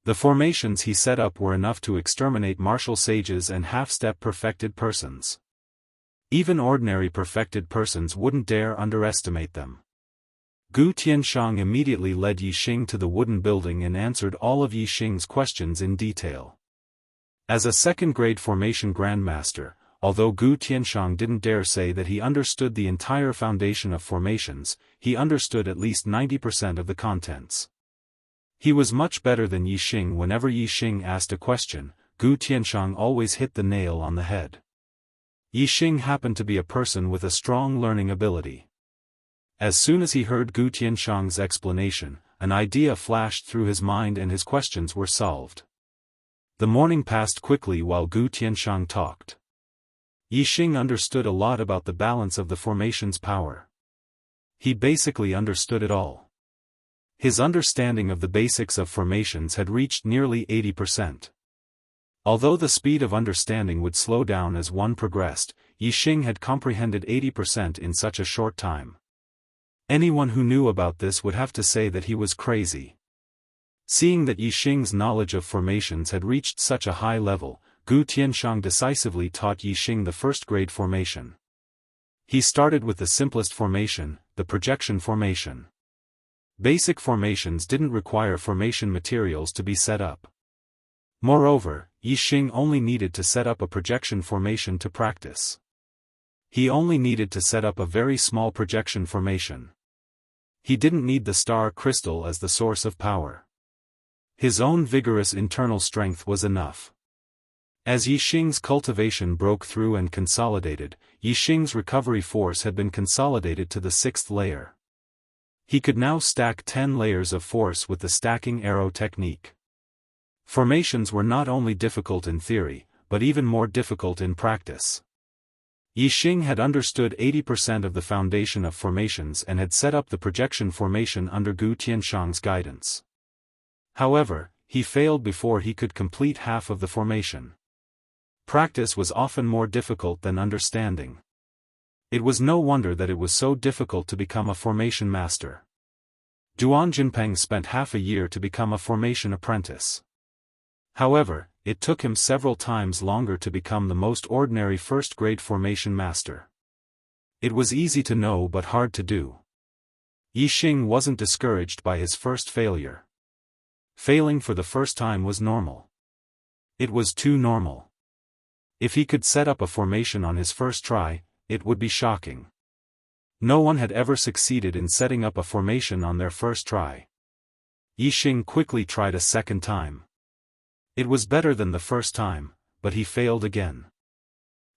The formations he set up were enough to exterminate martial sages and half-step perfected persons. Even ordinary perfected persons wouldn't dare underestimate them. Gu Tianshang immediately led Yixing to the wooden building and answered all of Yixing's questions in detail. As a 2nd-grade formation grandmaster, although Gu Tianshang didn't dare say that he understood the entire foundation of formations, he understood at least 90% of the contents. He was much better than Yixing. Whenever Yixing asked a question, Gu Tianshang always hit the nail on the head. Yixing happened to be a person with a strong learning ability. As soon as he heard Gu Tianshang's explanation, an idea flashed through his mind and his questions were solved. The morning passed quickly while Gu Tianshang talked. Yixing understood a lot about the balance of the formation's power. He basically understood it all. His understanding of the basics of formations had reached nearly 80%. Although the speed of understanding would slow down as one progressed, Yixing had comprehended 80% in such a short time. Anyone who knew about this would have to say that he was crazy. Seeing that Yixing's knowledge of formations had reached such a high level, Gu Tianshang decisively taught Yixing the 1st-grade formation. He started with the simplest formation, the projection formation. Basic formations didn't require formation materials to be set up. Moreover, Yixing only needed to set up a projection formation to practice. He only needed to set up a very small projection formation. He didn't need the star crystal as the source of power. His own vigorous internal strength was enough. As Yixing's cultivation broke through and consolidated, Yixing's recovery force had been consolidated to the 6th layer. He could now stack 10 layers of force with the stacking arrow technique. Formations were not only difficult in theory, but even more difficult in practice. Yixing had understood 80% of the foundation of formations and had set up the projection formation under Gu Tianshang's guidance. However, he failed before he could complete half of the formation. Practice was often more difficult than understanding. It was no wonder that it was so difficult to become a formation master. Duan Jinpeng spent half a year to become a formation apprentice. However, it took him several times longer to become the most ordinary first-grade formation master. It was easy to know but hard to do. Yixing wasn't discouraged by his first failure. Failing for the first time was normal. It was too normal. If he could set up a formation on his first try, it would be shocking. No one had ever succeeded in setting up a formation on their first try. Yixing quickly tried a second time. It was better than the first time, but he failed again.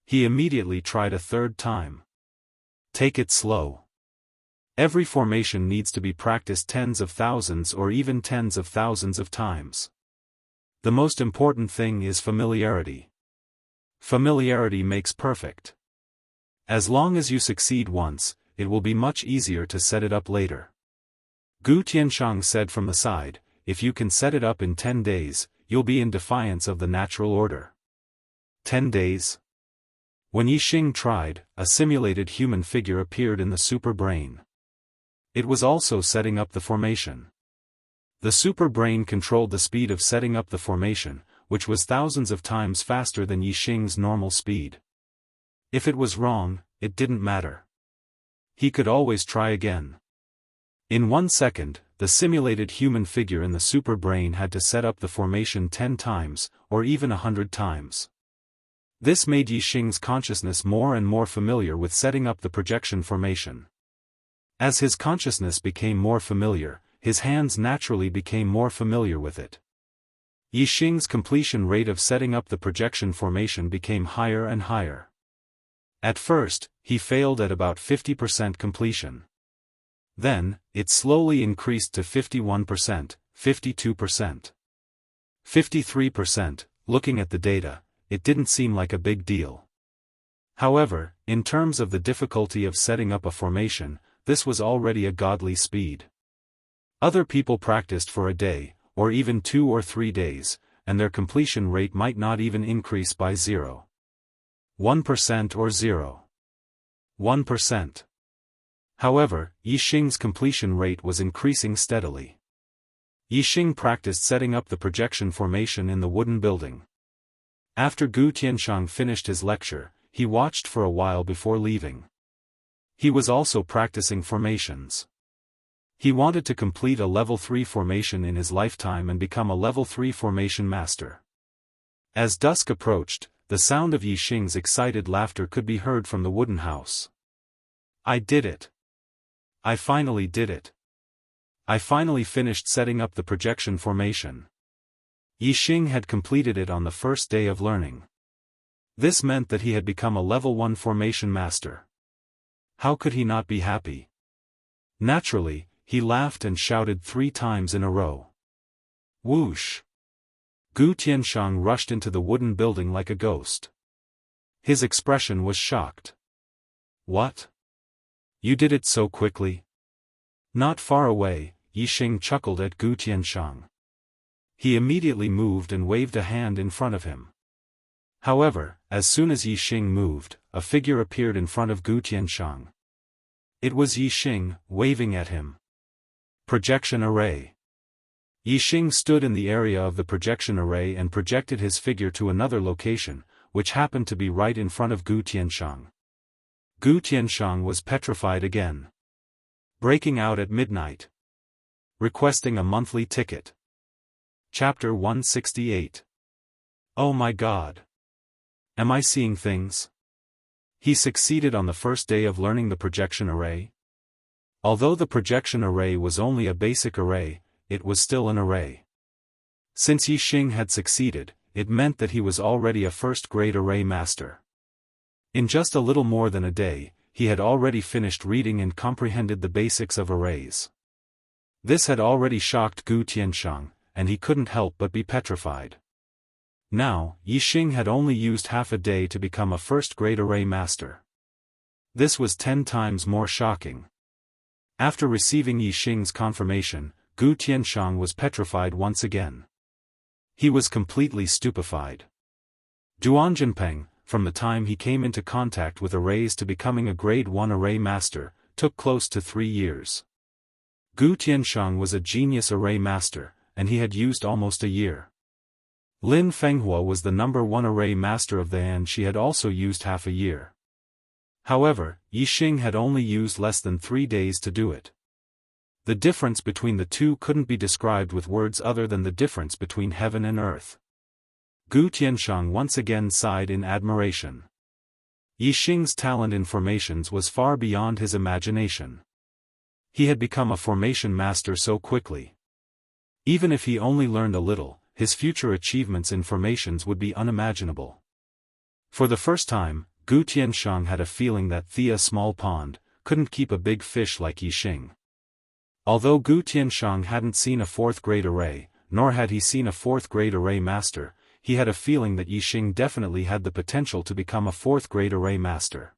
He immediately tried a third time. Take it slow. Every formation needs to be practiced tens of thousands or even tens of thousands of times. The most important thing is familiarity. Familiarity makes perfect. As long as you succeed once, it will be much easier to set it up later. Gu Tianshang said from the side, if you can set it up in 10 days, you'll be in defiance of the natural order. 10 days? When Yixing tried, a simulated human figure appeared in the super brain. It was also setting up the formation. The super brain controlled the speed of setting up the formation, which was thousands of times faster than Yixing's normal speed. If it was wrong, it didn't matter. He could always try again. In 1 second, the simulated human figure in the super brain had to set up the formation 10 times, or even 100 times. This made Yixing's consciousness more and more familiar with setting up the projection formation. As his consciousness became more familiar, his hands naturally became more familiar with it. Yixing's completion rate of setting up the projection formation became higher and higher. At first, he failed at about 50% completion. Then, it slowly increased to 51%, 52%. 53%, looking at the data, it didn't seem like a big deal. However, in terms of the difficulty of setting up a formation, this was already a godly speed. Other people practiced for a day, or even 2 or 3 days, and their completion rate might not even increase by 0.1% or 0.1%. However, Yixing's completion rate was increasing steadily. Yixing practiced setting up the projection formation in the wooden building. After Gu Tianshang finished his lecture, he watched for a while before leaving. He was also practicing formations. He wanted to complete a level 3 formation in his lifetime and become a level 3 formation master. As dusk approached, the sound of Yixing's excited laughter could be heard from the wooden house. I did it. I finally did it. I finally finished setting up the projection formation. Yixing had completed it on the first day of learning. This meant that he had become a level 1 formation master. How could he not be happy? Naturally, he laughed and shouted 3 times in a row. Whoosh! Gu Tianshang rushed into the wooden building like a ghost. His expression was shocked. What? You did it so quickly? Not far away, Yixing chuckled at Gu Tianshang. He immediately moved and waved a hand in front of him. However, as soon as Yixing moved, a figure appeared in front of Gu Tianshang. It was Yixing, waving at him. Projection array. Yixing stood in the area of the projection array and projected his figure to another location, which happened to be right in front of Gu Tianshang. Gu Tianshang was petrified again. Breaking out at midnight. Requesting a monthly ticket. Chapter 168. Oh my God! Am I seeing things? He succeeded on the first day of learning the projection array? Although the projection array was only a basic array, it was still an array. Since Yixing had succeeded, it meant that he was already a first-grade array master. In just a little more than a day, he had already finished reading and comprehended the basics of arrays. This had already shocked Gu Tianshang, and he couldn't help but be petrified. Now, Yixing had only used half a day to become a first-grade array master. This was 10 times more shocking. After receiving Yixing's confirmation, Gu Tianshang was petrified once again. He was completely stupefied. Duanjinpeng, from the time he came into contact with arrays to becoming a grade 1 array master, took close to 3 years. Gu Tianshang was a genius array master, and he had used almost a year. Lin Fenghua was the number 1 array master of the and she had also used half a year. However, Yixing had only used less than 3 days to do it. The difference between the two couldn't be described with words other than the difference between heaven and earth. Gu Tianshang once again sighed in admiration. Yixing's talent in formations was far beyond his imagination. He had become a formation master so quickly. Even if he only learned a little, his future achievements in formations would be unimaginable. For the first time, Gu Tianshang had a feeling that Thea Small Pond couldn't keep a big fish like Yixing. Although Gu Tianshang hadn't seen a 4th-grade array, nor had he seen a 4th-grade array master, he had a feeling that Yixing definitely had the potential to become a 4th-grade array master.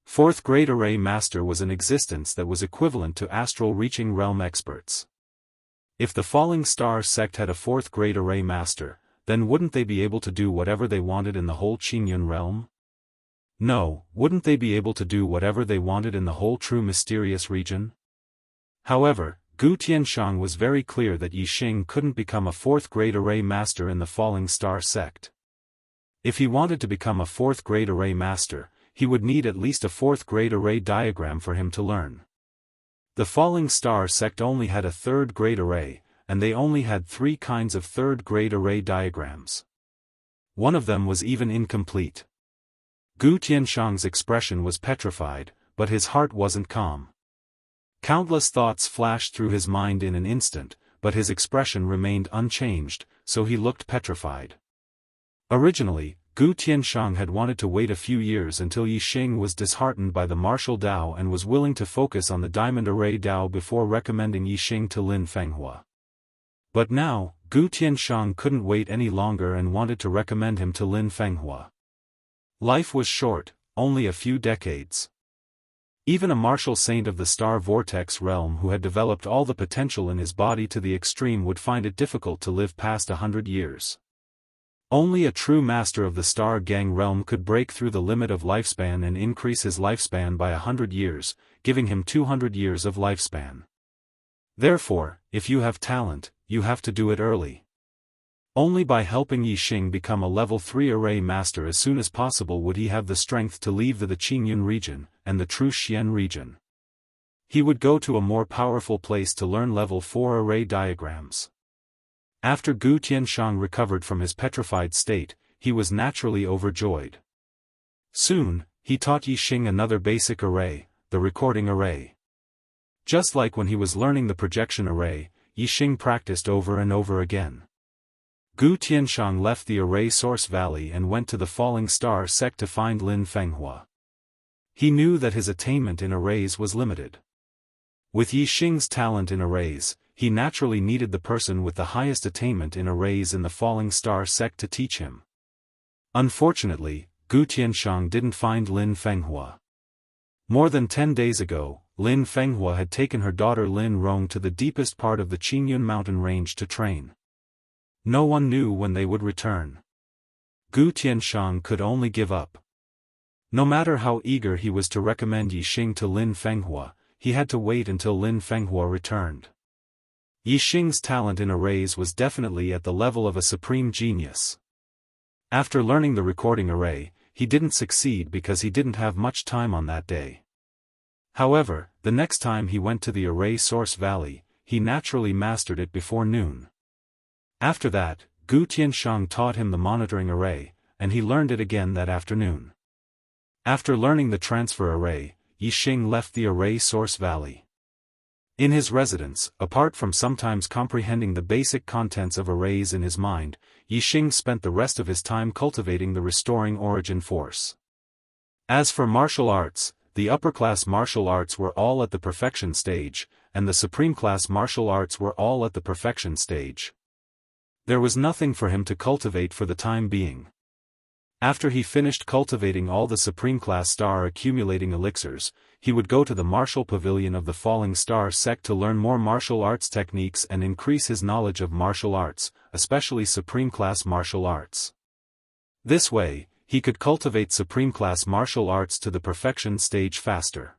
4th-grade array master was an existence that was equivalent to astral reaching realm experts. If the Falling Star sect had a 4th-grade array master, then wouldn't they be able to do whatever they wanted in the whole Qingyun realm? No, wouldn't they be able to do whatever they wanted in the whole True Mysterious region? However, Gu Tianshang was very clear that Yixing couldn't become a 4th-grade array master in the Falling Star sect. If he wanted to become a 4th-grade array master, he would need at least a 4th-grade array diagram for him to learn. The Falling Star sect only had a 3rd-grade array, and they only had 3 kinds of 3rd-grade array diagrams. One of them was even incomplete. Gu Tianshang's expression was petrified, but his heart wasn't calm. Countless thoughts flashed through his mind in an instant, but his expression remained unchanged, so he looked petrified. Originally, Gu Tianshang had wanted to wait a few years until Yixing was disheartened by the martial Dao and was willing to focus on the diamond array Dao before recommending Yixing to Lin Fenghua. But now, Gu Tianshang couldn't wait any longer and wanted to recommend him to Lin Fenghua. Life was short, only a few decades. Even a martial saint of the star vortex realm who had developed all the potential in his body to the extreme would find it difficult to live past 100 years. Only a true master of the star gang realm could break through the limit of lifespan and increase his lifespan by 100 years, giving him 200 years of lifespan. Therefore, if you have talent, you have to do it early. Only by helping Yixing become a level 3 array master as soon as possible would he have the strength to leave the Qingyun region, and the true Xian region. He would go to a more powerful place to learn level 4 array diagrams. After Gu Tianshang recovered from his petrified state, he was naturally overjoyed. Soon, he taught Yixing another basic array, the recording array. Just like when he was learning the projection array, Yixing practiced over and over again. Gu Tianshang left the array source valley and went to the Falling Star sect to find Lin Fenghua. He knew that his attainment in arrays was limited. With Yixing's talent in arrays, he naturally needed the person with the highest attainment in arrays in the Falling Star sect to teach him. Unfortunately, Gu Tianshang didn't find Lin Fenghua. More than 10 days ago, Lin Fenghua had taken her daughter Lin Rong to the deepest part of the Qingyun mountain range to train. No one knew when they would return. Gu Tianshang could only give up. No matter how eager he was to recommend Yixing to Lin Fenghua, he had to wait until Lin Fenghua returned. Yixing's talent in arrays was definitely at the level of a supreme genius. After learning the recording array, he didn't succeed because he didn't have much time on that day. However, the next time he went to the array source valley, he naturally mastered it before noon. After that, Gu Tianshang taught him the monitoring array, and he learned it again that afternoon. After learning the transfer array, Yixing left the array source valley. In his residence, apart from sometimes comprehending the basic contents of arrays in his mind, Yixing spent the rest of his time cultivating the restoring origin force. As for martial arts, the upper-class martial arts were all at the perfection stage, and the supreme-class martial arts were all at the perfection stage. There was nothing for him to cultivate for the time being. After he finished cultivating all the supreme-class star-accumulating elixirs, he would go to the martial pavilion of the Falling Star sect to learn more martial arts techniques and increase his knowledge of martial arts, especially supreme-class martial arts. This way, he could cultivate supreme-class martial arts to the perfection stage faster.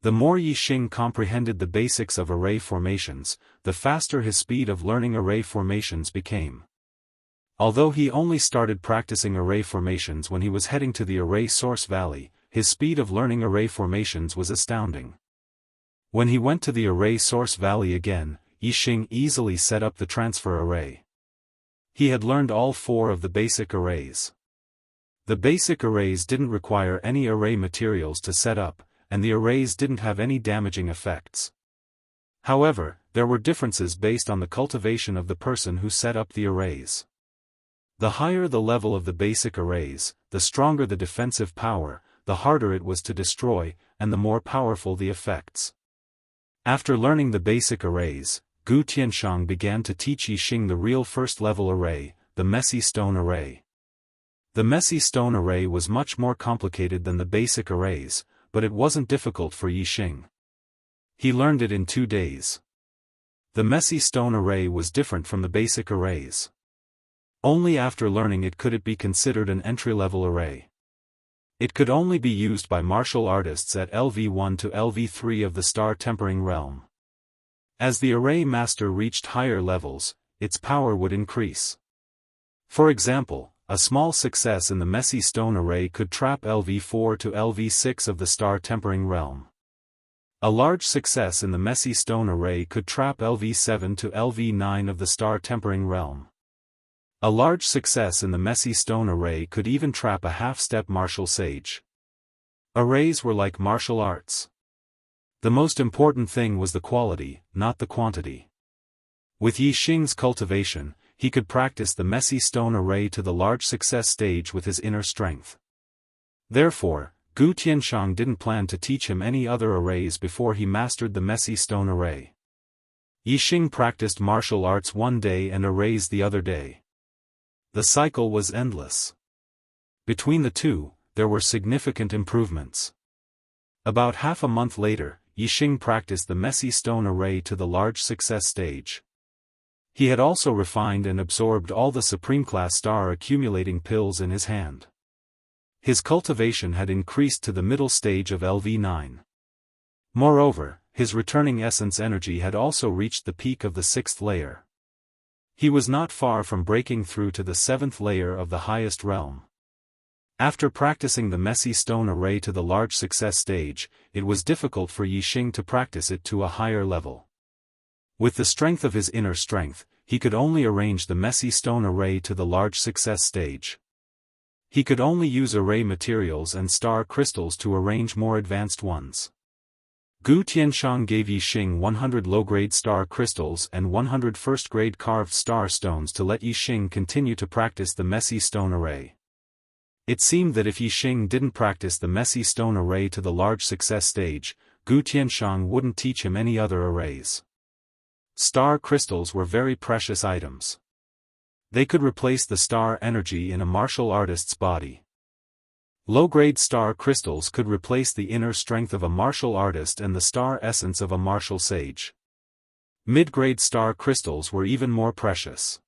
The more Yixing comprehended the basics of array formations, the faster his speed of learning array formations became. Although he only started practicing array formations when he was heading to the array source valley, his speed of learning array formations was astounding. When he went to the array source valley again, Yixing easily set up the transfer array. He had learned all 4 of the basic arrays. The basic arrays didn't require any array materials to set up, and the arrays didn't have any damaging effects. However, there were differences based on the cultivation of the person who set up the arrays. The higher the level of the basic arrays, the stronger the defensive power, the harder it was to destroy, and the more powerful the effects. After learning the basic arrays, Gu Tianshang began to teach Yixing the real first-level array, the messy stone array. The messy stone array was much more complicated than the basic arrays, but it wasn't difficult for Yixing. He learned it in 2 days. The messy stone array was different from the basic arrays. Only after learning it could it be considered an entry-level array. It could only be used by martial artists at LV1 to LV3 of the star tempering realm. As the array master reached higher levels, its power would increase. For example, a small success in the messy stone array could trap LV4 to LV6 of the star tempering realm. A large success in the messy stone array could trap LV7 to LV9 of the star tempering realm. A large success in the messy stone array could even trap a half-step martial sage. Arrays were like martial arts. The most important thing was the quality, not the quantity. With Yixing's cultivation, he could practice the messy stone array to the large success stage with his inner strength. Therefore, Gu Tianshang didn't plan to teach him any other arrays before he mastered the messy stone array. Yixing practiced martial arts one day and arrays the other day. The cycle was endless. Between the two, there were significant improvements. About half a month later, Yixing practiced the messy stone array to the large success stage. He had also refined and absorbed all the supreme-class star-accumulating pills in his hand. His cultivation had increased to the middle stage of LV9. Moreover, his returning essence energy had also reached the peak of the 6th layer. He was not far from breaking through to the 7th layer of the highest realm. After practicing the messy stone array to the large success stage, it was difficult for Yixing to practice it to a higher level. With the strength of his inner strength, he could only arrange the messy stone array to the large success stage. He could only use array materials and star crystals to arrange more advanced ones. Gu Tianshang gave Yixing 100 low-grade star crystals and 100 first-grade carved star stones to let Yixing continue to practice the messy stone array. It seemed that if Yixing didn't practice the messy stone array to the large success stage, Gu Tianshang wouldn't teach him any other arrays. Star crystals were very precious items. They could replace the star energy in a martial artist's body. Low-grade star crystals could replace the inner strength of a martial artist and the star essence of a martial sage. Mid-grade star crystals were even more precious.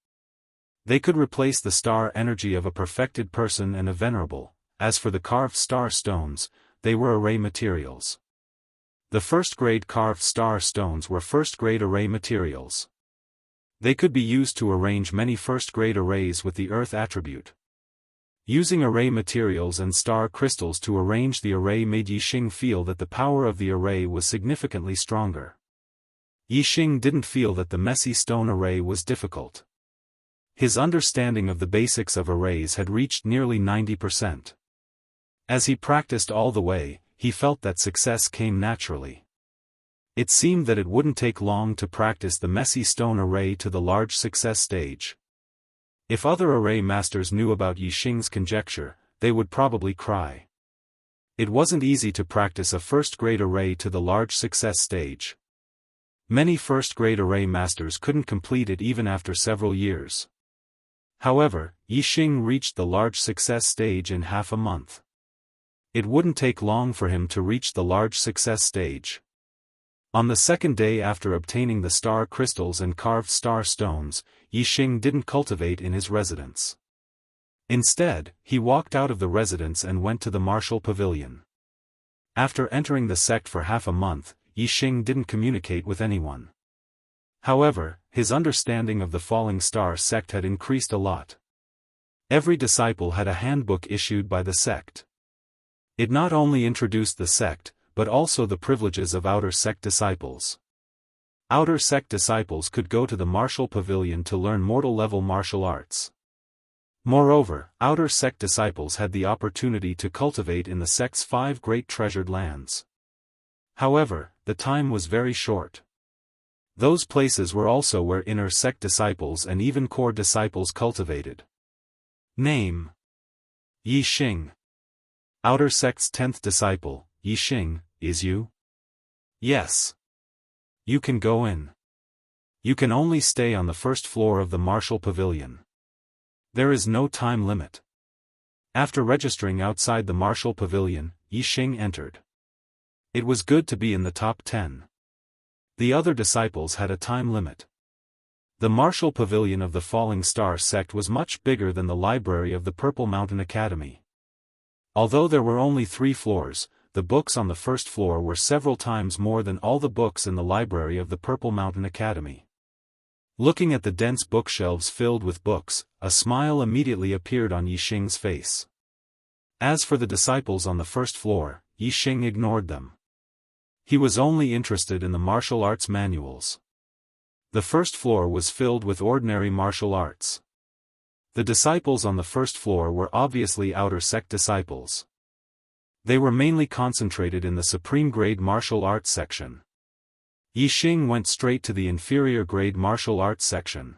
They could replace the star energy of a perfected person and a venerable. As for the carved star stones, they were array materials. The first-grade carved star stones were first-grade array materials. They could be used to arrange many first-grade arrays with the earth attribute. Using array materials and star crystals to arrange the array made Yixing feel that the power of the array was significantly stronger. Yixing didn't feel that the messy stone array was difficult. His understanding of the basics of arrays had reached nearly 90%. As he practiced all the way, he felt that success came naturally. It seemed that it wouldn't take long to practice the messy stone array to the large success stage. If other array masters knew about Yixing's conjecture, they would probably cry. It wasn't easy to practice a first-grade array to the large success stage. Many first-grade array masters couldn't complete it even after several years. However, Yixing reached the large success stage in half a month. It wouldn't take long for him to reach the large success stage. On the second day after obtaining the star crystals and carved star stones, Yixing didn't cultivate in his residence. Instead, he walked out of the residence and went to the martial pavilion. After entering the sect for half a month, Yixing didn't communicate with anyone. However, his understanding of the falling star sect had increased a lot. Every disciple had a handbook issued by the sect. It not only introduced the sect, but also the privileges of outer sect disciples. Outer sect disciples could go to the martial pavilion to learn mortal-level martial arts. Moreover, outer sect disciples had the opportunity to cultivate in the sect's 5 great treasured lands. However, the time was very short. Those places were also where inner sect disciples and even core disciples cultivated. Name: Yixing. Outer sect's 10th disciple, Yixing, is you? Yes. You can go in. You can only stay on the first floor of the martial pavilion. There is no time limit. After registering outside the martial pavilion, Yixing entered. It was good to be in the top 10. The other disciples had a time limit. The martial pavilion of the Falling Star sect was much bigger than the library of the Purple Mountain Academy. Although there were only 3 floors, the books on the first floor were several times more than all the books in the library of the Purple Mountain Academy. Looking at the dense bookshelves filled with books, a smile immediately appeared on Yixing's face. As for the disciples on the first floor, Yixing ignored them. He was only interested in the martial arts manuals. The first floor was filled with ordinary martial arts. The disciples on the first floor were obviously outer sect disciples. They were mainly concentrated in the supreme grade martial arts section. Yixing went straight to the inferior grade martial arts section.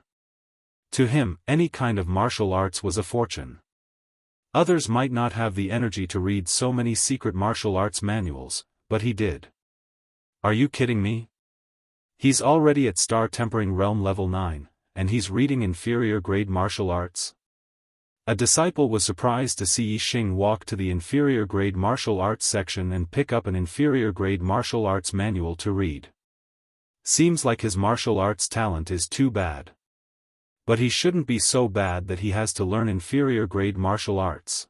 To him, any kind of martial arts was a fortune. Others might not have the energy to read so many secret martial arts manuals, but he did. Are you kidding me? He's already at Star Tempering Realm level 9, and he's reading inferior grade martial arts? A disciple was surprised to see Yixing walk to the inferior grade martial arts section and pick up an inferior grade martial arts manual to read. Seems like his martial arts talent is too bad. But he shouldn't be so bad that he has to learn inferior grade martial arts.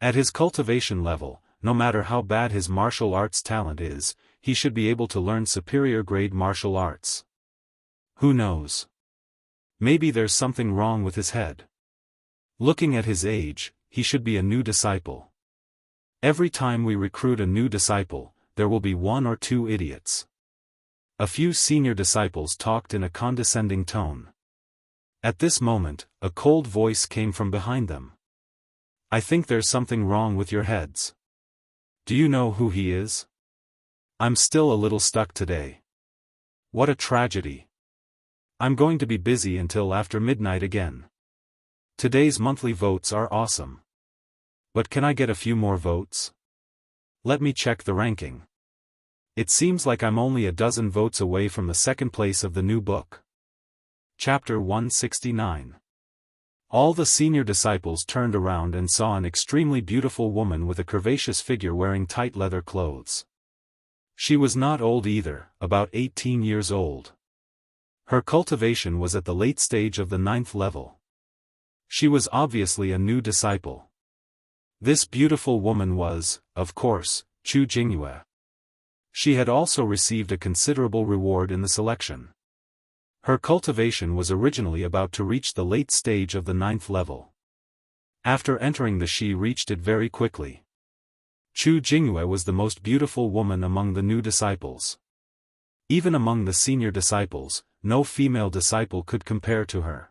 At his cultivation level, no matter how bad his martial arts talent is, he should be able to learn superior grade martial arts. Who knows? Maybe there's something wrong with his head. Looking at his age, he should be a new disciple. Every time we recruit a new disciple, there will be 1 or 2 idiots. A few senior disciples talked in a condescending tone. At this moment, a cold voice came from behind them. I think there's something wrong with your heads. Do you know who he is? I'm still a little stuck today. What a tragedy. I'm going to be busy until after midnight again. Today's monthly votes are awesome. But can I get a few more votes? Let me check the ranking. It seems like I'm only a dozen votes away from the second place of the new book. Chapter 169. All the senior disciples turned around and saw an extremely beautiful woman with a curvaceous figure wearing tight leather clothes. She was not old either, about 18 years old. Her cultivation was at the late stage of the 9th level. She was obviously a new disciple. This beautiful woman was, of course, Chu Jingyue. She had also received a considerable reward in the selection. Her cultivation was originally about to reach the late stage of the 9th level. After entering she reached it very quickly. Chu Jingyue was the most beautiful woman among the new disciples. Even among the senior disciples, no female disciple could compare to her.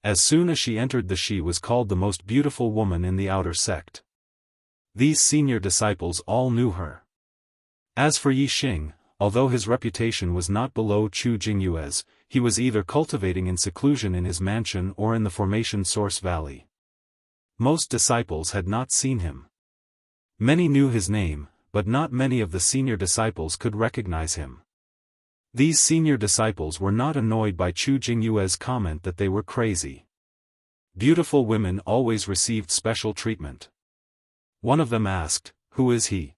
As soon as she entered she was called the most beautiful woman in the outer sect. These senior disciples all knew her. As for Yixing, although his reputation was not below Chu Jingyue's, he was either cultivating in seclusion in his mansion or in the formation Source Valley. Most disciples had not seen him. Many knew his name, but not many of the senior disciples could recognize him. These senior disciples were not annoyed by Chu Jingyue's comment that they were crazy. Beautiful women always received special treatment. One of them asked, "Who is he?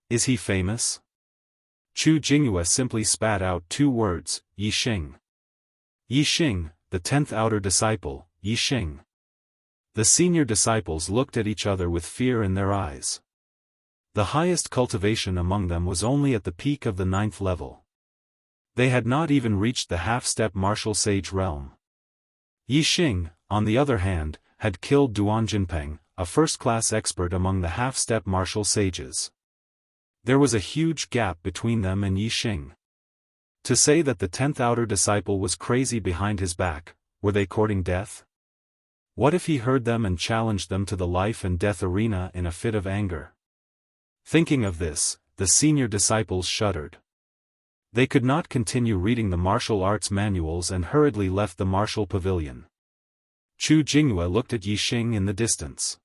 Is he famous?" Chu Jingyue simply spat out 2 words, Yixing. Yixing, the 10th outer disciple, Yixing. The senior disciples looked at each other with fear in their eyes. The highest cultivation among them was only at the peak of the 9th level. They had not even reached the half-step martial sage realm. Yixing, on the other hand, had killed Duan Jinpeng, a first-class expert among the half-step martial sages. There was a huge gap between them and Yixing. To say that the 10th outer disciple was crazy behind his back, were they courting death? What if he heard them and challenged them to the life and death arena in a fit of anger? Thinking of this, the senior disciples shuddered. They could not continue reading the martial arts manuals and hurriedly left the martial pavilion. Chu Jingyue looked at Yixing in the distance.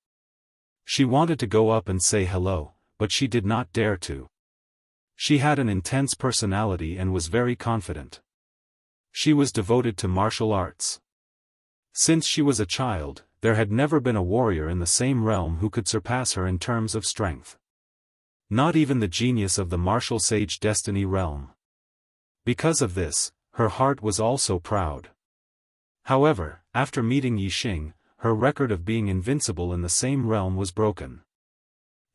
She wanted to go up and say hello, but she did not dare to. She had an intense personality and was very confident. She was devoted to martial arts. Since she was a child, there had never been a warrior in the same realm who could surpass her in terms of strength. Not even the genius of the martial sage destiny realm. Because of this, her heart was also proud. However, after meeting Yixing, her record of being invincible in the same realm was broken.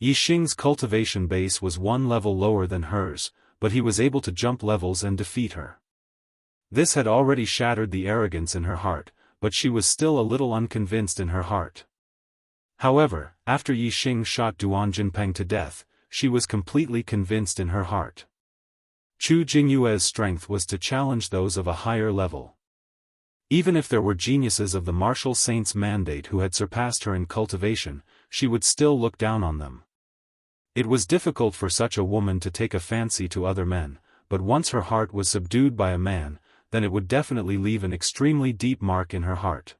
Yixing's cultivation base was 1 level lower than hers, but he was able to jump levels and defeat her. This had already shattered the arrogance in her heart, but she was still a little unconvinced in her heart. However, after Yixing shot Duan Jinpeng to death, she was completely convinced in her heart. Chu Jingyue's strength was to challenge those of a higher level. Even if there were geniuses of the martial saint's mandate who had surpassed her in cultivation, she would still look down on them. It was difficult for such a woman to take a fancy to other men, but once her heart was subdued by a man, then it would definitely leave an extremely deep mark in her heart.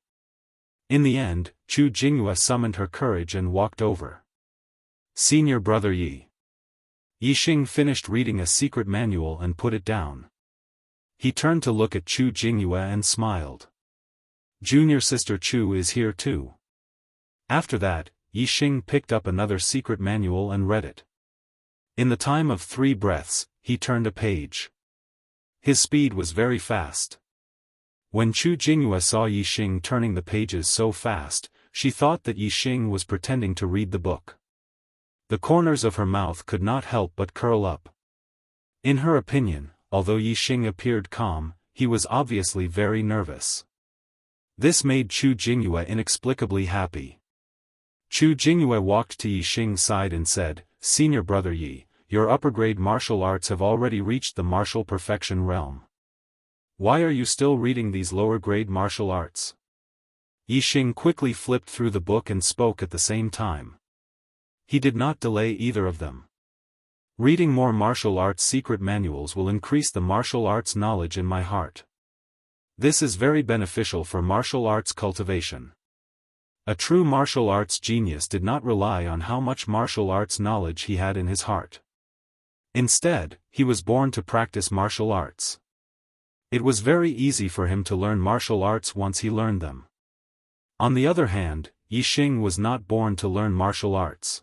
In the end, Chu Jingyue summoned her courage and walked over. Senior brother Yi. Yixing finished reading a secret manual and put it down. He turned to look at Chu Jingyue and smiled. Junior sister Chu is here too. After that, Yixing picked up another secret manual and read it. In the time of 3 breaths, he turned a page. His speed was very fast. When Chu Jingyue saw Yixing turning the pages so fast, she thought that Yixing was pretending to read the book. The corners of her mouth could not help but curl up. In her opinion, although Yixing appeared calm, he was obviously very nervous. This made Chu Jingyue inexplicably happy. Chu Jingyue walked to Yixing's side and said, "Senior brother Yi, your upper-grade martial arts have already reached the martial perfection realm. Why are you still reading these lower-grade martial arts?" Yixing quickly flipped through the book and spoke at the same time. He did not delay either of them. Reading more martial arts secret manuals will increase the martial arts knowledge in my heart. This is very beneficial for martial arts cultivation. A true martial arts genius did not rely on how much martial arts knowledge he had in his heart. Instead, he was born to practice martial arts. It was very easy for him to learn martial arts once he learned them. On the other hand, Yixing was not born to learn martial arts.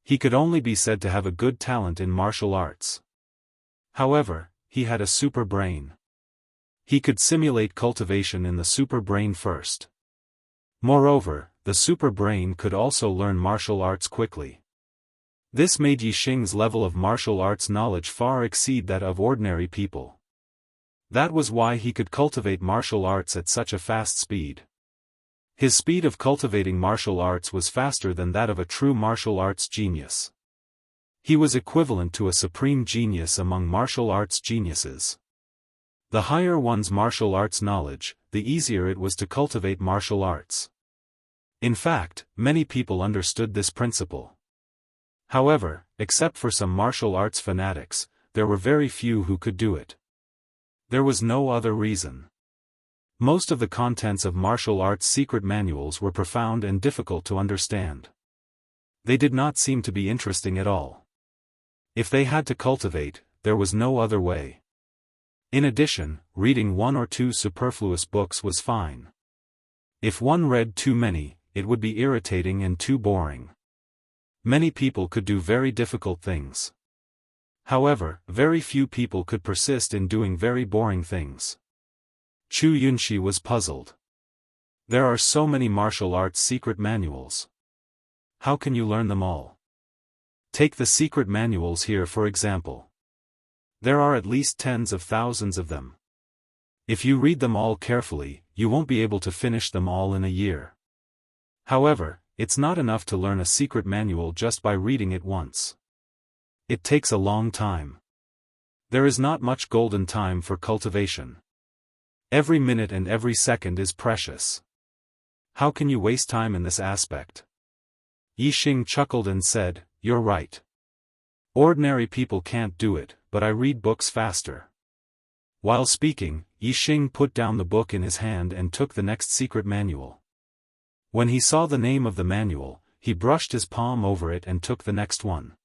He could only be said to have a good talent in martial arts. However, he had a super brain. He could simulate cultivation in the super brain first. Moreover, the super brain could also learn martial arts quickly. This made Yixing's level of martial arts knowledge far exceed that of ordinary people. That was why he could cultivate martial arts at such a fast speed. His speed of cultivating martial arts was faster than that of a true martial arts genius. He was equivalent to a supreme genius among martial arts geniuses. The higher one's martial arts knowledge, the easier it was to cultivate martial arts. In fact, many people understood this principle. However, except for some martial arts fanatics, there were very few who could do it. There was no other reason. Most of the contents of martial arts secret manuals were profound and difficult to understand. They did not seem to be interesting at all. If they had to cultivate, there was no other way. In addition, reading one or two superfluous books was fine. If one read too many, it would be irritating and too boring. Many people could do very difficult things. However, very few people could persist in doing very boring things. Chu Yunxi was puzzled. There are so many martial arts secret manuals. How can you learn them all? Take the secret manuals here for example. There are at least tens of thousands of them. If you read them all carefully, you won't be able to finish them all in a year. However, it's not enough to learn a secret manual just by reading it once. It takes a long time. There is not much golden time for cultivation. Every minute and every second is precious. How can you waste time in this aspect? Yixing chuckled and said, "You're right. Ordinary people can't do it, but I read books faster." While speaking, Yixing put down the book in his hand and took the next secret manual. When he saw the name of the manual, he brushed his palm over it and took the next one.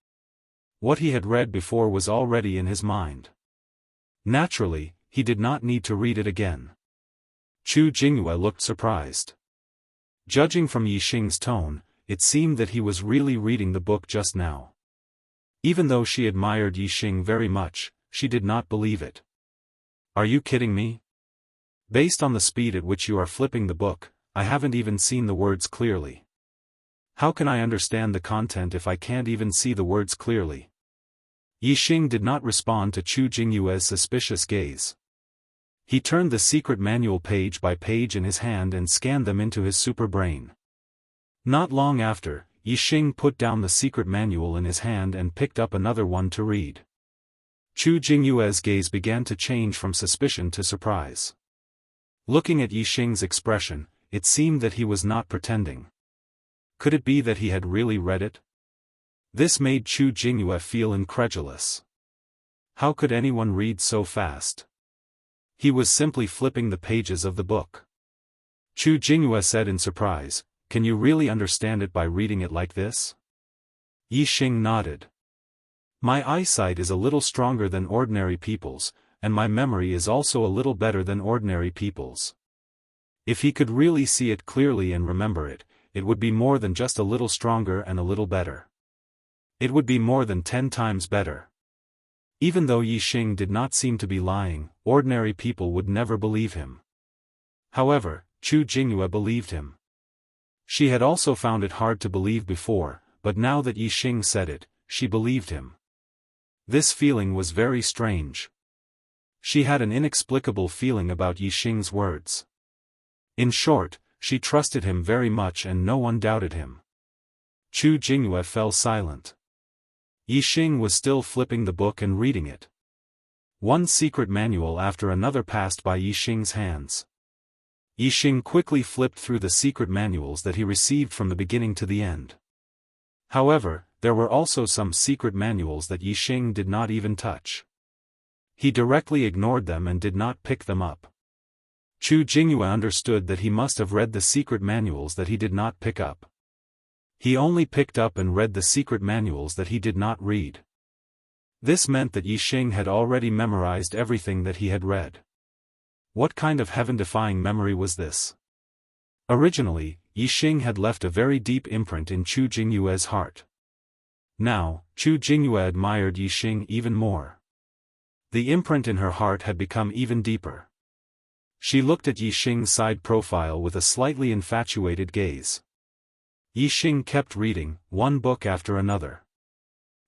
What he had read before was already in his mind. Naturally, he did not need to read it again. Chu Jingyue looked surprised. Judging from Yixing's tone, it seemed that he was really reading the book just now. Even though she admired Yixing very much, she did not believe it. "Are you kidding me? Based on the speed at which you are flipping the book, I haven't even seen the words clearly. How can I understand the content if I can't even see the words clearly?" Yixing did not respond to Chu Jingyue's suspicious gaze. He turned the secret manual page by page in his hand and scanned them into his super brain. Not long after, Yixing put down the secret manual in his hand and picked up another one to read. Chu Jingyue's gaze began to change from suspicion to surprise. Looking at Yixing's expression, it seemed that he was not pretending. Could it be that he had really read it? This made Chu Jingyue feel incredulous. How could anyone read so fast? He was simply flipping the pages of the book. Chu Jingyue said in surprise, "Can you really understand it by reading it like this?" Yixing nodded. "My eyesight is a little stronger than ordinary people's, and my memory is also a little better than ordinary people's." If he could really see it clearly and remember it, it would be more than just a little stronger and a little better. It would be more than 10 times better. Even though Yixing did not seem to be lying, ordinary people would never believe him. However, Chu Jingyue believed him. She had also found it hard to believe before, but now that Yixing said it, she believed him. This feeling was very strange. She had an inexplicable feeling about Yixing's words. In short, she trusted him very much and no one doubted him. Chu Jingyue fell silent. Yixing was still flipping the book and reading it. One secret manual after another passed by Yixing's hands. Yixing quickly flipped through the secret manuals that he received from the beginning to the end. However, there were also some secret manuals that Yixing did not even touch. He directly ignored them and did not pick them up. Chu Jingyue understood that he must have read the secret manuals that he did not pick up. He only picked up and read the secret manuals that he did not read. This meant that Yixing had already memorized everything that he had read. What kind of heaven-defying memory was this? Originally, Yixing had left a very deep imprint in Chu Jingyue's heart. Now, Chu Jingyue admired Yixing even more. The imprint in her heart had become even deeper. She looked at Yixing's side profile with a slightly infatuated gaze. Yixing kept reading, one book after another.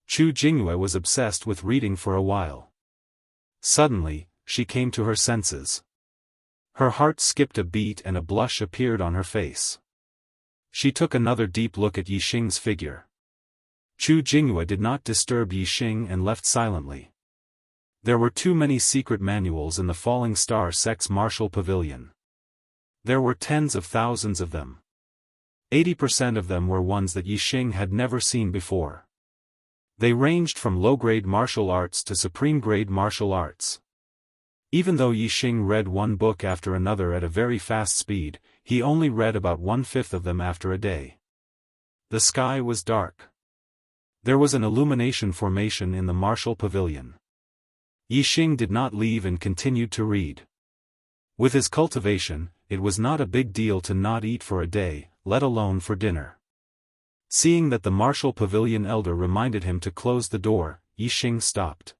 Chu Jingyue was obsessed with reading for a while. Suddenly, she came to her senses. Her heart skipped a beat and a blush appeared on her face. She took another deep look at Yixing's figure. Chu Jingyue did not disturb Yixing and left silently. There were too many secret manuals in the Falling Star Sect's martial pavilion. There were tens of thousands of them. 80% of them were ones that Yixing had never seen before. They ranged from low-grade martial arts to supreme-grade martial arts. Even though Yixing read one book after another at a very fast speed, he only read about 1/5 of them after a day. The sky was dark. There was an illumination formation in the martial pavilion. Yixing did not leave and continued to read. With his cultivation, it was not a big deal to not eat for a day, let alone for dinner. Seeing that the martial pavilion elder reminded him to close the door, Yixing stopped.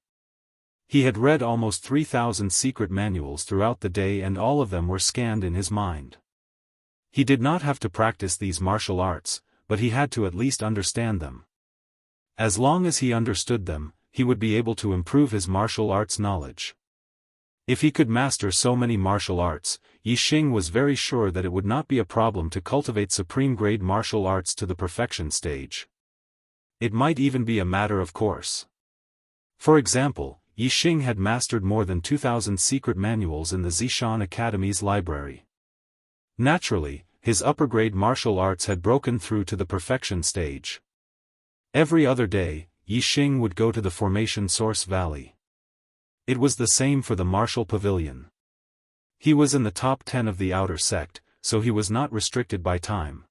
He had read almost 3,000 secret manuals throughout the day and all of them were scanned in his mind. He did not have to practice these martial arts, but he had to at least understand them. As long as he understood them, he would be able to improve his martial arts knowledge. If he could master so many martial arts, Yixing was very sure that it would not be a problem to cultivate supreme-grade martial arts to the perfection stage. It might even be a matter of course. For example, Yixing had mastered more than 2,000 secret manuals in the Zishan Academy's library. Naturally, his upper-grade martial arts had broken through to the perfection stage. Every other day, Yixing would go to the formation source valley. It was the same for the martial pavilion. He was in the top 10 of the outer sect, so he was not restricted by time.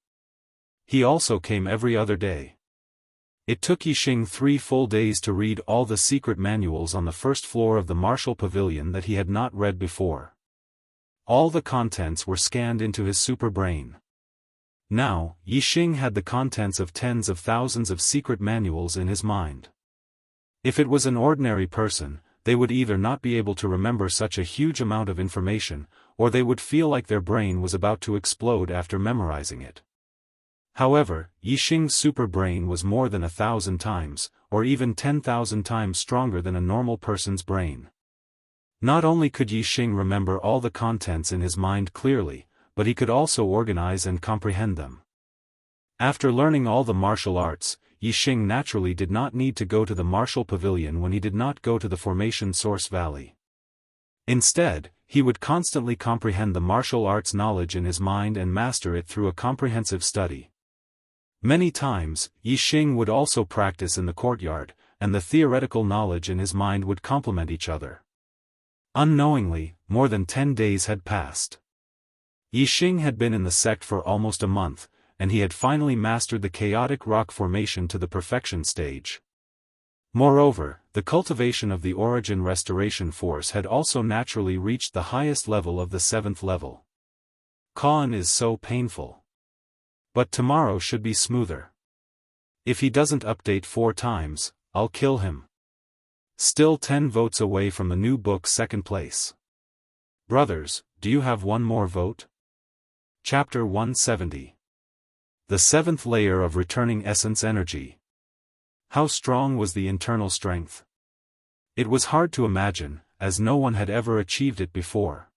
He also came every other day. It took Yixing 3 full days to read all the secret manuals on the first floor of the martial pavilion that he had not read before. All the contents were scanned into his super brain. Now, Yixing had the contents of tens of thousands of secret manuals in his mind. If it was an ordinary person, they would either not be able to remember such a huge amount of information, or they would feel like their brain was about to explode after memorizing it. However, Yixing's super brain was more than 1,000 times, or even 10,000 times stronger than a normal person's brain. Not only could Yixing remember all the contents in his mind clearly, but he could also organize and comprehend them. After learning all the martial arts, Yixing naturally did not need to go to the martial pavilion when he did not go to the formation source valley. Instead, he would constantly comprehend the martial arts knowledge in his mind and master it through a comprehensive study. Many times, Yixing would also practice in the courtyard, and the theoretical knowledge in his mind would complement each other. Unknowingly, more than 10 days had passed. Yixing had been in the sect for almost a month, and he had finally mastered the chaotic rock formation to the perfection stage. Moreover, the cultivation of the origin restoration force had also naturally reached the highest level of the 7th level. Khan is so painful. But tomorrow should be smoother. If he doesn't update 4 times, I'll kill him. Still 10 votes away from the new book's 2nd place. Brothers, do you have one more vote? Chapter 170. The 7th layer of returning essence energy. How strong was the internal strength? It was hard to imagine, as no one had ever achieved it before.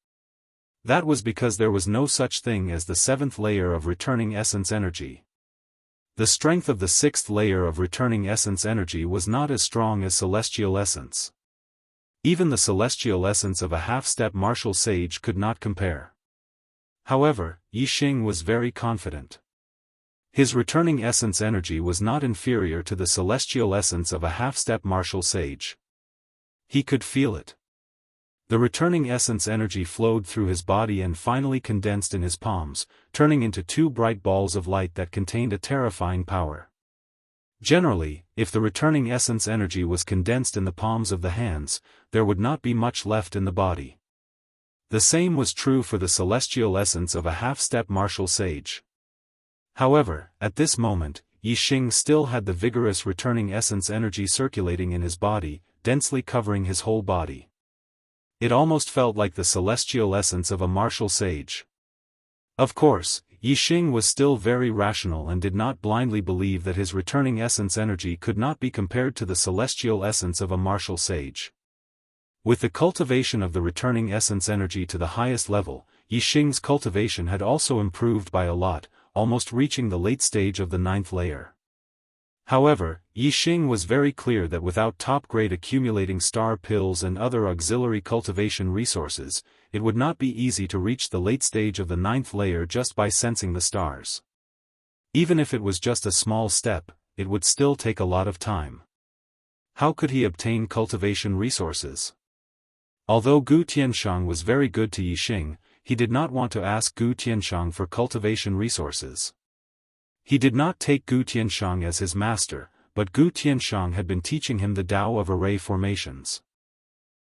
That was because there was no such thing as the 7th layer of returning essence energy. The strength of the 6th layer of returning essence energy was not as strong as celestial essence. Even the celestial essence of a half-step martial sage could not compare. However, Yixing was very confident. His returning essence energy was not inferior to the celestial essence of a half-step martial sage. He could feel it. The returning essence energy flowed through his body and finally condensed in his palms, turning into 2 bright balls of light that contained a terrifying power. Generally, if the returning essence energy was condensed in the palms of the hands, there would not be much left in the body. The same was true for the celestial essence of a half-step martial sage. However, at this moment, Yixing still had the vigorous returning essence energy circulating in his body, densely covering his whole body. It almost felt like the celestial essence of a martial sage. Of course, Yixing was still very rational and did not blindly believe that his returning essence energy could not be compared to the celestial essence of a martial sage. With the cultivation of the returning essence energy to the highest level, Yixing's cultivation had also improved by a lot, almost reaching the late stage of the 9th layer. However, Yixing was very clear that without top-grade accumulating star pills and other auxiliary cultivation resources, it would not be easy to reach the late stage of the 9th layer just by sensing the stars. Even if it was just a small step, it would still take a lot of time. How could he obtain cultivation resources? Although Gu Tianshang was very good to Yixing, he did not want to ask Gu Tianshang for cultivation resources. He did not take Gu Tianshang as his master, but Gu Tianshang had been teaching him the Tao of array formations.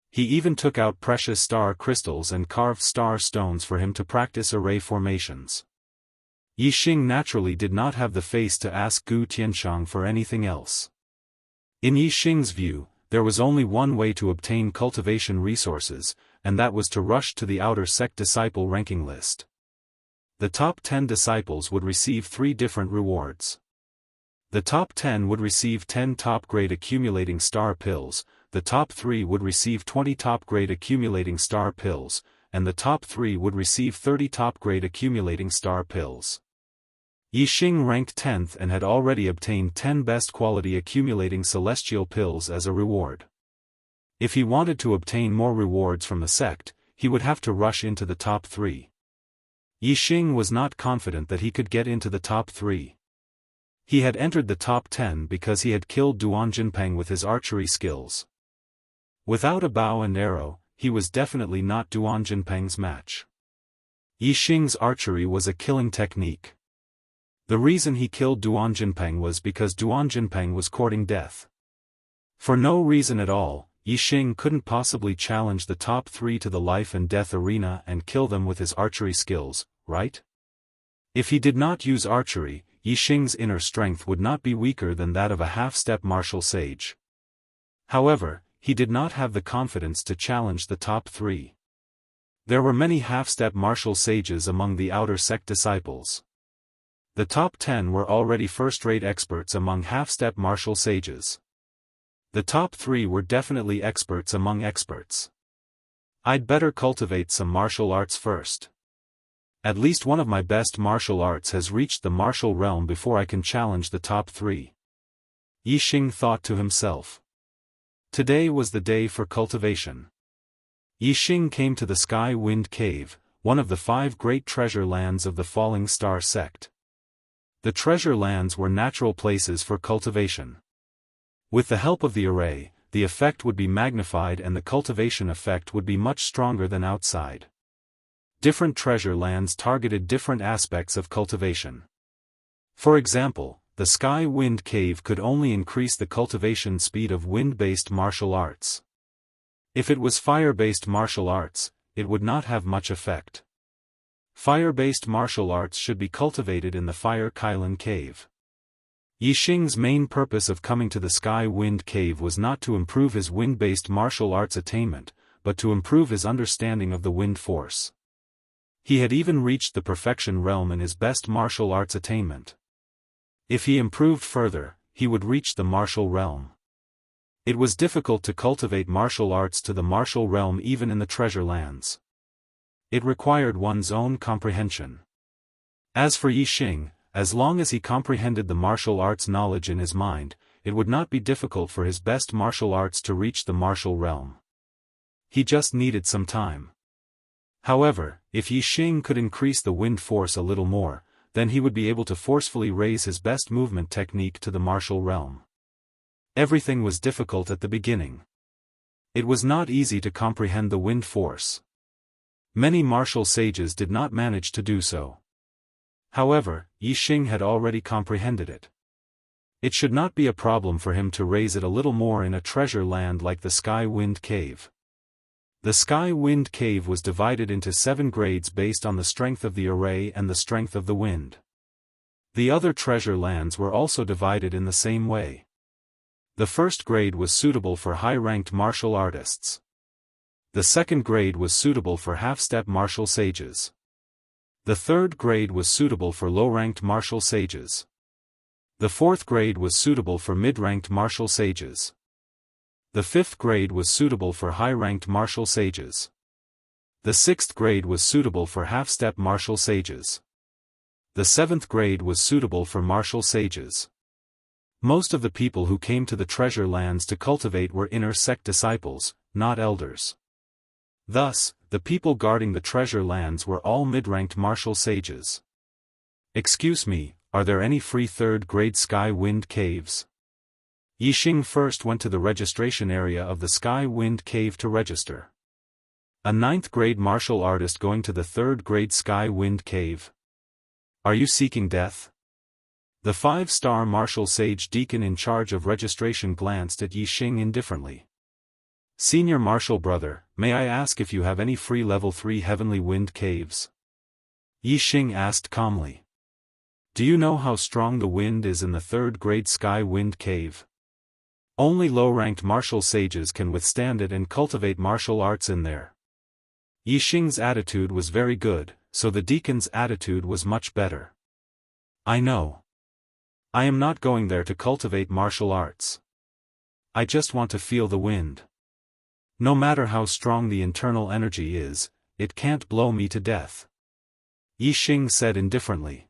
He even took out precious star crystals and carved star stones for him to practice array formations. Yixing naturally did not have the face to ask Gu Tianshang for anything else. In Yixing's view, there was only one way to obtain cultivation resources, and that was to rush to the outer sect disciple ranking list. The top 10 disciples would receive 3 different rewards. The top 10 would receive 10 top-grade accumulating star pills, the top 3 would receive 20 top-grade accumulating star pills, and the top 3 would receive 30 top-grade accumulating star pills. Yixing ranked 10th and had already obtained 10 best-quality accumulating celestial pills as a reward. If he wanted to obtain more rewards from the sect, he would have to rush into the top 3. Yixing was not confident that he could get into the top 3. He had entered the top 10 because he had killed Duan Jinpeng with his archery skills. Without a bow and arrow, he was definitely not Duan Jinpeng's match. Yixing's archery was a killing technique. The reason he killed Duan Jinpeng was because Duan Jinpeng was courting death. For no reason at all, Yixing couldn't possibly challenge the top 3 to the life and death arena and kill them with his archery skills, right? If he did not use archery, Yixing's inner strength would not be weaker than that of a half-step martial sage. However, he did not have the confidence to challenge the top 3. There were many half-step martial sages among the outer sect disciples. The top 10 were already first-rate experts among half-step martial sages. The top 3 were definitely experts among experts. I'd better cultivate some martial arts first. At least one of my best martial arts has reached the martial realm before I can challenge the top 3. Yixing thought to himself. Today was the day for cultivation. Yixing came to the Sky Wind Cave, one of the 5 great treasure lands of the Falling Star sect. The treasure lands were natural places for cultivation. With the help of the array, the effect would be magnified and the cultivation effect would be much stronger than outside. Different treasure lands targeted different aspects of cultivation. For example, the Sky Wind Cave could only increase the cultivation speed of wind-based martial arts. If it was fire-based martial arts, it would not have much effect. Fire-based martial arts should be cultivated in the Fire Kailan Cave. Yixing's main purpose of coming to the Sky Wind Cave was not to improve his wind-based martial arts attainment, but to improve his understanding of the wind force. He had even reached the perfection realm in his best martial arts attainment. If he improved further, he would reach the martial realm. It was difficult to cultivate martial arts to the martial realm even in the treasure lands. It required one's own comprehension. As for Yixing, as long as he comprehended the martial arts knowledge in his mind, it would not be difficult for his best martial arts to reach the martial realm. He just needed some time. However, if Yixing could increase the wind force a little more, then he would be able to forcefully raise his best movement technique to the martial realm. Everything was difficult at the beginning. It was not easy to comprehend the wind force. Many martial sages did not manage to do so. However, Yixing had already comprehended it. It should not be a problem for him to raise it a little more in a treasure land like the Sky Wind Cave. The Sky Wind Cave was divided into 7 grades based on the strength of the array and the strength of the wind. The other treasure lands were also divided in the same way. The first grade was suitable for high-ranked martial artists. The second grade was suitable for half-step martial sages. The third grade was suitable for low-ranked martial sages. The fourth grade was suitable for mid-ranked martial sages. The fifth grade was suitable for high-ranked martial sages. The sixth grade was suitable for half-step martial sages. The seventh grade was suitable for martial sages. Most of the people who came to the treasure lands to cultivate were inner sect disciples, not elders. Thus, the people guarding the treasure lands were all mid-ranked martial sages. Excuse me, are there any free third-grade Sky Wind Caves? Yixing first went to the registration area of the Sky Wind Cave to register. A 9th grade martial artist going to the 3rd grade Sky Wind Cave. Are you seeking death? The 5-star martial sage deacon in charge of registration glanced at Yixing indifferently. Senior martial brother, may I ask if you have any free level 3 heavenly wind caves? Yixing asked calmly. Do you know how strong the wind is in the 3rd grade Sky Wind Cave? Only low-ranked martial sages can withstand it and cultivate martial arts in there. Yixing's attitude was very good, so the deacon's attitude was much better. I know. I am not going there to cultivate martial arts. I just want to feel the wind. No matter how strong the internal energy is, it can't blow me to death. Yixing said indifferently.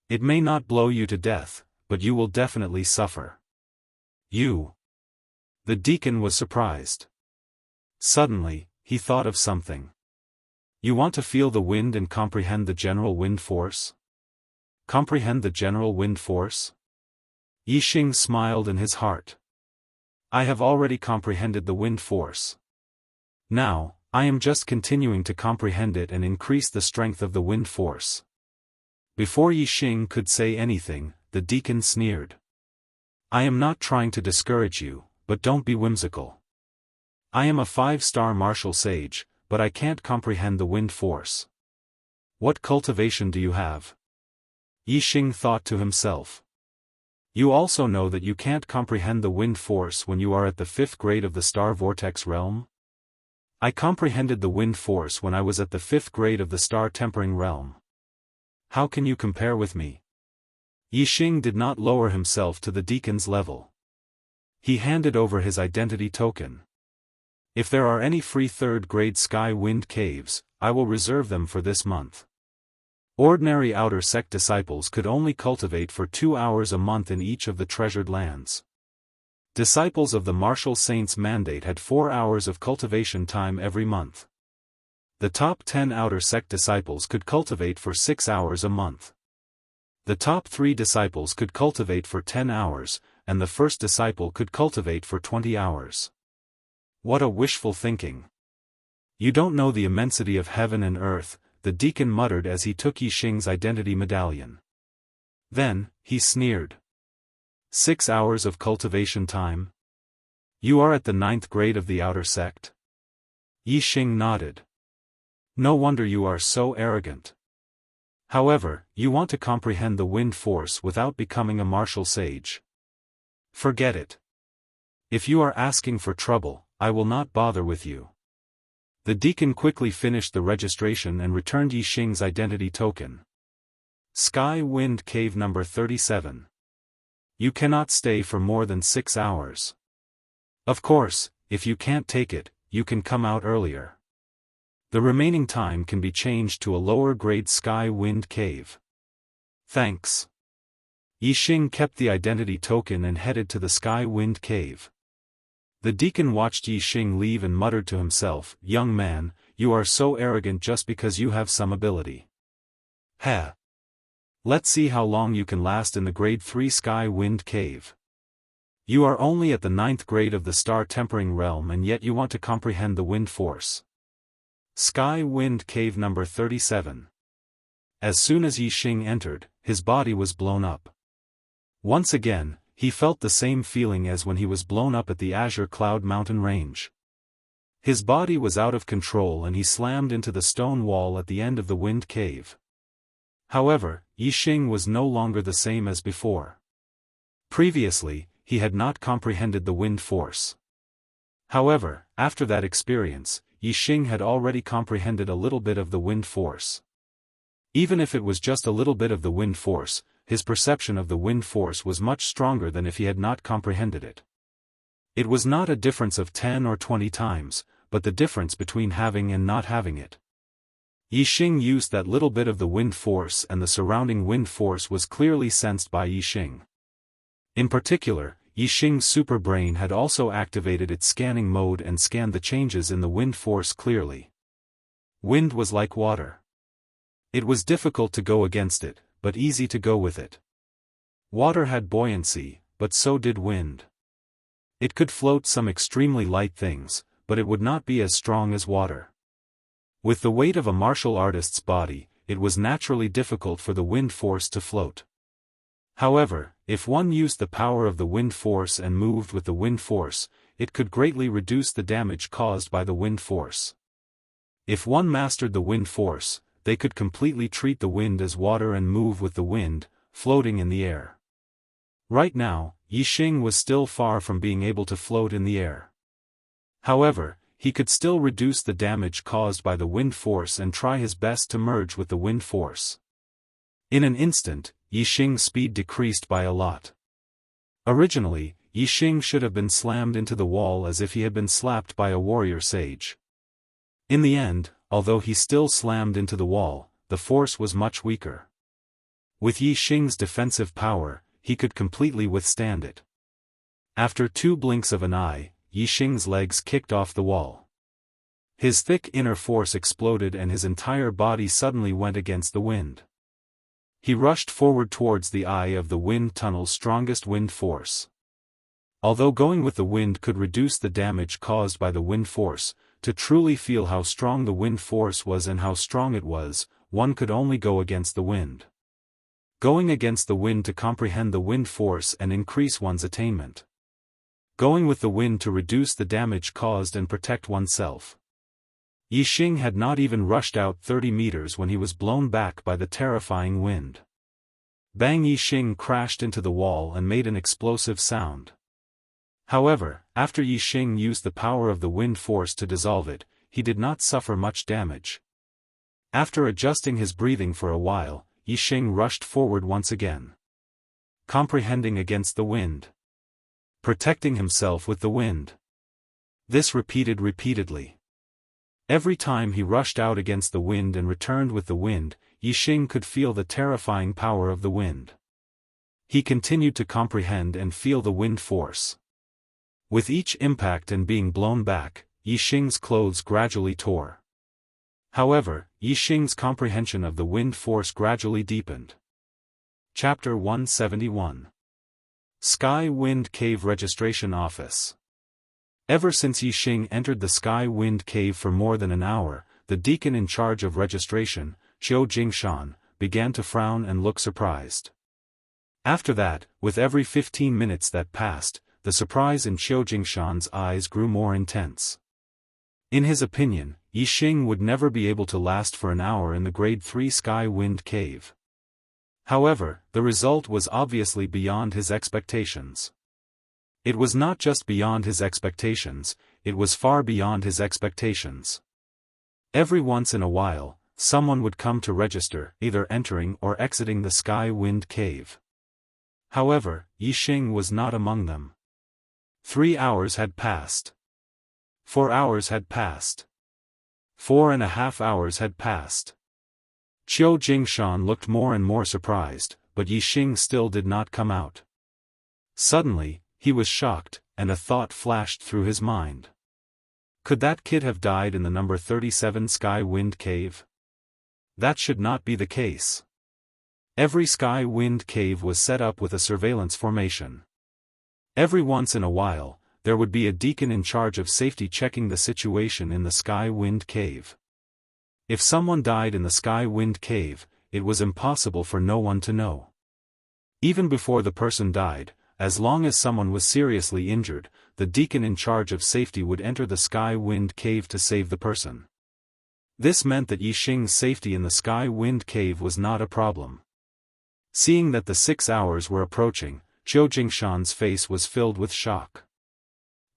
It may not blow you to death, but you will definitely suffer. You. The deacon was surprised. Suddenly, he thought of something. You want to feel the wind and comprehend the general wind force? Comprehend the general wind force? Yixing smiled in his heart. I have already comprehended the wind force. Now, I am just continuing to comprehend it and increase the strength of the wind force. Before Yixing could say anything, the deacon sneered. I am not trying to discourage you, but don't be whimsical. I am a 5-star martial sage, but I can't comprehend the wind force. What cultivation do you have? Yixing thought to himself. You also know that you can't comprehend the wind force when you are at the 5th grade of the Star Vortex realm? I comprehended the wind force when I was at the 5th grade of the Star Tempering realm. How can you compare with me? Yixing did not lower himself to the deacon's level. He handed over his identity token. If there are any free 3rd grade Sky Wind Caves, I will reserve them for this month. Ordinary outer sect disciples could only cultivate for 2 hours a month in each of the treasured lands. Disciples of the Martial Saints Mandate had 4 hours of cultivation time every month. The top 10 outer sect disciples could cultivate for 6 hours a month. The top 3 disciples could cultivate for 10 hours, and the first disciple could cultivate for 20 hours. What a wishful thinking. You don't know the immensity of heaven and earth, the deacon muttered as he took Yixing's identity medallion. Then, he sneered. 6 hours of cultivation time? You are at the 9th grade of the outer sect? Yixing nodded. No wonder you are so arrogant. However, you want to comprehend the wind force without becoming a martial sage. Forget it. If you are asking for trouble, I will not bother with you. The deacon quickly finished the registration and returned Yixing's identity token. Sky Wind Cave number 37. You cannot stay for more than 6 hours. Of course, if you can't take it, you can come out earlier. The remaining time can be changed to a lower grade Sky Wind Cave. Thanks. Yixing kept the identity token and headed to the Sky Wind Cave. The deacon watched Yixing leave and muttered to himself, Young man, you are so arrogant just because you have some ability. Heh. Let's see how long you can last in the grade 3 Sky Wind Cave. You are only at the 9th grade of the Star Tempering realm and yet you want to comprehend the wind force. Sky Wind Cave number 37. As soon as Yixing entered, his body was blown up. Once again, he felt the same feeling as when he was blown up at the Azure Cloud Mountain range. His body was out of control and he slammed into the stone wall at the end of the wind cave. However, Yixing was no longer the same as before. Previously, he had not comprehended the wind force. However, after that experience, Yixing had already comprehended a little bit of the wind force. Even if it was just a little bit of the wind force, his perception of the wind force was much stronger than if he had not comprehended it. It was not a difference of 10 or 20 times, but the difference between having and not having it. Yixing used that little bit of the wind force and the surrounding wind force was clearly sensed by Yixing. In particular, Yixing's super brain had also activated its scanning mode and scanned the changes in the wind force clearly. Wind was like water. It was difficult to go against it, but easy to go with it. Water had buoyancy, but so did wind. It could float some extremely light things, but it would not be as strong as water. With the weight of a martial artist's body, it was naturally difficult for the wind force to float. However, if one used the power of the wind force and moved with the wind force, it could greatly reduce the damage caused by the wind force. If one mastered the wind force, they could completely treat the wind as water and move with the wind, floating in the air. Right now, Yixing was still far from being able to float in the air. However, he could still reduce the damage caused by the wind force and try his best to merge with the wind force. In an instant, Yixing's speed decreased by a lot. Originally, Yixing should have been slammed into the wall as if he had been slapped by a warrior sage. In the end, although he still slammed into the wall, the force was much weaker. With Yixing's defensive power, he could completely withstand it. After 2 blinks of an eye, Yixing's legs kicked off the wall. His thick inner force exploded and his entire body suddenly went against the wind. He rushed forward towards the eye of the wind tunnel's strongest wind force. Although going with the wind could reduce the damage caused by the wind force, to truly feel how strong the wind force was and how strong it was, one could only go against the wind. Going against the wind to comprehend the wind force and increase one's attainment. Going with the wind to reduce the damage caused and protect oneself. Yixing had not even rushed out 30 meters when he was blown back by the terrifying wind. Bang! Yixing crashed into the wall and made an explosive sound. However, after Yixing used the power of the wind force to dissolve it, he did not suffer much damage. After adjusting his breathing for a while, Yixing rushed forward once again. Comprehending against the wind. Protecting himself with the wind. This repeated repeatedly. Every time he rushed out against the wind and returned with the wind, Yixing could feel the terrifying power of the wind. He continued to comprehend and feel the wind force. With each impact and being blown back, Yixing's clothes gradually tore. However, Yixing's comprehension of the wind force gradually deepened. Chapter 171. Sky Wind Cave Registration Office. Ever since Yixing entered the Sky Wind Cave for more than an hour, the deacon in charge of registration, Xiaofan, began to frown and look surprised. After that, with every 15 minutes that passed, the surprise in Xiaofan's eyes grew more intense. In his opinion, Yixing would never be able to last for an hour in the Grade 3 Sky Wind Cave. However, the result was obviously beyond his expectations. It was not just beyond his expectations, it was far beyond his expectations. Every once in a while, someone would come to register, either entering or exiting the Sky Wind Cave. However, Yixing was not among them. 3 hours had passed. 4 hours had passed. 4.5 hours had passed. Xiaofan looked more and more surprised, but Yixing still did not come out. Suddenly, he was shocked, and a thought flashed through his mind. Could that kid have died in the number 37 Sky Wind Cave? That should not be the case. Every Sky Wind Cave was set up with a surveillance formation. Every once in a while, there would be a deacon in charge of safety checking the situation in the Sky Wind Cave. If someone died in the Sky Wind Cave, it was impossible for no one to know. Even before the person died, as long as someone was seriously injured, the deacon in charge of safety would enter the Sky Wind Cave to save the person. This meant that Yixing's safety in the Sky Wind Cave was not a problem. Seeing that the 6 hours were approaching, Xiaofan's face was filled with shock.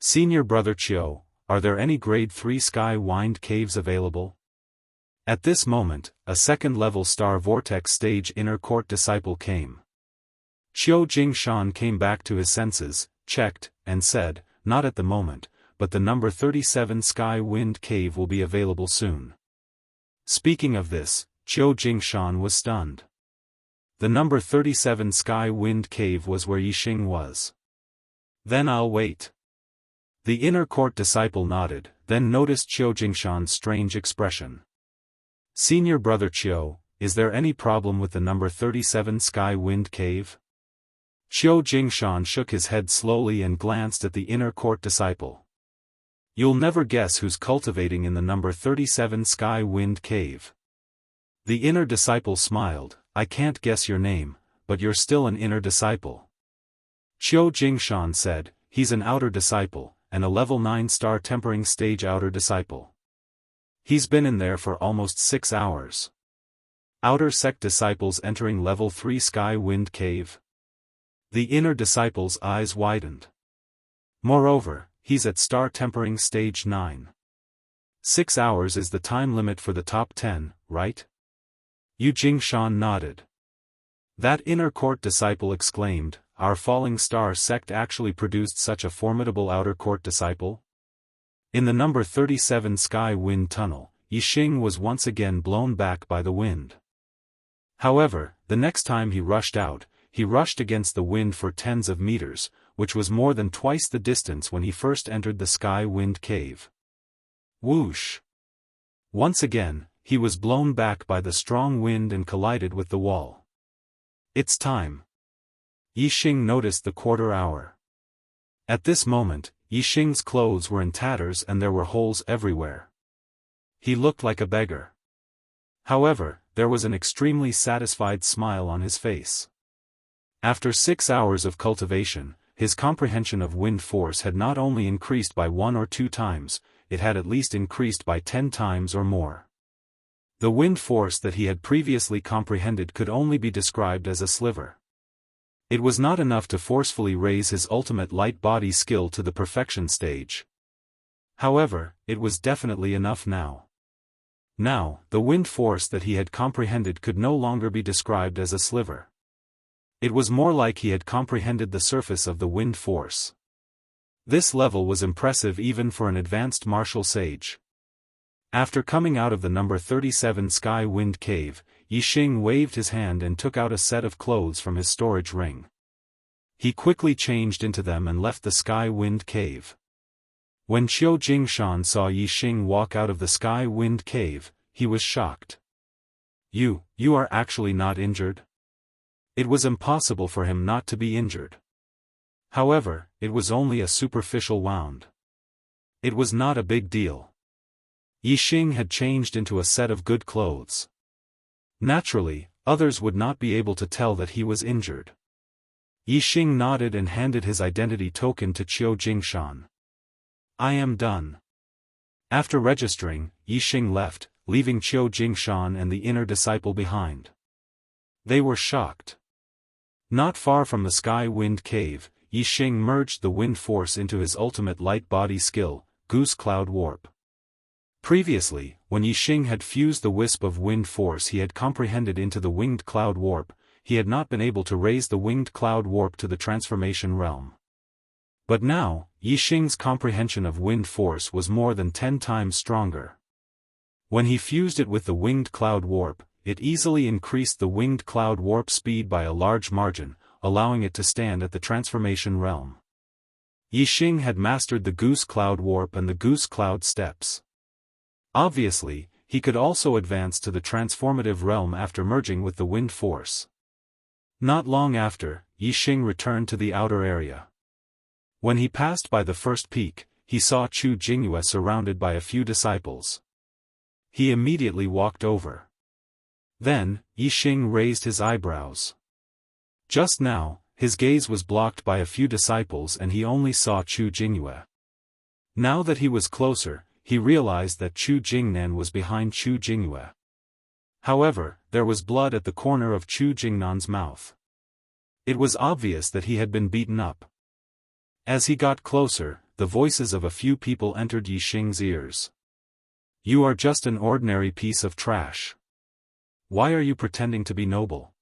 Senior Brother Qiu, are there any Grade 3 Sky Wind Caves available? At this moment, a second-level Star Vortex Stage Inner Court disciple came. Xiaofan came back to his senses, checked, and said, not at the moment, but the number 37 Sky Wind Cave will be available soon. Speaking of this, Xiaofan was stunned. The number 37 Sky Wind Cave was where Yixing was. Then I'll wait. The inner court disciple nodded, then noticed Xiaofan's strange expression. Senior Brother Qiu, is there any problem with the number 37 Sky Wind Cave? Qiu Jingshan shook his head slowly and glanced at the inner court disciple. You'll never guess who's cultivating in the number 37 Sky Wind Cave. The inner disciple smiled. I can't guess your name, but you're still an inner disciple. Qiu Jingshan said, he's an outer disciple, and a level 9 star tempering stage outer disciple. He's been in there for almost 6 hours. Outer sect disciples entering level 3 Sky Wind Cave. The inner disciple's eyes widened. Moreover, he's at star tempering stage 9. 6 hours is the time limit for the top 10, right? Yu Jingshan nodded. That inner court disciple exclaimed, our falling star sect actually produced such a formidable outer court disciple? In the number 37 Sky Wind Tunnel, Yixing was once again blown back by the wind. However, the next time he rushed out, he rushed against the wind for tens of meters, which was more than twice the distance when he first entered the Sky Wind Cave. Whoosh! Once again, he was blown back by the strong wind and collided with the wall. It's time. Yixing noticed the quarter hour. At this moment, Yixing's clothes were in tatters and there were holes everywhere. He looked like a beggar. However, there was an extremely satisfied smile on his face. After 6 hours of cultivation, his comprehension of wind force had not only increased by 1 or 2 times, it had at least increased by 10 times or more. The wind force that he had previously comprehended could only be described as a sliver. It was not enough to forcefully raise his ultimate light body skill to the perfection stage. However, it was definitely enough now. Now, the wind force that he had comprehended could no longer be described as a sliver. It was more like he had comprehended the surface of the wind force. This level was impressive even for an advanced martial sage. After coming out of the number 37 Sky Wind Cave, Yixing waved his hand and took out a set of clothes from his storage ring. He quickly changed into them and left the Sky Wind Cave. When Qiu Jingshan saw Yixing walk out of the Sky Wind Cave, he was shocked. You are actually not injured? It was impossible for him not to be injured. However, it was only a superficial wound. It was not a big deal. Yixing had changed into a set of good clothes. Naturally, others would not be able to tell that he was injured. Yixing nodded and handed his identity token to Qiu Jingshan. I am done. After registering, Yixing left, leaving Qiu Jingshan and the inner disciple behind. They were shocked. Not far from the Sky Wind Cave, Yixing merged the wind force into his ultimate light body skill, Goose Cloud Warp. Previously, when Yixing had fused the wisp of wind force he had comprehended into the winged cloud warp, he had not been able to raise the winged cloud warp to the transformation realm. But now, Yixing's comprehension of wind force was more than 10 times stronger. When he fused it with the winged cloud warp, it easily increased the winged cloud warp speed by a large margin, allowing it to stand at the transformation realm. Yixing had mastered the Goose Cloud Warp and the Goose Cloud Steps. Obviously, he could also advance to the transformative realm after merging with the wind force. Not long after, Yixing returned to the outer area. When he passed by the first peak, he saw Chu Jingyue surrounded by a few disciples. He immediately walked over. Then, Yixing raised his eyebrows. Just now, his gaze was blocked by a few disciples and he only saw Chu Jingyue. Now that he was closer, he realized that Chu Jingnan was behind Chu Jingyue. However, there was blood at the corner of Chu Jingnan's mouth. It was obvious that he had been beaten up. As he got closer, the voices of a few people entered Yixing's ears. You are just an ordinary piece of trash. Why are you pretending to be noble?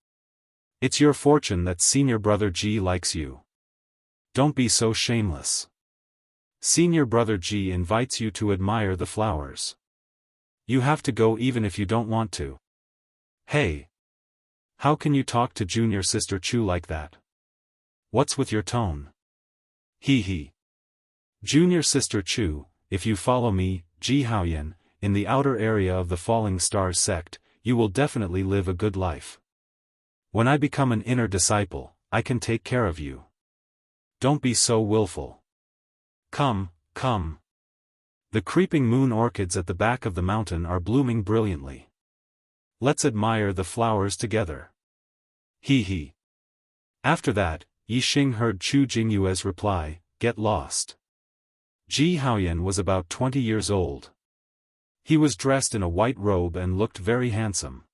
It's your fortune that senior brother Ji likes you. Don't be so shameless. Senior brother Ji invites you to admire the flowers. You have to go even if you don't want to. Hey! How can you talk to junior sister Chu like that? What's with your tone? Hee hee. Junior sister Chu, if you follow me, Ji Haoyan, in the outer area of the Falling Stars sect, you will definitely live a good life. When I become an inner disciple, I can take care of you. Don't be so willful. Come, come. The creeping moon orchids at the back of the mountain are blooming brilliantly. Let's admire the flowers together. He he. After that, Yixing heard Chu Jingyue's reply, get lost. Ji Haoyan was about 20 years old. He was dressed in a white robe and looked very handsome.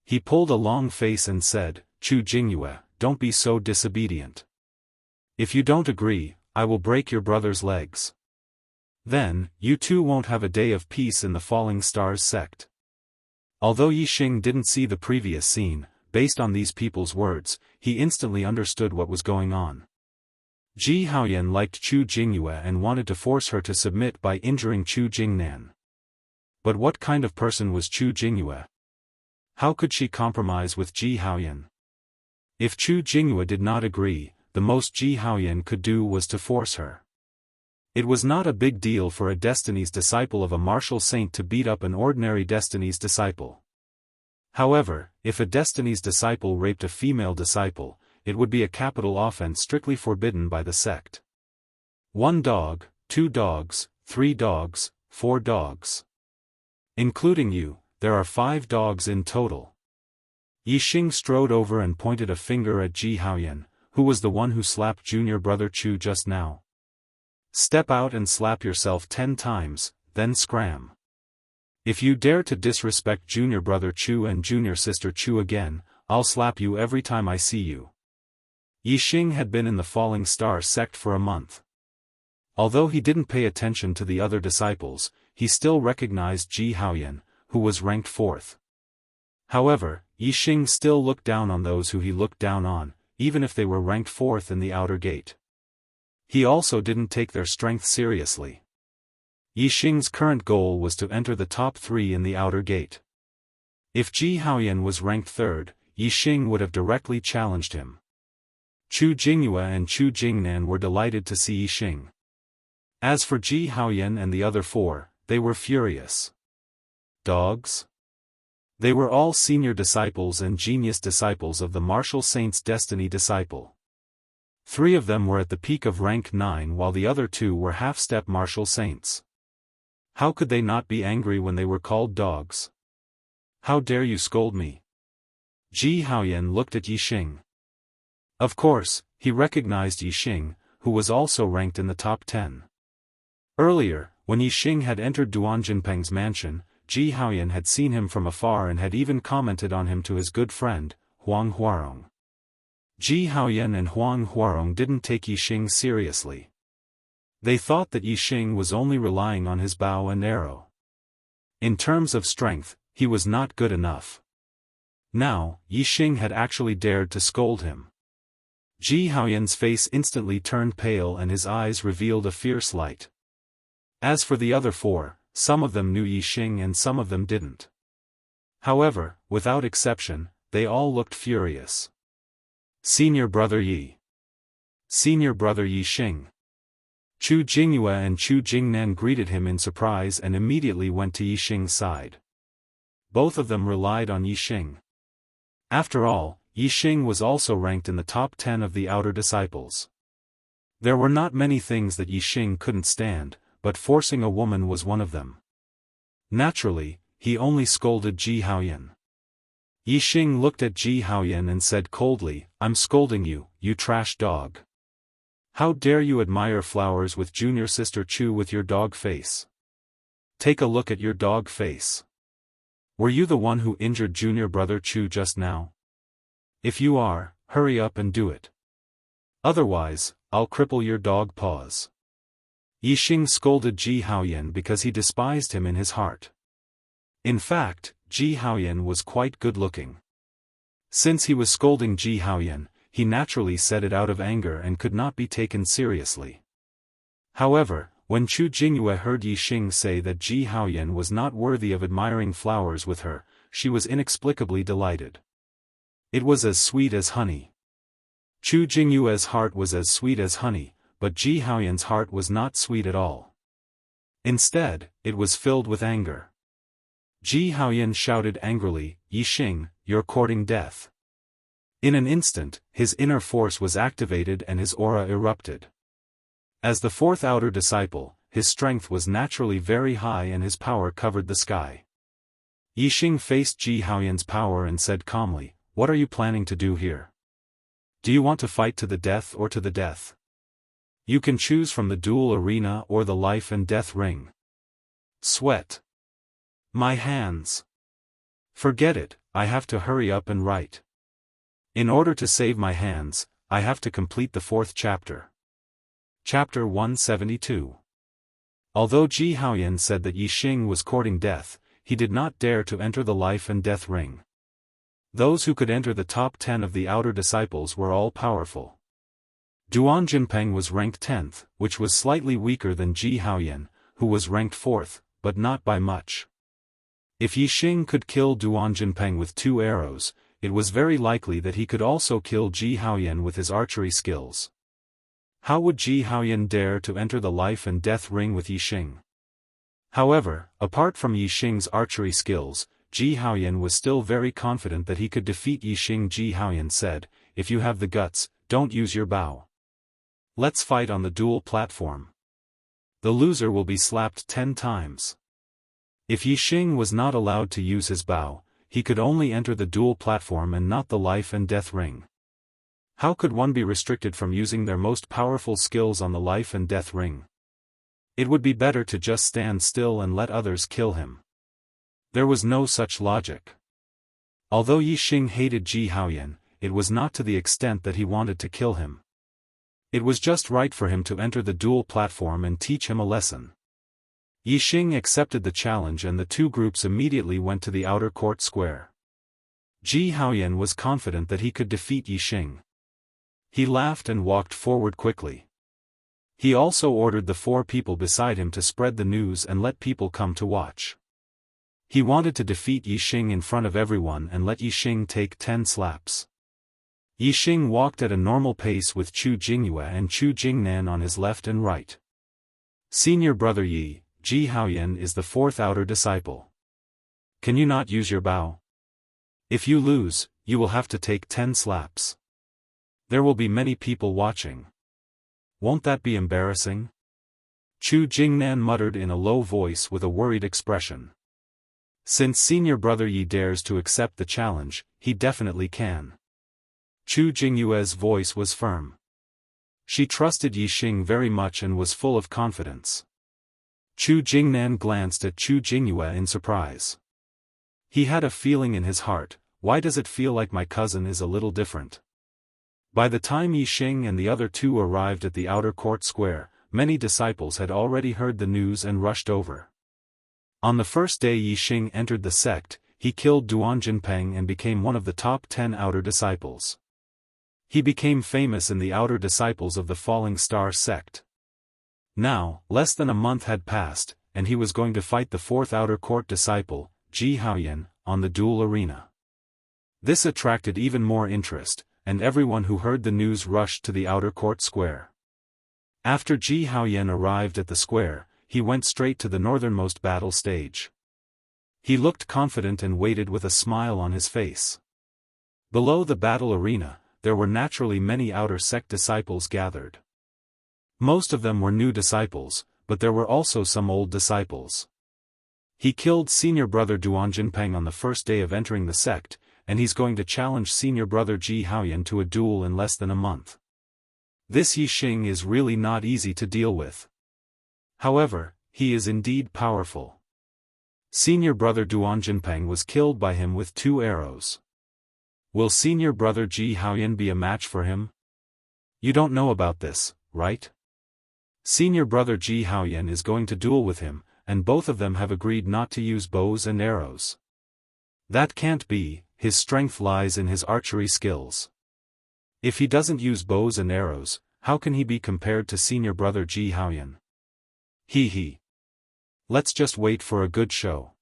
He pulled a long face and said, Chu Jingyue, don't be so disobedient. If you don't agree, I will break your brother's legs. Then, you two won't have a day of peace in the Falling Stars sect. Although Yixing didn't see the previous scene, based on these people's words, he instantly understood what was going on. Ji Haoyan liked Chu Jingyue and wanted to force her to submit by injuring Chu Jingnan. But what kind of person was Chu Jingyue? How could she compromise with Ji Haoyan? If Chu Jingyue did not agree, the most Ji Haoyan could do was to force her. It was not a big deal for a Destiny's disciple of a martial saint to beat up an ordinary Destiny's disciple. However, if a Destiny's disciple raped a female disciple, it would be a capital offense strictly forbidden by the sect. 1 dog, 2 dogs, 3 dogs, 4 dogs. Including you, there are 5 dogs in total. Yixing strode over and pointed a finger at Ji Haoyan, who was the one who slapped junior brother Chu just now. Step out and slap yourself 10 times, then scram. If you dare to disrespect junior brother Chu and junior sister Chu again, I'll slap you every time I see you. Yixing had been in the Falling Star sect for a month. Although he didn't pay attention to the other disciples, he still recognized Ji Haoyan, who was ranked 4th. However, Yixing still looked down on those who he looked down on, even if they were ranked 4th in the outer gate. He also didn't take their strength seriously. Yixing's current goal was to enter the top 3 in the outer gate. If Ji Haoyan was ranked 3rd, Yixing would have directly challenged him. Chu Jingyue and Chu Jingnan were delighted to see Yixing. As for Ji Haoyan and the other 4, they were furious. Dogs? They were all senior disciples and genius disciples of the martial saint's destiny disciple. 3 of them were at the peak of rank 9 while the other 2 were half-step martial saints. How could they not be angry when they were called dogs? How dare you scold me? Ji Haoyan looked at Yixing. Of course, he recognized Yixing, who was also ranked in the top 10. Earlier, when Yixing had entered Duan Jinpeng's mansion, Ji Haoyan had seen him from afar and had even commented on him to his good friend, Huang Huarong. Ji Haoyan and Huang Huarong didn't take Yixing seriously. They thought that Yixing was only relying on his bow and arrow. In terms of strength, he was not good enough. Now, Yixing had actually dared to scold him. Ji Haoyan's face instantly turned pale and his eyes revealed a fierce light. As for the other 4, some of them knew Yixing and some of them didn't. However, without exception, they all looked furious. Senior brother Yi. Senior brother Yixing. Chu Jingyue and Chu Jingnan greeted him in surprise and immediately went to Yixing's side. Both of them relied on Yixing. After all, Yixing was also ranked in the top 10 of the outer disciples. There were not many things that Yixing couldn't stand, but forcing a woman was one of them. Naturally, he only scolded Ji Haoyan. Yixing looked at Ji Haoyan and said coldly, I'm scolding you, you trash dog. How dare you admire flowers with junior sister Chu with your dog face? Take a look at your dog face. Were you the one who injured junior brother Chu just now? If you are, hurry up and do it. Otherwise, I'll cripple your dog paws. Yixing scolded Ji Haoyan because he despised him in his heart. In fact, Ji Haoyan was quite good-looking. Since he was scolding Ji Haoyan, he naturally said it out of anger and could not be taken seriously. However, when Chu Jingyue heard Yixing say that Ji Haoyan was not worthy of admiring flowers with her, she was inexplicably delighted. It was as sweet as honey. Chu Jingyue's heart was as sweet as honey, but Ji Haoyan's heart was not sweet at all. Instead, it was filled with anger. Ji Haoyan shouted angrily, Yixing, you're courting death. In an instant, his inner force was activated and his aura erupted. As the fourth outer disciple, his strength was naturally very high and his power covered the sky. Yixing faced Ji Haoyan's power and said calmly, "What are you planning to do here? Do you want to fight to the death or to the death? You can choose from the duel arena or the life and death ring." Sweat. My hands. Forget it, I have to hurry up and write. In order to save my hands, I have to complete the fourth chapter. Chapter 172. Although Ji Haoyan said that Yixing was courting death, he did not dare to enter the life and death ring. Those who could enter the top 10 of the outer disciples were all powerful. Duan Jinpeng was ranked 10th, which was slightly weaker than Ji Haoyan, who was ranked 4th, but not by much. If Yixing could kill Duan Jinpeng with 2 arrows, it was very likely that he could also kill Ji Haoyan with his archery skills. How would Ji Haoyan dare to enter the life and death ring with Yixing? However, apart from Yixing's archery skills, Ji Haoyan was still very confident that he could defeat Yixing. Ji Haoyan said, "If you have the guts, don't use your bow. Let's fight on the duel platform. The loser will be slapped 10 times. If Yixing was not allowed to use his bow, he could only enter the duel platform and not the life and death ring. How could one be restricted from using their most powerful skills on the life and death ring? It would be better to just stand still and let others kill him." There was no such logic. Although Yixing hated Ji Haoyan, it was not to the extent that he wanted to kill him. It was just right for him to enter the duel platform and teach him a lesson. Yixing accepted the challenge and the two groups immediately went to the outer court square. Ji Haoyan was confident that he could defeat Yixing. He laughed and walked forward quickly. He also ordered the 4 people beside him to spread the news and let people come to watch. He wanted to defeat Yixing in front of everyone and let Yixing take 10 slaps. Yixing walked at a normal pace with Chu Jingyue and Chu Jingnan on his left and right. "Senior brother Yi, Ji Haoyan is the 4th outer disciple. Can you not use your bow? If you lose, you will have to take 10 slaps. There will be many people watching. Won't that be embarrassing?" Chu Jingnan muttered in a low voice with a worried expression. Since senior brother Yi dares to accept the challenge, he definitely can. Chu Jingyue's voice was firm. She trusted Yixing very much and was full of confidence. Chu Jingnan glanced at Chu Jingyue in surprise. He had a feeling in his heart, why does it feel like my cousin is a little different? By the time Yixing and the other 2 arrived at the outer court square, many disciples had already heard the news and rushed over. On the first day Yixing entered the sect, he killed Duan Jinpeng and became one of the top 10 outer disciples. He became famous in the outer disciples of the Falling Star sect. Now, less than a month had passed, and he was going to fight the 4th outer court disciple, Ji Haoyan, on the duel arena. This attracted even more interest, and everyone who heard the news rushed to the outer court square. After Ji Haoyan arrived at the square, he went straight to the northernmost battle stage. He looked confident and waited with a smile on his face. Below the battle arena, there were naturally many outer sect disciples gathered. Most of them were new disciples, but there were also some old disciples. He killed senior brother Duan Jinpeng on the first day of entering the sect, and he's going to challenge senior brother Ji Haoyan to a duel in less than a month. This Yixing is really not easy to deal with. However, he is indeed powerful. Senior brother Duan Jinpeng was killed by him with 2 arrows. Will senior brother Ji Haoyan be a match for him? You don't know about this, right? Senior brother Ji Haoyan is going to duel with him, and both of them have agreed not to use bows and arrows. That can't be, his strength lies in his archery skills. If he doesn't use bows and arrows, how can he be compared to senior brother Ji Haoyan? He. Let's just wait for a good show.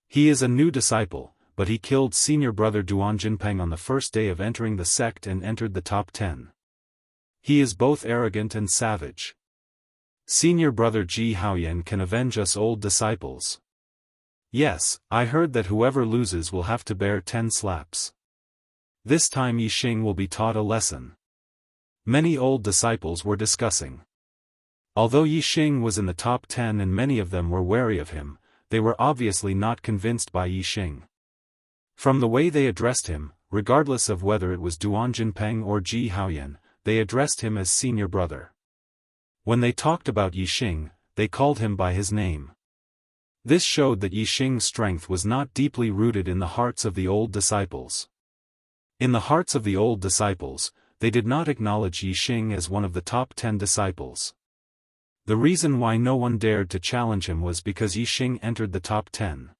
He is a new disciple, but he killed senior brother Duan Jinpeng on the first day of entering the sect and entered the top 10. He is both arrogant and savage. Senior brother Ji Haoyan can avenge us old disciples. Yes, I heard that whoever loses will have to bear 10 slaps. This time Yixing will be taught a lesson. Many old disciples were discussing. Although Yixing was in the top 10 and many of them were wary of him, they were obviously not convinced by Yixing. From the way they addressed him, regardless of whether it was Duan Jinpeng or Ji Haoyan, they addressed him as senior brother. When they talked about Yixing, they called him by his name. This showed that Yixing's strength was not deeply rooted in the hearts of the old disciples. In the hearts of the old disciples, they did not acknowledge Yixing as one of the top 10 disciples. The reason why no one dared to challenge him was because Yixing entered the top 10.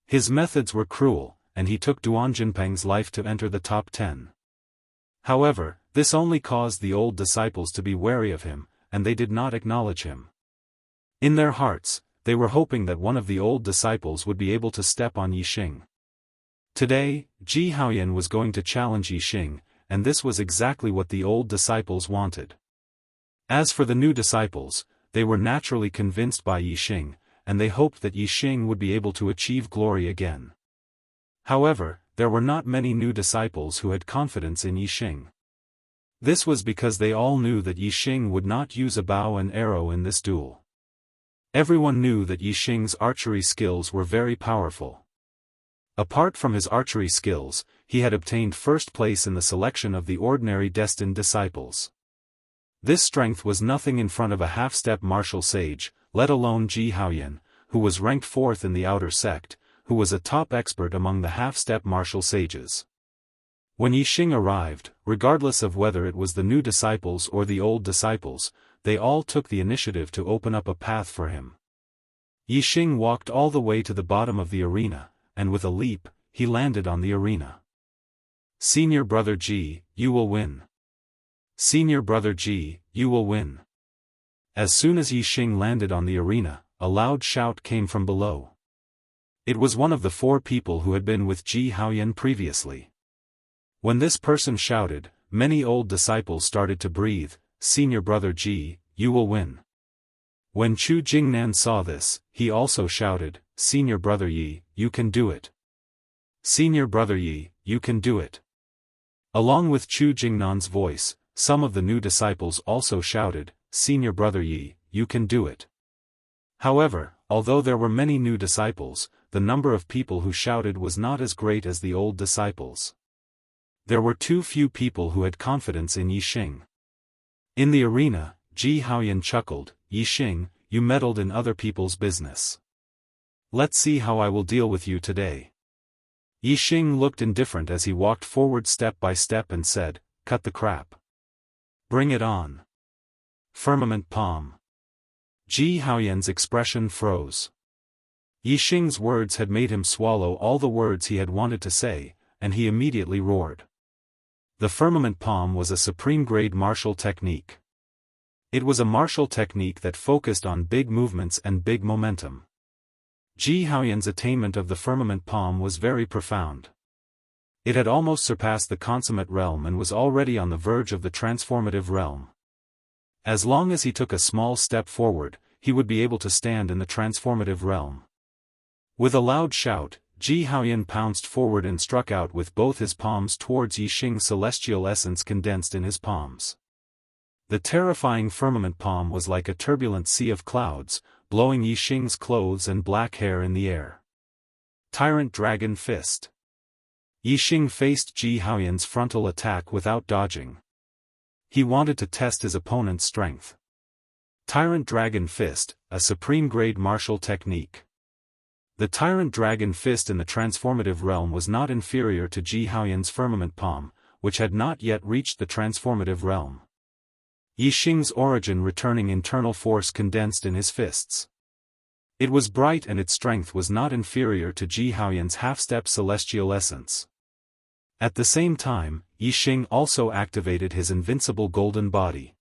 His methods were cruel, and he took Duan Jinpeng's life to enter the top 10. However, this only caused the old disciples to be wary of him, and they did not acknowledge him. In their hearts, they were hoping that one of the old disciples would be able to step on Yixing. Today, Ji Haoyan was going to challenge Yixing, and this was exactly what the old disciples wanted. As for the new disciples, they were naturally convinced by Yixing, and they hoped that Yixing would be able to achieve glory again. However, there were not many new disciples who had confidence in Yixing. This was because they all knew that Yixing would not use a bow and arrow in this duel. Everyone knew that Yixing's archery skills were very powerful. Apart from his archery skills, he had obtained first place in the selection of the ordinary destined disciples. This strength was nothing in front of a half-step martial sage, let alone Ji Haoyan, who was ranked 4th in the outer sect, who was a top expert among the half-step martial sages. When Yixing arrived, regardless of whether it was the new disciples or the old disciples, they all took the initiative to open up a path for him. Yixing walked all the way to the bottom of the arena, and with a leap, he landed on the arena. Senior brother Ji, you will win. Senior brother Ji, you will win. As soon as Yixing landed on the arena, a loud shout came from below. It was one of the 4 people who had been with Ji Haoyan previously. When this person shouted, many old disciples started to breathe, Senior brother Ji, you will win. When Chu Jingnan saw this, he also shouted, Senior brother Yi, you can do it. Senior brother Yi, you can do it. Along with Chu Jingnan's voice, some of the new disciples also shouted, Senior brother Yi, you can do it. However, although there were many new disciples, the number of people who shouted was not as great as the old disciples. There were too few people who had confidence in Yixing. In the arena, Ji Haoyan chuckled, Yixing, you meddled in other people's business. Let's see how I will deal with you today. Yixing looked indifferent as he walked forward step by step and said, cut the crap. Bring it on. Firmament palm. Ji Haoyan's expression froze. Yixing's words had made him swallow all the words he had wanted to say, and he immediately roared. The firmament palm was a supreme-grade martial technique. It was a martial technique that focused on big movements and big momentum. Ji Haoyan's attainment of the firmament palm was very profound. It had almost surpassed the consummate realm and was already on the verge of the transformative realm. As long as he took a small step forward, he would be able to stand in the transformative realm. With a loud shout, Ji Haoyan pounced forward and struck out with both his palms towards Yixing's celestial essence condensed in his palms. The terrifying firmament palm was like a turbulent sea of clouds, blowing Yixing's clothes and black hair in the air. Tyrant Dragon Fist. Yixing faced Ji Haoyan's frontal attack without dodging. He wanted to test his opponent's strength. Tyrant Dragon Fist, a supreme-grade martial technique. The Tyrant Dragon Fist in the transformative realm was not inferior to Ji Haoyan's firmament palm, which had not yet reached the transformative realm. Yixing's origin returning internal force condensed in his fists. It was bright and its strength was not inferior to Ji Haoyan's half-step celestial essence. At the same time, Yixing also activated his invincible golden body.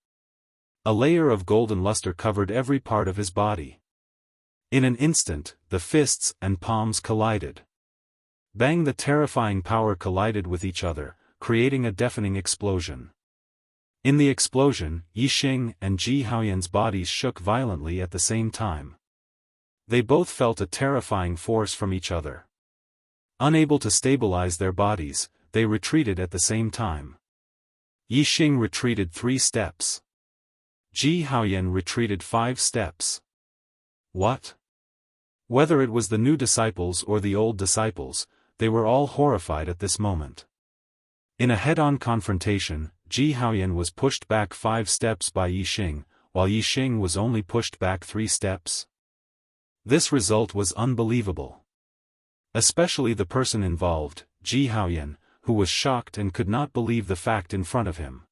A layer of golden luster covered every part of his body. In an instant, the fists and palms collided. Bang! The terrifying power collided with each other, creating a deafening explosion. In the explosion, Yixing and Ji Haoyan's bodies shook violently at the same time. They both felt a terrifying force from each other. Unable to stabilize their bodies, they retreated at the same time. Yixing retreated 3 steps. Ji Haoyan retreated 5 steps. What? Whether it was the new disciples or the old disciples, they were all horrified at this moment. In a head-on confrontation, Ji Haoyan was pushed back 5 steps by Yixing, while Yixing was only pushed back 3 steps. This result was unbelievable. Especially the person involved, Ji Haoyan, who was shocked and could not believe the fact in front of him.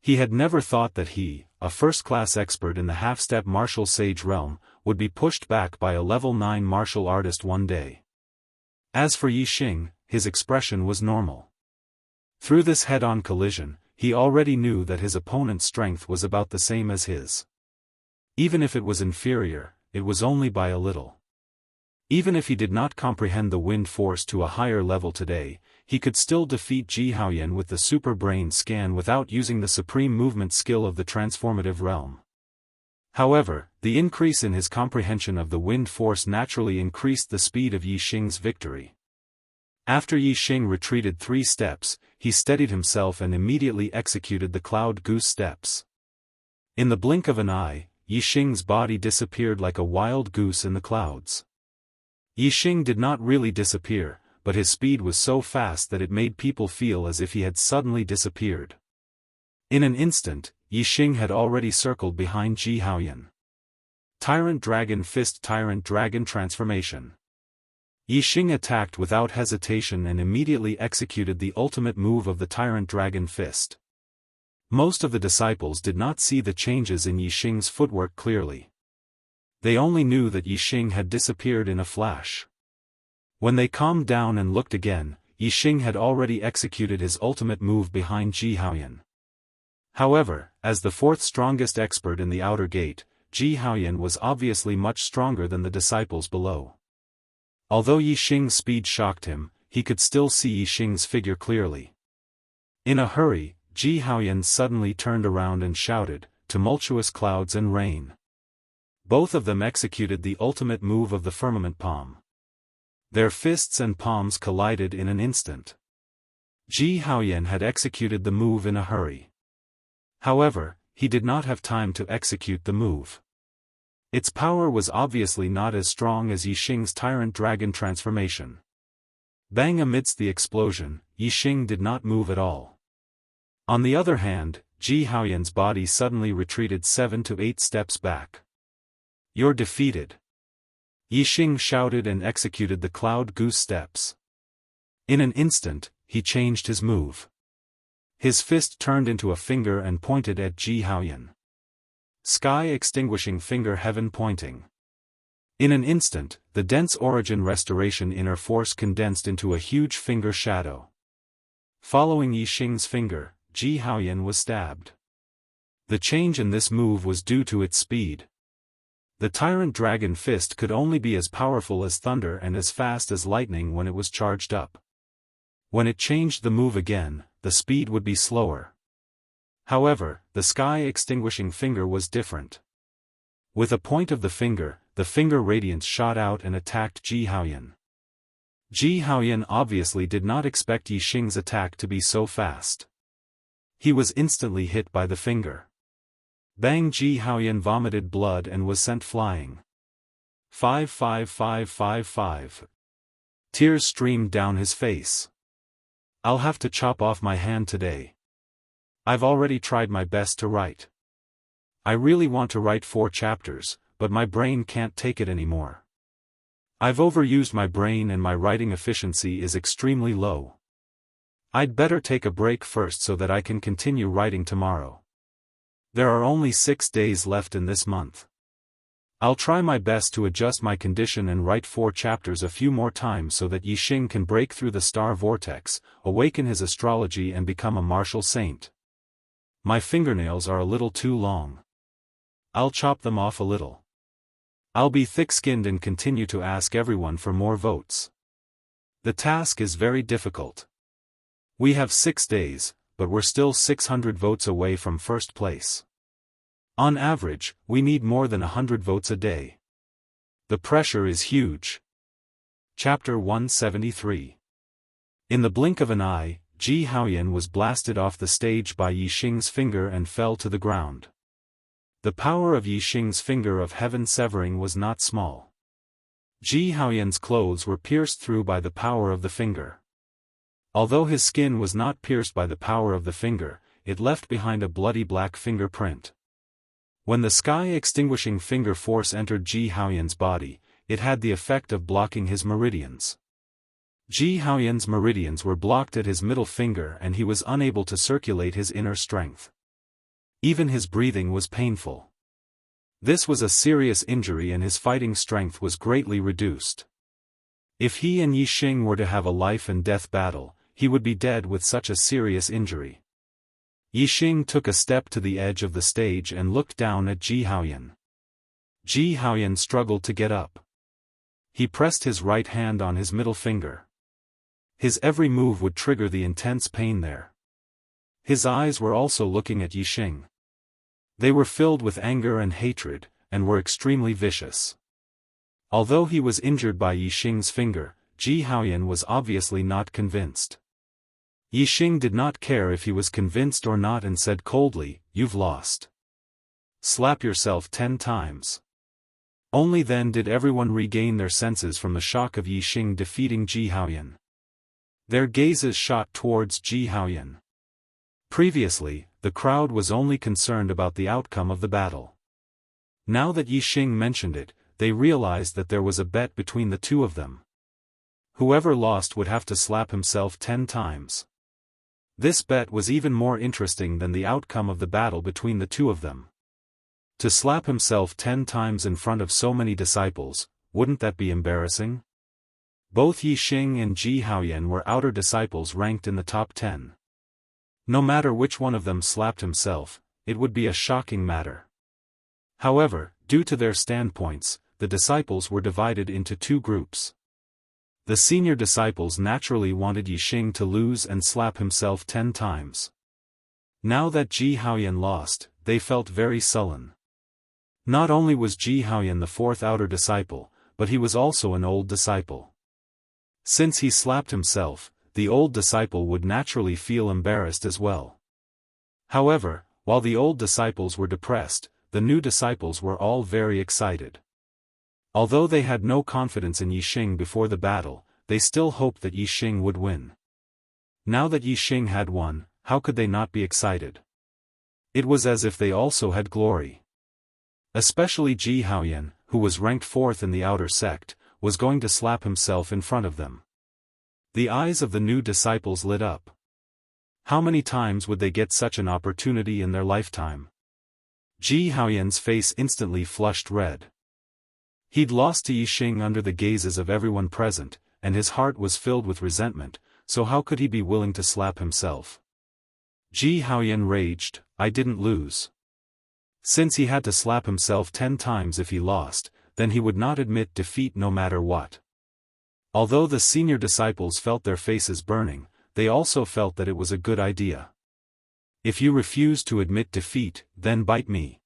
He had never thought that he, a first-class expert in the half-step martial sage realm, would be pushed back by a level 9 martial artist one day. As for Yixing, his expression was normal. Through this head-on collision, he already knew that his opponent's strength was about the same as his. Even if it was inferior, it was only by a little. Even if he did not comprehend the wind force to a higher level today, he could still defeat Ji Haoyan with the super brain scan without using the supreme movement skill of the transformative realm. However, the increase in his comprehension of the wind force naturally increased the speed of Yixing's victory. After Yixing retreated 3 steps, he steadied himself and immediately executed the cloud goose steps. In the blink of an eye, Yixing's body disappeared like a wild goose in the clouds. Yixing did not really disappear, but his speed was so fast that it made people feel as if he had suddenly disappeared. In an instant, Yixing had already circled behind Ji Haoyan. Tyrant Dragon Fist Tyrant Dragon Transformation. Yixing attacked without hesitation and immediately executed the ultimate move of the Tyrant Dragon Fist. Most of the disciples did not see the changes in Yixing's footwork clearly. They only knew that Yixing had disappeared in a flash. When they calmed down and looked again, Yixing had already executed his ultimate move behind Ji Haoyan. However, as the 4th strongest expert in the outer gate, Ji Haoyan was obviously much stronger than the disciples below. Although Yixing's speed shocked him, he could still see Yixing's figure clearly. In a hurry, Ji Haoyan suddenly turned around and shouted, "Tumultuous clouds and rain." Both of them executed the ultimate move of the firmament palm. Their fists and palms collided in an instant. Ji Haoyan had executed the move in a hurry. However, he did not have time to execute the move. Its power was obviously not as strong as Yixing's Tyrant Dragon transformation. Bang! Amidst the explosion, Yixing did not move at all. On the other hand, Ji Haoyan's body suddenly retreated 7 to 8 steps back. "You're defeated." Yixing shouted and executed the cloud goose steps. In an instant, he changed his move. His fist turned into a finger and pointed at Ji Haoyan. Sky extinguishing finger heaven pointing. In an instant, the dense origin restoration inner force condensed into a huge finger shadow. Following Yixing's finger, Ji Haoyan was stabbed. The change in this move was due to its speed. The Tyrant Dragon Fist could only be as powerful as thunder and as fast as lightning when it was charged up. When it changed the move again, the speed would be slower. However, the sky extinguishing finger was different. With a point of the finger radiance shot out and attacked Ji Haoyan. Ji Haoyan obviously did not expect Yixing's attack to be so fast. He was instantly hit by the finger. Bang! Ji Haoyan vomited blood and was sent flying. 55555. Tears streamed down his face. "I'll have to chop off my hand today. I've already tried my best to write. I really want to write 4 chapters, but my brain can't take it anymore. I've overused my brain and my writing efficiency is extremely low. I'd better take a break first so that I can continue writing tomorrow. There are only 6 days left in this month. I'll try my best to adjust my condition and write 4 chapters a few more times so that Yixing can break through the star vortex, awaken his astrology and become a martial saint. My fingernails are a little too long. I'll chop them off a little. I'll be thick-skinned and continue to ask everyone for more votes. The task is very difficult. We have 6 days, but we're still 600 votes away from first place. On average, we need more than 100 votes a day. The pressure is huge." Chapter 173. In the blink of an eye, Ji Haoyan was blasted off the stage by Yi Xing's finger and fell to the ground. The power of Yi Xing's finger of heaven severing was not small. Ji Haoyan's clothes were pierced through by the power of the finger. Although his skin was not pierced by the power of the finger, it left behind a bloody black fingerprint. When the sky-extinguishing finger force entered Ji Haoyan's body, it had the effect of blocking his meridians. Ji Haoyan's meridians were blocked at his middle finger and he was unable to circulate his inner strength. Even his breathing was painful. This was a serious injury and his fighting strength was greatly reduced. If he and Yi Xing were to have a life-and-death battle, he would be dead with such a serious injury. Yi Xing took a step to the edge of the stage and looked down at Ji Haoyan. Ji Haoyan struggled to get up. He pressed his right hand on his middle finger. His every move would trigger the intense pain there. His eyes were also looking at Yi Xing. They were filled with anger and hatred, and were extremely vicious. Although he was injured by Yi Xing's finger, Ji Haoyan was obviously not convinced. Yi Xing did not care if he was convinced or not and said coldly, "You've lost. Slap yourself 10 times. Only then did everyone regain their senses from the shock of Yi Xing defeating Ji Haoyan. Their gazes shot towards Ji Haoyan. Previously, the crowd was only concerned about the outcome of the battle. Now that Yi Xing mentioned it, they realized that there was a bet between the two of them. Whoever lost would have to slap himself 10 times. This bet was even more interesting than the outcome of the battle between the two of them. To slap himself 10 times in front of so many disciples, wouldn't that be embarrassing? Both Yi Xing and Ji Haoyan were outer disciples ranked in the top 10. No matter which one of them slapped himself, it would be a shocking matter. However, due to their standpoints, the disciples were divided into 2 groups. The senior disciples naturally wanted Yi Xing to lose and slap himself 10 times. Now that Ji Haoyan lost, they felt very sullen. Not only was Ji Haoyan the 4th outer disciple, but he was also an old disciple. Since he slapped himself, the old disciple would naturally feel embarrassed as well. However, while the old disciples were depressed, the new disciples were all very excited. Although they had no confidence in Yi Xing before the battle, they still hoped that Yi Xing would win. Now that Yi Xing had won, how could they not be excited? It was as if they also had glory. Especially Ji Haoyan, who was ranked 4th in the outer sect, was going to slap himself in front of them. The eyes of the new disciples lit up. How many times would they get such an opportunity in their lifetime? Ji Haoyan's face instantly flushed red. He'd lost to Yi Xing under the gazes of everyone present, and his heart was filled with resentment, so how could he be willing to slap himself? Ji Haoyan raged, "I didn't lose." Since he had to slap himself 10 times if he lost, then he would not admit defeat no matter what. Although the senior disciples felt their faces burning, they also felt that it was a good idea. If you refuse to admit defeat, then bite me.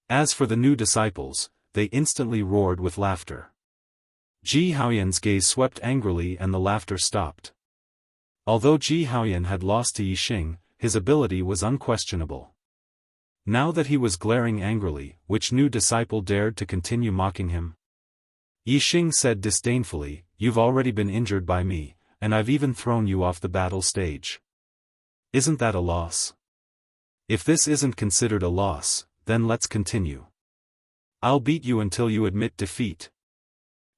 As for the new disciples, they instantly roared with laughter. Ji Haoyan's gaze swept angrily and the laughter stopped. Although Ji Haoyan had lost to Yi Xing, his ability was unquestionable. Now that he was glaring angrily, which new disciple dared to continue mocking him? Yi Xing said disdainfully, "You've already been injured by me, and I've even thrown you off the battle stage. Isn't that a loss? If this isn't considered a loss, then let's continue. I'll beat you until you admit defeat."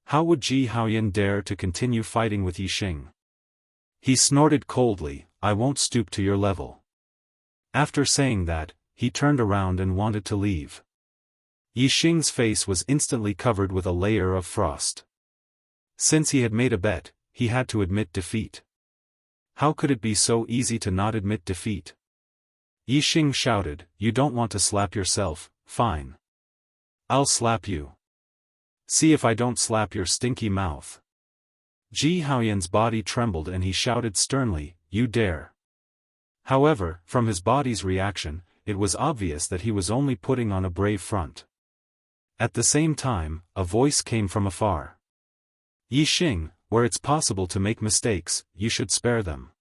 How would Ji Haoyan dare to continue fighting with Yi Xing? He snorted coldly, "I won't stoop to your level." After saying that, he turned around and wanted to leave. Yi Xing's face was instantly covered with a layer of frost. Since he had made a bet, he had to admit defeat. How could it be so easy to not admit defeat? Yi Xing shouted, "You don't want to slap yourself, fine. I'll slap you. See if I don't slap your stinky mouth." Ji Haoyan's body trembled and he shouted sternly, "You dare." However, from his body's reaction, it was obvious that he was only putting on a brave front. At the same time, a voice came from afar. "Yi Xing, Where it's possible to make mistakes, you should spare them.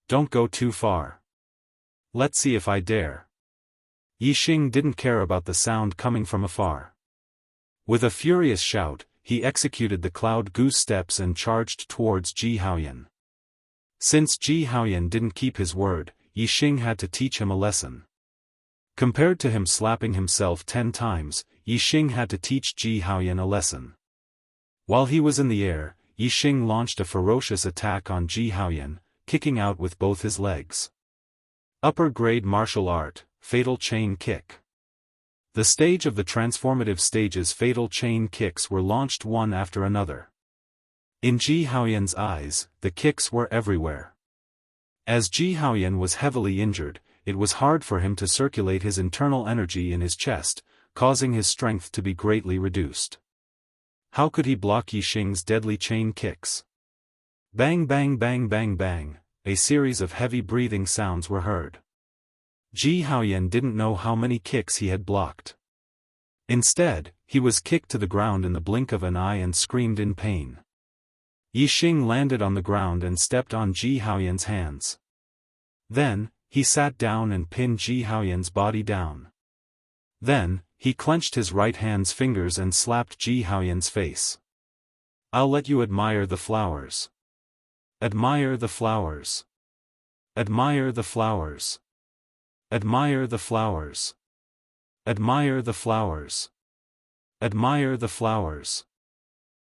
Don't go too far. Let's see if I dare. Yixing didn't care about the sound coming from afar. With a furious shout, he executed the cloud goose steps and charged towards Ji Haoyan. Since Ji Haoyan didn't keep his word, Yixing had to teach him a lesson. Compared to him slapping himself 10 times, Yixing had to teach Ji Haoyan a lesson. While he was in the air, Yixing launched a ferocious attack on Ji Haoyan, kicking out with both his legs. Upper grade martial art, fatal chain kick. The stage of the transformative stage's fatal chain kicks were launched one after another. In Ji Haoyan's eyes, the kicks were everywhere. As Ji Haoyan was heavily injured, it was hard for him to circulate his internal energy in his chest, causing his strength to be greatly reduced. How could he block Yixing's deadly chain kicks? Bang bang bang bang bang, a series of heavy breathing sounds were heard. Ji Haoyan didn't know how many kicks he had blocked. Instead, he was kicked to the ground in the blink of an eye and screamed in pain. Yixing landed on the ground and stepped on Ji Haoyan's hands. Then, he sat down and pinned Ji Haoyan's body down. Then, he clenched his right hand's fingers and slapped Ji Haoyan's face. I'll let you admire the flowers. Admire the flowers. Admire the flowers. Admire the flowers. Admire the flowers. Admire the flowers.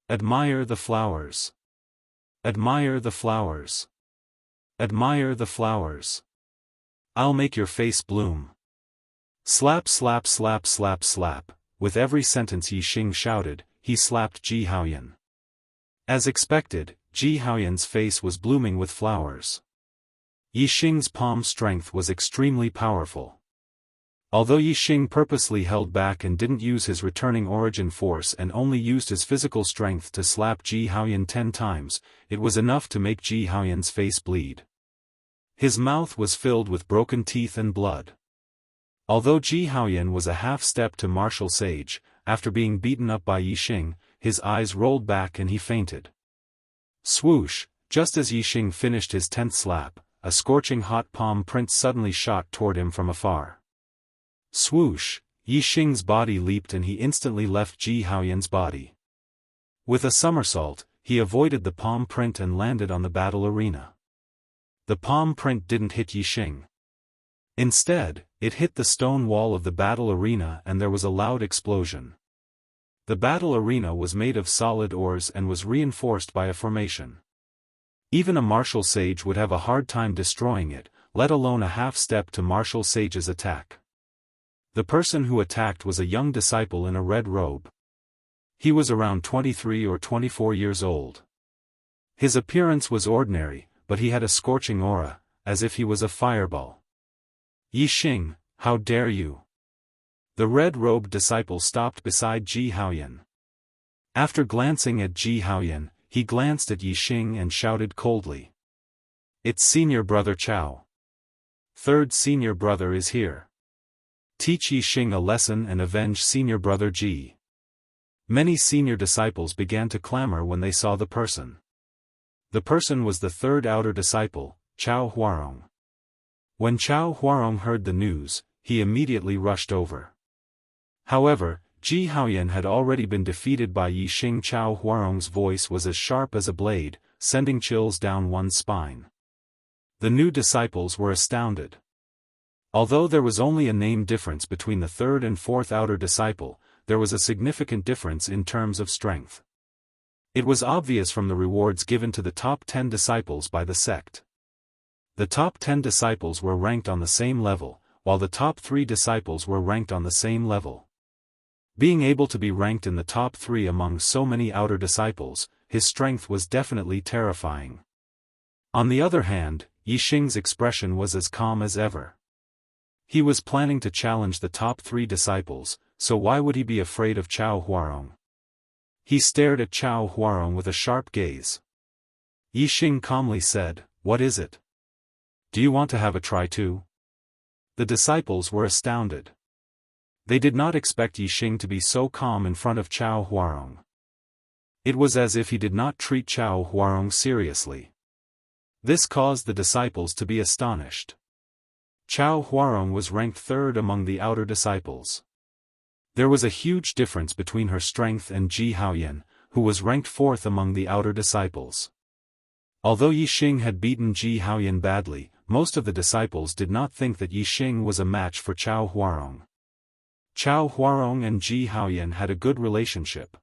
Admire the flowers. Admire the flowers. Admire the flowers. I'll make your face bloom. Slap slap slap slap slap, with every sentence Yixing shouted, he slapped Ji Haoyan. As expected, Ji Haoyan's face was blooming with flowers. Yixing's palm strength was extremely powerful. Although Yixing purposely held back and didn't use his returning origin force and only used his physical strength to slap Ji Haoyan 10 times, it was enough to make Ji Haoyan's face bleed. His mouth was filled with broken teeth and blood. Although Ji Haoyan was a half-step to martial sage, after being beaten up by Yixing, his eyes rolled back and he fainted. Swoosh, just as Yixing finished his 10th slap, a scorching hot palm print suddenly shot toward him from afar. Swoosh, Yixing's body leaped and he instantly left Ji Haoyan's body. With a somersault, he avoided the palm print and landed on the battle arena. The palm print didn't hit Yixing. Instead, it hit the stone wall of the battle arena and there was a loud explosion. The battle arena was made of solid ores and was reinforced by a formation. Even a martial sage would have a hard time destroying it, let alone a half-step to martial sage's attack. The person who attacked was a young disciple in a red robe. He was around 23 or 24 years old. His appearance was ordinary, but he had a scorching aura, as if he was a fireball. Yixing, how dare you? The red-robed disciple stopped beside Ji Haoyan. After glancing at Ji Haoyan, he glanced at Yixing and shouted coldly. It's senior brother Chao. Third senior brother is here. Teach Yixing a lesson and avenge senior brother Ji. Many senior disciples began to clamor when they saw the person. The person was the third outer disciple, Chao Huarong. When Chao Huarong heard the news, he immediately rushed over. However, Ji Haoyan had already been defeated by Yixing. Chao Huarong's voice was as sharp as a blade, sending chills down one's spine. The new disciples were astounded. Although there was only a name difference between the third and fourth outer disciple, there was a significant difference in terms of strength. It was obvious from the rewards given to the top 10 disciples by the sect. The top 10 disciples were ranked on the same level, while the top 3 disciples were ranked on the same level. Being able to be ranked in the top 3 among so many outer disciples, his strength was definitely terrifying. On the other hand, Yixing's expression was as calm as ever. He was planning to challenge the top 3 disciples, so why would he be afraid of Chao Huarong? He stared at Chao Huarong with a sharp gaze. Yixing calmly said, "What is it? Do you want to have a try too?" The disciples were astounded. They did not expect Yixing to be so calm in front of Chao Huarong. It was as if he did not treat Chao Huarong seriously. This caused the disciples to be astonished. Chao Huarong was ranked third among the outer disciples. There was a huge difference between her strength and Ji Haoyan, who was ranked fourth among the outer disciples. Although Yixing had beaten Ji Haoyan badly, most of the disciples did not think that Yixing was a match for Chao Huarong. Chao Huarong and Ji Haoyan had a good relationship.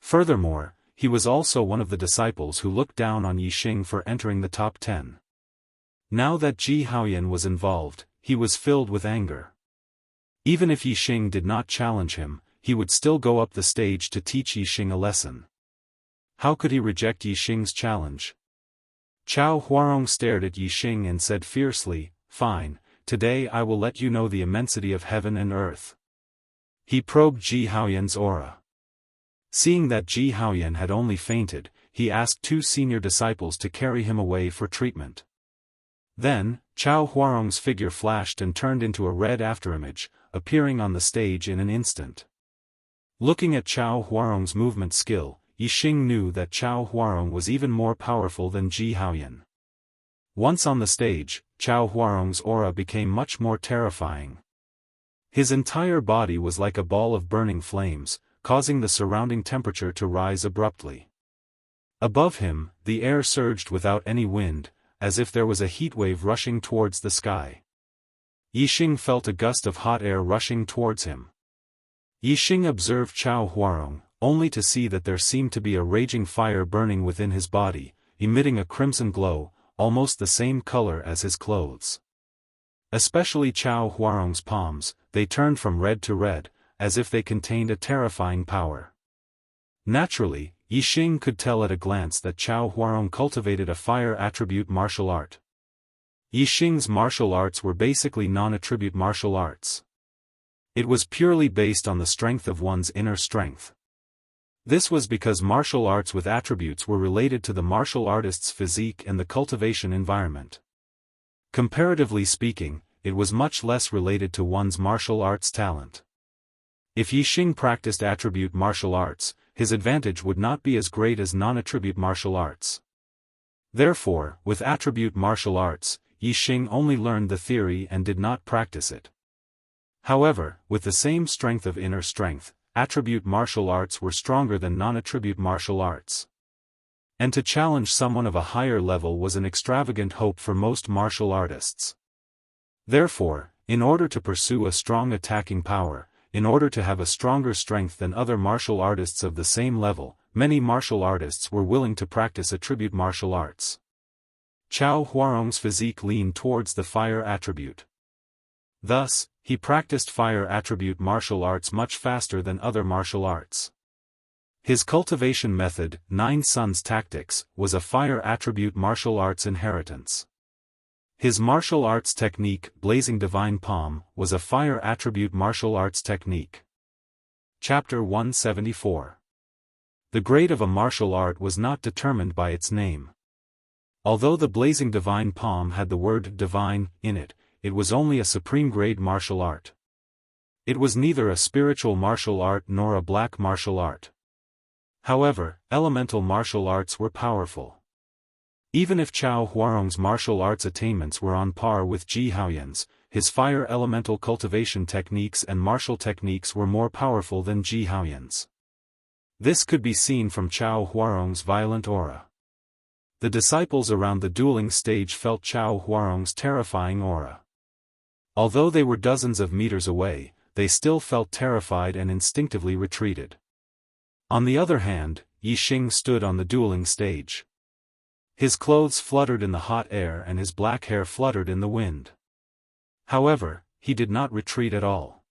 Furthermore, he was also one of the disciples who looked down on Yixing for entering the top 10. Now that Ji Haoyan was involved, he was filled with anger. Even if Yixing did not challenge him, he would still go up the stage to teach Yixing a lesson. How could he reject Yixing's challenge? Chao Huarong stared at Yixing and said fiercely, "Fine, today I will let you know the immensity of heaven and earth." He probed Ji Haoyan's aura. Seeing that Ji Haoyan had only fainted, he asked two senior disciples to carry him away for treatment. Then, Chao Huarong's figure flashed and turned into a red afterimage, appearing on the stage in an instant. Looking at Chao Huarong's movement skill, Yixing knew that Chao Huarong was even more powerful than Ji Haoyan. Once on the stage, Chao Huarong's aura became much more terrifying. His entire body was like a ball of burning flames, causing the surrounding temperature to rise abruptly. Above him, the air surged without any wind, as if there was a heatwave rushing towards the sky. Yixing felt a gust of hot air rushing towards him. Yixing observed Chao Huarong, only to see that there seemed to be a raging fire burning within his body, emitting a crimson glow, almost the same color as his clothes. Especially Chao Huarong's palms, they turned from red to red, as if they contained a terrifying power. Naturally, Yixing could tell at a glance that Chao Huarong cultivated a fire attribute martial art. Yixing's martial arts were basically non-attribute martial arts. It was purely based on the strength of one's inner strength. This was because martial arts with attributes were related to the martial artist's physique and the cultivation environment. Comparatively speaking, it was much less related to one's martial arts talent. If Yixing practiced attribute martial arts, his advantage would not be as great as non-attribute martial arts. Therefore, with attribute martial arts, Yixing only learned the theory and did not practice it. However, with the same strength of inner strength, attribute martial arts were stronger than non-attribute martial arts. And to challenge someone of a higher level was an extravagant hope for most martial artists. Therefore, in order to pursue a strong attacking power, in order to have a stronger strength than other martial artists of the same level, many martial artists were willing to practice attribute martial arts. Chao Huarong's physique leaned towards the fire attribute. Thus, he practiced fire attribute martial arts much faster than other martial arts. His cultivation method, 9 Suns Tactics, was a fire attribute martial arts inheritance. His martial arts technique, Blazing Divine Palm, was a fire attribute martial arts technique. Chapter 174. The grade of a martial art was not determined by its name. Although the Blazing Divine Palm had the word divine in it, it was only a supreme grade martial art. It was neither a spiritual martial art nor a black martial art. However, elemental martial arts were powerful. Even if Chao Huarong's martial arts attainments were on par with Ji Haoyan's, his fire elemental cultivation techniques and martial techniques were more powerful than Ji Haoyan's. This could be seen from Chao Huarong's violent aura. The disciples around the dueling stage felt Chao Huarong's terrifying aura. Although they were dozens of meters away, they still felt terrified and instinctively retreated. On the other hand, Yixing stood on the dueling stage. His clothes fluttered in the hot air and his black hair fluttered in the wind. However, he did not retreat at all.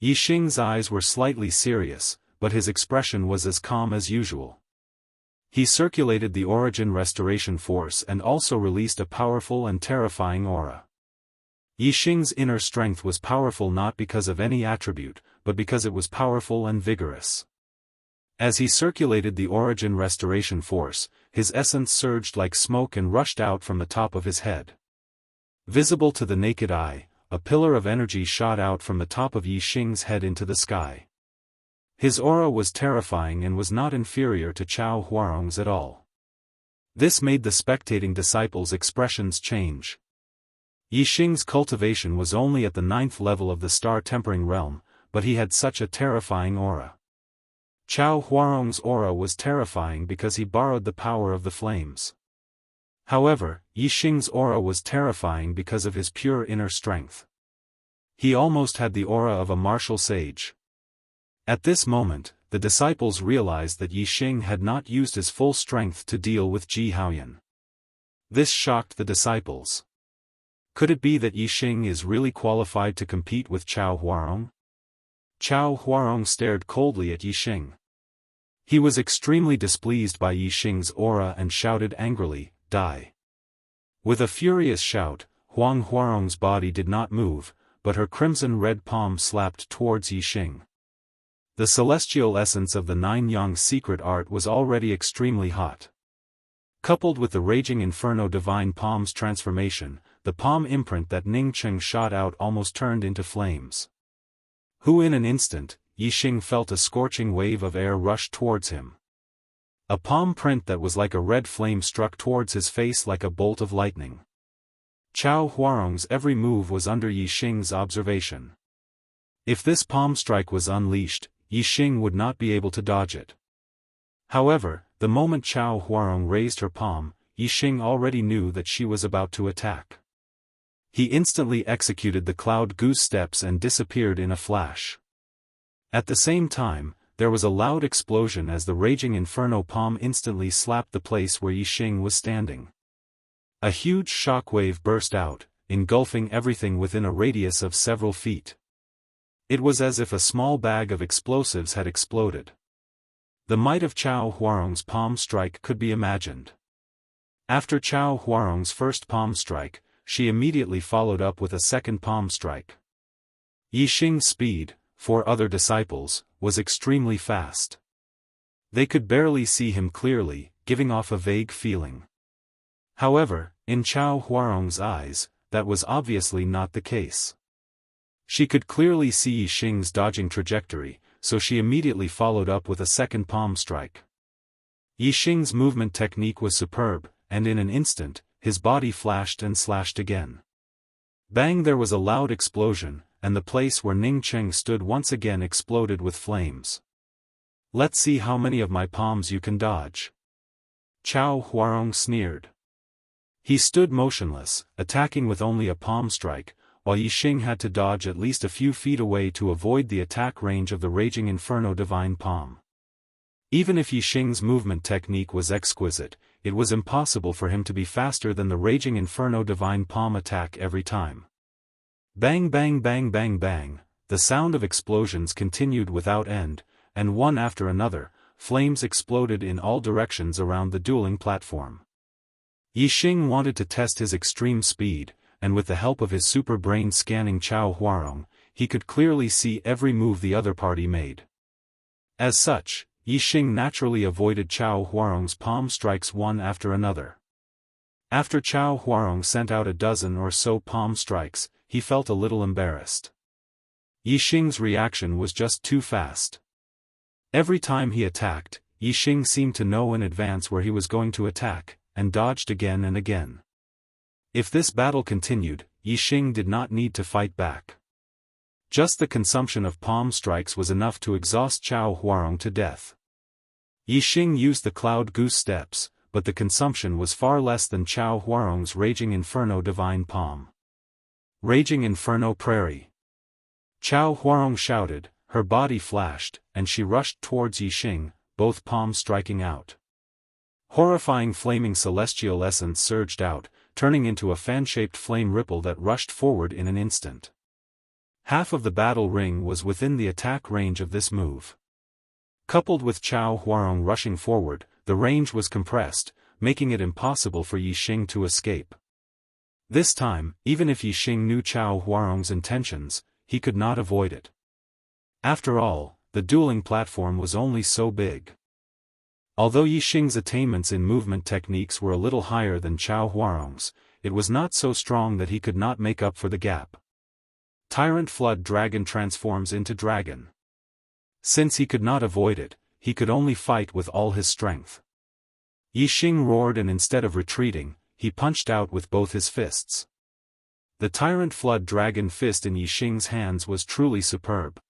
Yixing's eyes were slightly serious, but his expression was as calm as usual. He circulated the origin restoration force and also released a powerful and terrifying aura. Yixing's inner strength was powerful not because of any attribute, but because it was powerful and vigorous. As he circulated the origin restoration force, his essence surged like smoke and rushed out from the top of his head. Visible to the naked eye, a pillar of energy shot out from the top of Yixing's head into the sky. His aura was terrifying and was not inferior to Chao Huarong's at all. This made the spectating disciples' expressions change. Yixing's cultivation was only at the 9th level of the star-tempering realm, but he had such a terrifying aura. Chao Huarong's aura was terrifying because he borrowed the power of the flames. However, Yixing's aura was terrifying because of his pure inner strength. He almost had the aura of a martial sage. At this moment, the disciples realized that Yixing had not used his full strength to deal with Ji Haoyan. This shocked the disciples. Could it be that Yixing is really qualified to compete with Chao Huarong? Chao Huarong stared coldly at Yixing. He was extremely displeased by Yixing's aura and shouted angrily, "Die!" With a furious shout, Huang Huarong's body did not move, but her crimson-red palm slapped towards Yixing. The celestial essence of the Nine-Yang secret art was already extremely hot. Coupled with the raging inferno divine palm's transformation, the palm imprint that Ning Cheng shot out almost turned into flames. In an instant, Yixing felt a scorching wave of air rush towards him. A palm print that was like a red flame struck towards his face like a bolt of lightning. Chao Huarong's every move was under Yixing's observation. If this palm strike was unleashed, Yixing would not be able to dodge it. However, the moment Chao Huarong raised her palm, Yixing already knew that she was about to attack. He instantly executed the cloud goose steps and disappeared in a flash. At the same time, there was a loud explosion as the raging inferno palm instantly slapped the place where Yixing was standing. A huge shockwave burst out, engulfing everything within a radius of several feet. It was as if a small bag of explosives had exploded. The might of Chao Huarong's palm strike could be imagined. After Chao Huarong's first palm strike, she immediately followed up with a second palm strike. Yixing's speed, for other disciples, was extremely fast. They could barely see him clearly, giving off a vague feeling. However, in Chao Huarong's eyes, that was obviously not the case. She could clearly see Yixing's dodging trajectory, so she immediately followed up with a second palm strike. Yixing's movement technique was superb, and in an instant, his body flashed and slashed again. Bang! There was a loud explosion, and the place where Ning Cheng stood once again exploded with flames. "Let's see how many of my palms you can dodge." Chao Huarong sneered. He stood motionless, attacking with only a palm strike, while Yixing had to dodge at least a few feet away to avoid the attack range of the raging inferno divine palm. Even if Yixing's movement technique was exquisite, it was impossible for him to be faster than the raging inferno divine palm attack every time. Bang bang bang bang bang, the sound of explosions continued without end, and one after another, flames exploded in all directions around the dueling platform. Yixing wanted to test his extreme speed, and with the help of his super brain scanning Chao Huarong, he could clearly see every move the other party made. As such, Yixing naturally avoided Chao Huarong's palm strikes one after another. After Chao Huarong sent out a dozen or so palm strikes, he felt a little embarrassed. Yixing's reaction was just too fast. Every time he attacked, Yixing seemed to know in advance where he was going to attack, and dodged again and again. If this battle continued, Yixing did not need to fight back. Just the consumption of palm strikes was enough to exhaust Chao Huarong to death. Yixing used the cloud goose steps, but the consumption was far less than Chao Huarong's raging inferno divine palm. Raging Inferno Prairie. Chao Huarong shouted, her body flashed, and she rushed towards Yixing, both palms striking out. Horrifying flaming celestial essence surged out, turning into a fan-shaped flame ripple that rushed forward in an instant. Half of the battle ring was within the attack range of this move. Coupled with Chao Huarong rushing forward, the range was compressed, making it impossible for Yixing to escape. This time, even if Yixing knew Chao Huarong's intentions, he could not avoid it. After all, the dueling platform was only so big. Although Yixing's attainments in movement techniques were a little higher than Chao Huarong's, it was not so strong that he could not make up for the gap. Tyrant Flood Dragon transforms into dragon. Since he could not avoid it, he could only fight with all his strength. Yixing roared, and instead of retreating, he punched out with both his fists. The tyrant flood dragon fist in Yixing's hands was truly superb.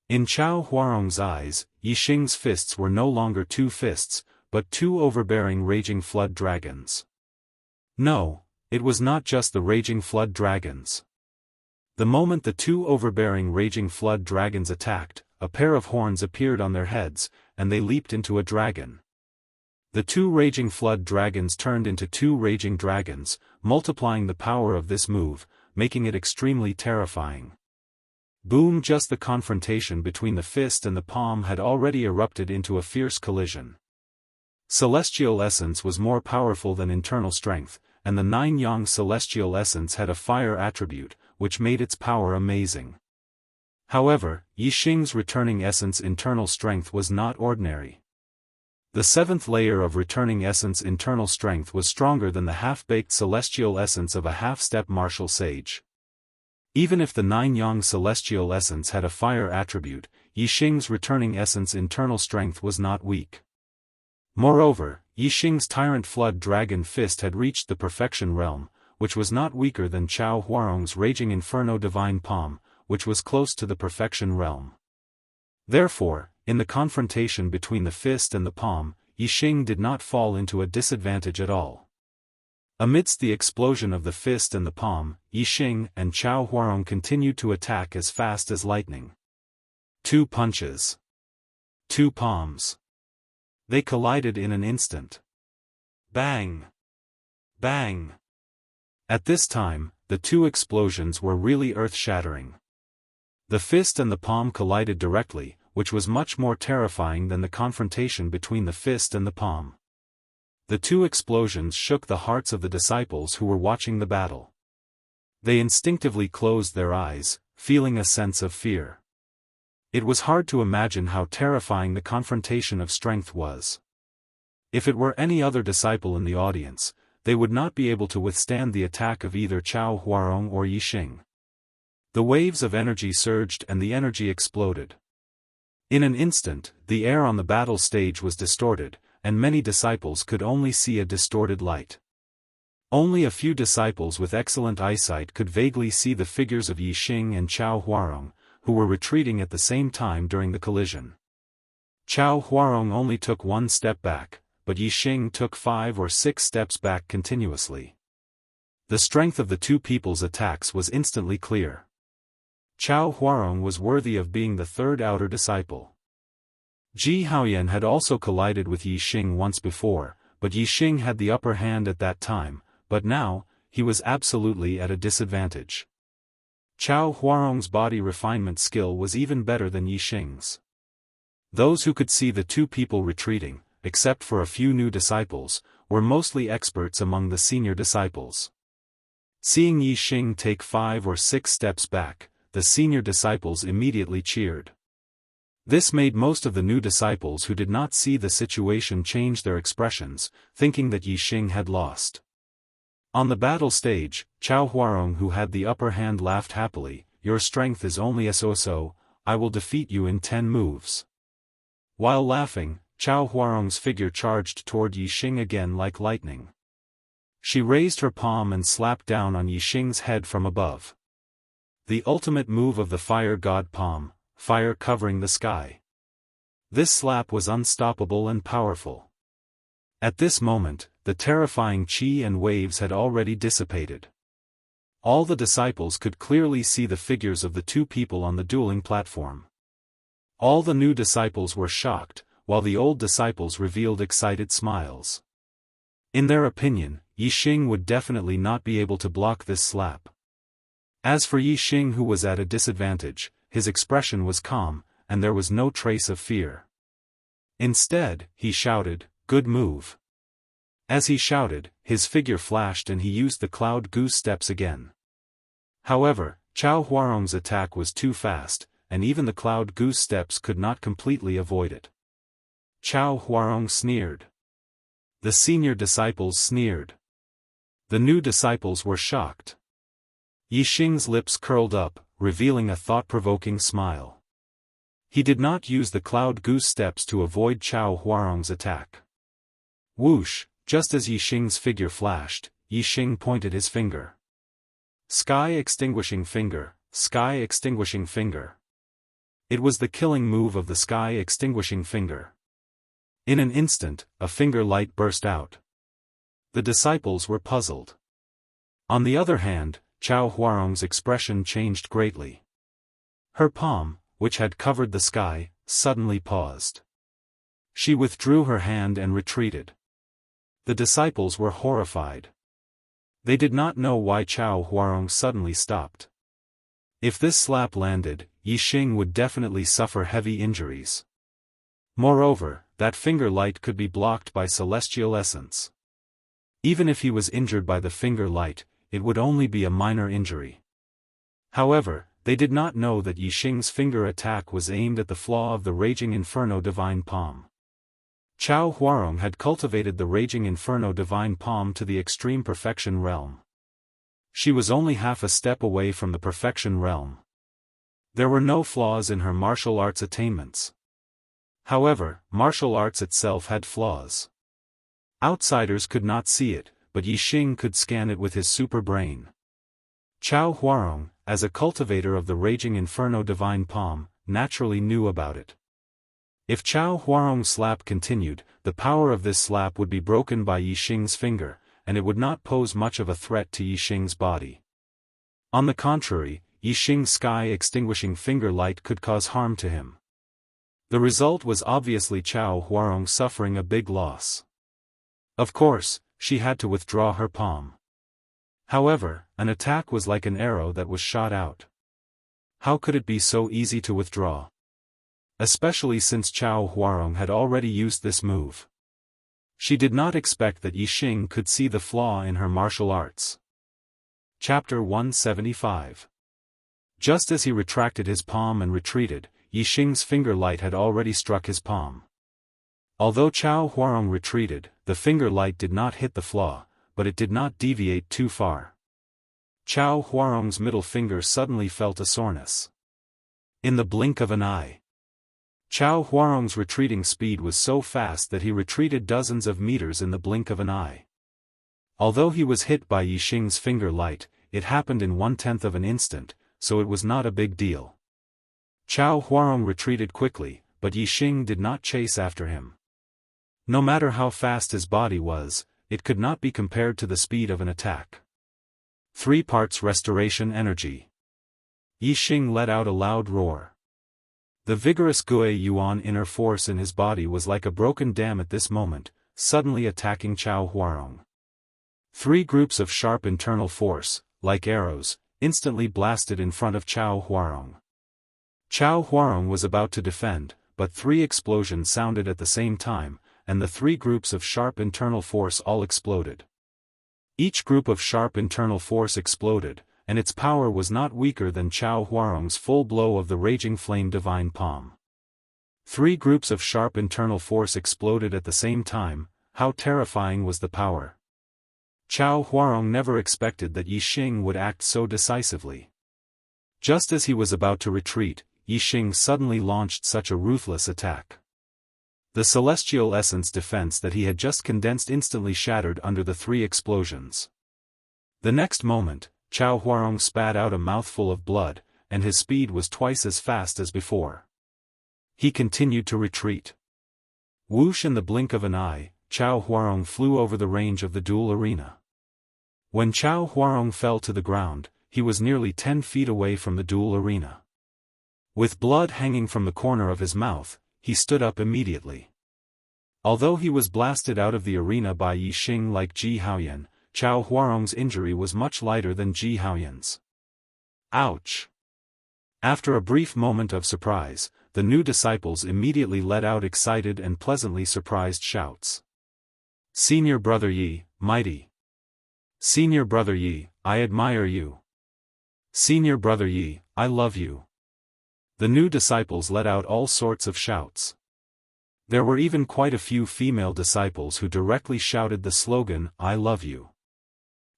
In Chao Huarong's eyes, Yixing's fists were no longer two fists, but two overbearing raging flood dragons. No, it was not just the raging flood dragons. The moment the two overbearing raging flood dragons attacked, a pair of horns appeared on their heads, and they leaped into a dragon. The two raging flood dragons turned into two raging dragons, multiplying the power of this move, making it extremely terrifying. Boom! Just the confrontation between the fist and the palm had already erupted into a fierce collision. Celestial essence was more powerful than internal strength, and the nine-yang celestial essence had a fire attribute, which made its power amazing. However, Yixing's returning essence internal strength was not ordinary. The seventh layer of returning essence internal strength was stronger than the half-baked celestial essence of a half-step martial sage. Even if the nine-yang celestial essence had a fire attribute, Yixing's returning essence internal strength was not weak. Moreover, Yixing's tyrant flood dragon fist had reached the perfection realm, which was not weaker than Chao Huarong's raging inferno divine palm, which was close to the perfection realm. Therefore, in the confrontation between the fist and the palm, Yixing did not fall into a disadvantage at all. Amidst the explosion of the fist and the palm, Yixing and Chao Huarong continued to attack as fast as lightning. Two punches. Two palms. They collided in an instant. Bang! Bang! At this time, the two explosions were really earth-shattering. The fist and the palm collided directly, which was much more terrifying than the confrontation between the fist and the palm. The two explosions shook the hearts of the disciples who were watching the battle. They instinctively closed their eyes, feeling a sense of fear. It was hard to imagine how terrifying the confrontation of strength was. If it were any other disciple in the audience, they would not be able to withstand the attack of either Chao Huarong or Yixing. The waves of energy surged and the energy exploded. In an instant, the air on the battle stage was distorted, and many disciples could only see a distorted light. Only a few disciples with excellent eyesight could vaguely see the figures of Yixing and Chao Huarong, who were retreating at the same time during the collision. Chao Huarong only took one step back, but Yixing took 5 or 6 steps back continuously. The strength of the two people's attacks was instantly clear. Chao Huarong was worthy of being the third outer disciple. Ji Haoyan had also collided with Yixing once before, but Yixing had the upper hand at that time, but now, he was absolutely at a disadvantage. Chao Huarong's body refinement skill was even better than Yixing's. Those who could see the two people retreating, except for a few new disciples, were mostly experts among the senior disciples. Seeing Yixing take 5 or 6 steps back, the senior disciples immediately cheered. This made most of the new disciples who did not see the situation change their expressions, thinking that Yixing had lost. On the battle stage, Chao Huarong, who had the upper hand, laughed happily. "Your strength is only so, I will defeat you in 10 moves." While laughing, Chao Huarong's figure charged toward Yixing again like lightning. She raised her palm and slapped down on Yixing's head from above. The ultimate move of the fire god palm, fire covering the sky. This slap was unstoppable and powerful. At this moment, the terrifying qi and waves had already dissipated. All the disciples could clearly see the figures of the two people on the dueling platform. All the new disciples were shocked, while the old disciples revealed excited smiles. In their opinion, Yixing would definitely not be able to block this slap. As for Yixing, who was at a disadvantage, his expression was calm, and there was no trace of fear. Instead, he shouted, "Good move." As he shouted, his figure flashed and he used the cloud goose steps again. However, Chao Huarong's attack was too fast, and even the cloud goose steps could not completely avoid it. Chao Huarong sneered. The senior disciples sneered. The new disciples were shocked. Yixing's lips curled up, revealing a thought-provoking smile. He did not use the cloud goose steps to avoid Chao Huarong's attack. Whoosh, just as Yi Xing's figure flashed, Yi Xing pointed his finger. Sky extinguishing finger, sky extinguishing finger. It was the killing move of the sky extinguishing finger. In an instant, a finger light burst out. The disciples were puzzled. On the other hand, Chao Huarong's expression changed greatly. Her palm, which had covered the sky, suddenly paused. She withdrew her hand and retreated. The disciples were horrified. They did not know why Chao Huarong suddenly stopped. If this slap landed, Yi Xing would definitely suffer heavy injuries. Moreover, that finger light could be blocked by celestial essence. Even if he was injured by the finger light, it would only be a minor injury. However, they did not know that Yi Xing's finger attack was aimed at the flaw of the Raging Inferno Divine Palm. Chao Huarong had cultivated the Raging Inferno Divine Palm to the extreme perfection realm. She was only half a step away from the perfection realm. There were no flaws in her martial arts attainments. However, martial arts itself had flaws. Outsiders could not see it, but Yi Xing could scan it with his super brain. Chao Huarong, as a cultivator of the Raging Inferno Divine Palm, naturally knew about it. If Chao Huarong's slap continued, the power of this slap would be broken by Yi Xing's finger, and it would not pose much of a threat to Yi Xing's body. On the contrary, Yi Xing's sky-extinguishing finger light could cause harm to him. The result was obviously Chao Huarong suffering a big loss. Of course, she had to withdraw her palm. However, an attack was like an arrow that was shot out. How could it be so easy to withdraw? Especially since Chao Huarong had already used this move. She did not expect that Yi Xing could see the flaw in her martial arts. Chapter 175. Just as he retracted his palm and retreated, Yi Xing's finger light had already struck his palm. Although Chao Huarong retreated, the finger light did not hit the flaw, but it did not deviate too far. Chao Huarong's middle finger suddenly felt a soreness. In the blink of an eye. Chao Huarong's retreating speed was so fast that he retreated dozens of meters in the blink of an eye. Although he was hit by Yi Xing's finger light, it happened in 1/10 of an instant, so it was not a big deal. Chao Huarong retreated quickly, but Yi Xing did not chase after him. No matter how fast his body was, it could not be compared to the speed of an attack. 3 parts restoration energy. Yi Xing let out a loud roar. The vigorous Gui Yuan inner force in his body was like a broken dam at this moment, suddenly attacking Chao Huarong. 3 groups of sharp internal force, like arrows, instantly blasted in front of Chao Huarong. Chao Huarong was about to defend, but 3 explosions sounded at the same time, and the 3 groups of sharp internal force all exploded. Each group of sharp internal force exploded, and its power was not weaker than Chao Huarong's full blow of the Raging Flame Divine Palm. 3 groups of sharp internal force exploded at the same time. How terrifying was the power! Chao Huarong never expected that Yi Xing would act so decisively. Just as he was about to retreat, Yi Xing suddenly launched such a ruthless attack. The celestial essence defense that he had just condensed instantly shattered under the 3 explosions. The next moment, Chao Huarong spat out a mouthful of blood, and his speed was twice as fast as before. He continued to retreat. Whoosh, in the blink of an eye, Chao Huarong flew over the range of the duel arena. When Chao Huarong fell to the ground, he was nearly 10 feet away from the duel arena. With blood hanging from the corner of his mouth, he stood up immediately. Although he was blasted out of the arena by Yi Xing like Ji Haoyan, Chao Huarong's injury was much lighter than Ji Haoyan's. Ouch! After a brief moment of surprise, the new disciples immediately let out excited and pleasantly surprised shouts. Senior Brother Yi, mighty! Senior Brother Yi, I admire you! Senior Brother Yi, I love you! The new disciples let out all sorts of shouts. There were even quite a few female disciples who directly shouted the slogan, I love you.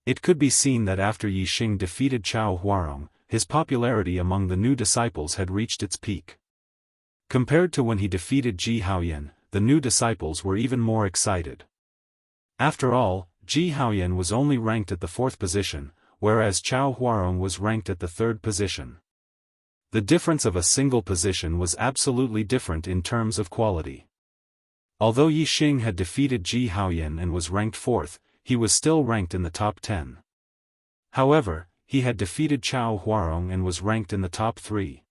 It could be seen that after Yi Xing defeated Chao Huarong, his popularity among the new disciples had reached its peak. Compared to when he defeated Ji Haoyan, the new disciples were even more excited. After all, Ji Haoyan was only ranked at the 4th position, whereas Chao Huarong was ranked at the 3rd position. The difference of a single position was absolutely different in terms of quality. Although Yi Xing had defeated Ji Haoyan and was ranked 4th, he was still ranked in the top 10. However, he had defeated Chao Huarong and was ranked in the top 3.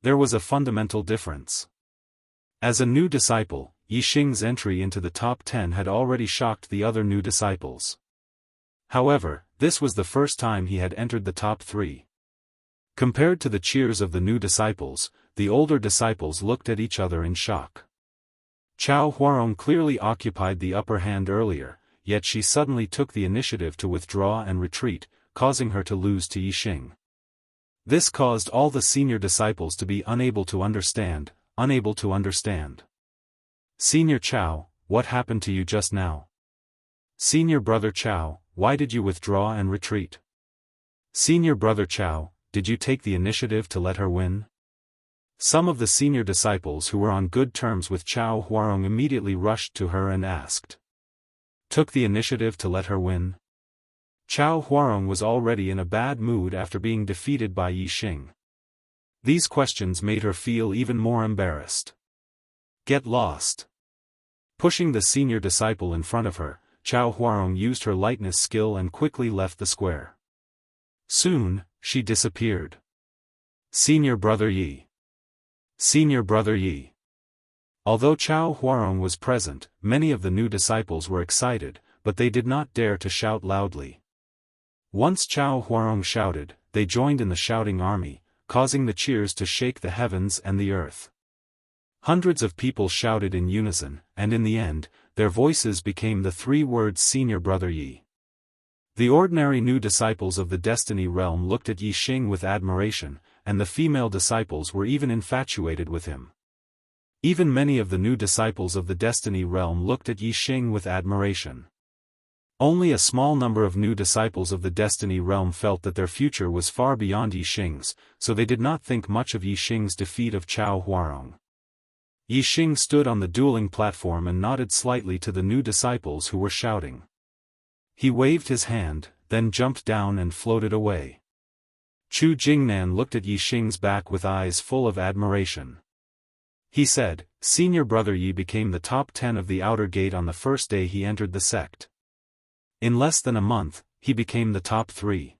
There was a fundamental difference. As a new disciple, Yi Xing's entry into the top 10 had already shocked the other new disciples. However, this was the first time he had entered the top 3. Compared to the cheers of the new disciples, the older disciples looked at each other in shock. Chao Huarong clearly occupied the upper hand earlier, yet she suddenly took the initiative to withdraw and retreat, causing her to lose to Yi Xing. This caused all the senior disciples to be unable to understand. Senior Chao, what happened to you just now? Senior brother Chao, why did you withdraw and retreat? Senior brother Chao, did you take the initiative to let her win? Some of the senior disciples who were on good terms with Chao Huarong immediately rushed to her and asked. Took the initiative to let her win? Chao Huarong was already in a bad mood after being defeated by Yi Xing. These questions made her feel even more embarrassed. Get lost. Pushing the senior disciple in front of her, Chao Huarong used her lightness skill and quickly left the square. Soon, she disappeared. Senior brother Yi. Senior brother Yi. Although Chao Huarong was present, many of the new disciples were excited, but they did not dare to shout loudly. Once Chao Huarong shouted, they joined in the shouting army, causing the cheers to shake the heavens and the earth. Hundreds of people shouted in unison, and in the end, their voices became the 3 words Senior brother Yi. The ordinary new disciples of the Destiny realm looked at Yi Xing with admiration, and the female disciples were even infatuated with him. Even many of the new disciples of the Destiny realm looked at Yi Xing with admiration. Only a small number of new disciples of the Destiny realm felt that their future was far beyond Yi Xing's, so they did not think much of Yi Xing's defeat of Chao Huarong. Yi Xing stood on the dueling platform and nodded slightly to the new disciples who were shouting. He waved his hand, then jumped down and floated away. Chu Jingnan looked at Yi Xing's back with eyes full of admiration. He said, Senior brother Yi became the top 10 of the outer gate on the first day he entered the sect. In less than a month, he became the top 3.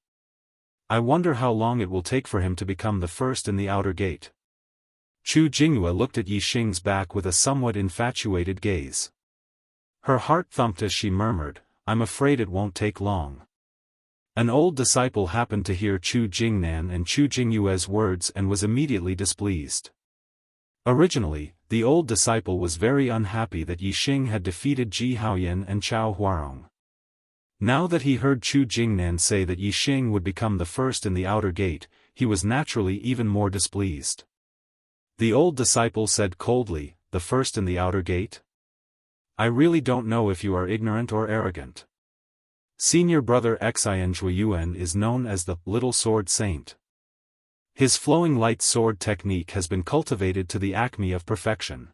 I wonder how long it will take for him to become the first in the outer gate. Chu Jingyue looked at Yi Xing's back with a somewhat infatuated gaze. Her heart thumped as she murmured, I'm afraid it won't take long. An old disciple happened to hear Chu Jingnan and Chu Jingyue's words and was immediately displeased. Originally, the old disciple was very unhappy that Yi Xing had defeated Ji Haoyan and Chao Huarong. Now that he heard Chu Jingnan say that Yi Xing would become the first in the outer gate, he was naturally even more displeased. The old disciple said coldly, the first in the outer gate? I really don't know if you are ignorant or arrogant. Senior brother Xian Zhuiyuan is known as the Little Sword Saint. His flowing light sword technique has been cultivated to the acme of perfection.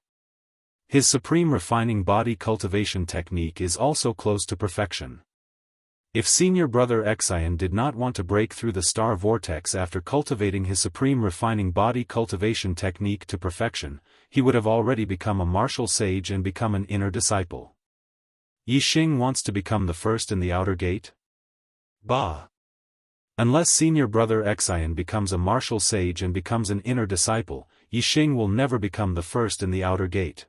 His supreme refining body cultivation technique is also close to perfection. If senior brother Xian did not want to break through the star vortex after cultivating his supreme refining body cultivation technique to perfection, he would have already become a martial sage and become an inner disciple. Yi Xing wants to become the first in the outer gate? Bah! Unless senior brother Xian becomes a martial sage and becomes an inner disciple, Yi Xing will never become the first in the outer gate.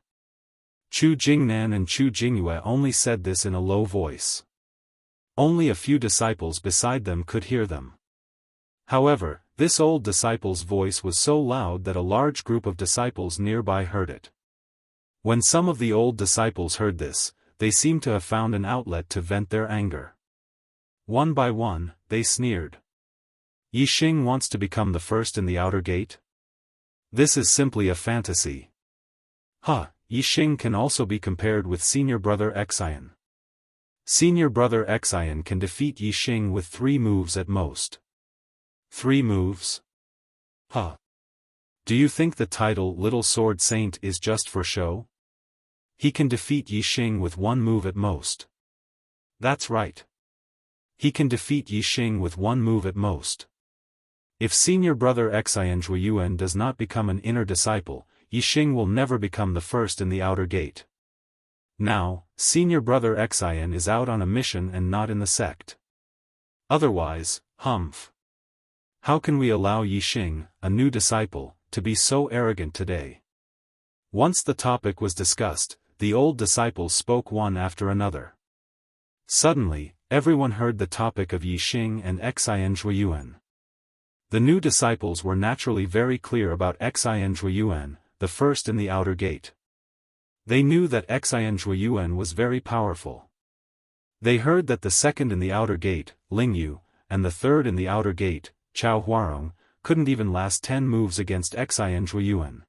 Chu Jingnan and Chu Jingyue only said this in a low voice. Only a few disciples beside them could hear them. However, this old disciple's voice was so loud that a large group of disciples nearby heard it. When some of the old disciples heard this, they seemed to have found an outlet to vent their anger. One by one, they sneered. Yi Xing wants to become the first in the outer gate? This is simply a fantasy. Yi Xing can also be compared with senior brother Xian. Senior brother Xian can defeat Yi Xing with 3 moves at most. 3 moves? Do you think the title Little Sword Saint is just for show? He can defeat Yixing with one move at most. That's right. He can defeat Yixing with one move at most. If senior brother Xian Zhuiyuan does not become an inner disciple, Yixing will never become the first in the outer gate. Now, senior brother Xian is out on a mission and not in the sect. Otherwise, humph. How can we allow Yixing, a new disciple, to be so arrogant today? Once the topic was discussed, the old disciples spoke one after another. Suddenly, everyone heard the topic of Yixing and Xian Zhuiyuan. The new disciples were naturally very clear about Xian Zhuiyuan, the first in the outer gate. They knew that Xian Zhuiyuan was very powerful. They heard that the second in the outer gate, Lingyu, and the third in the outer gate, Chao Huarong, couldn't even last 10 moves against Xian Zhuiyuan.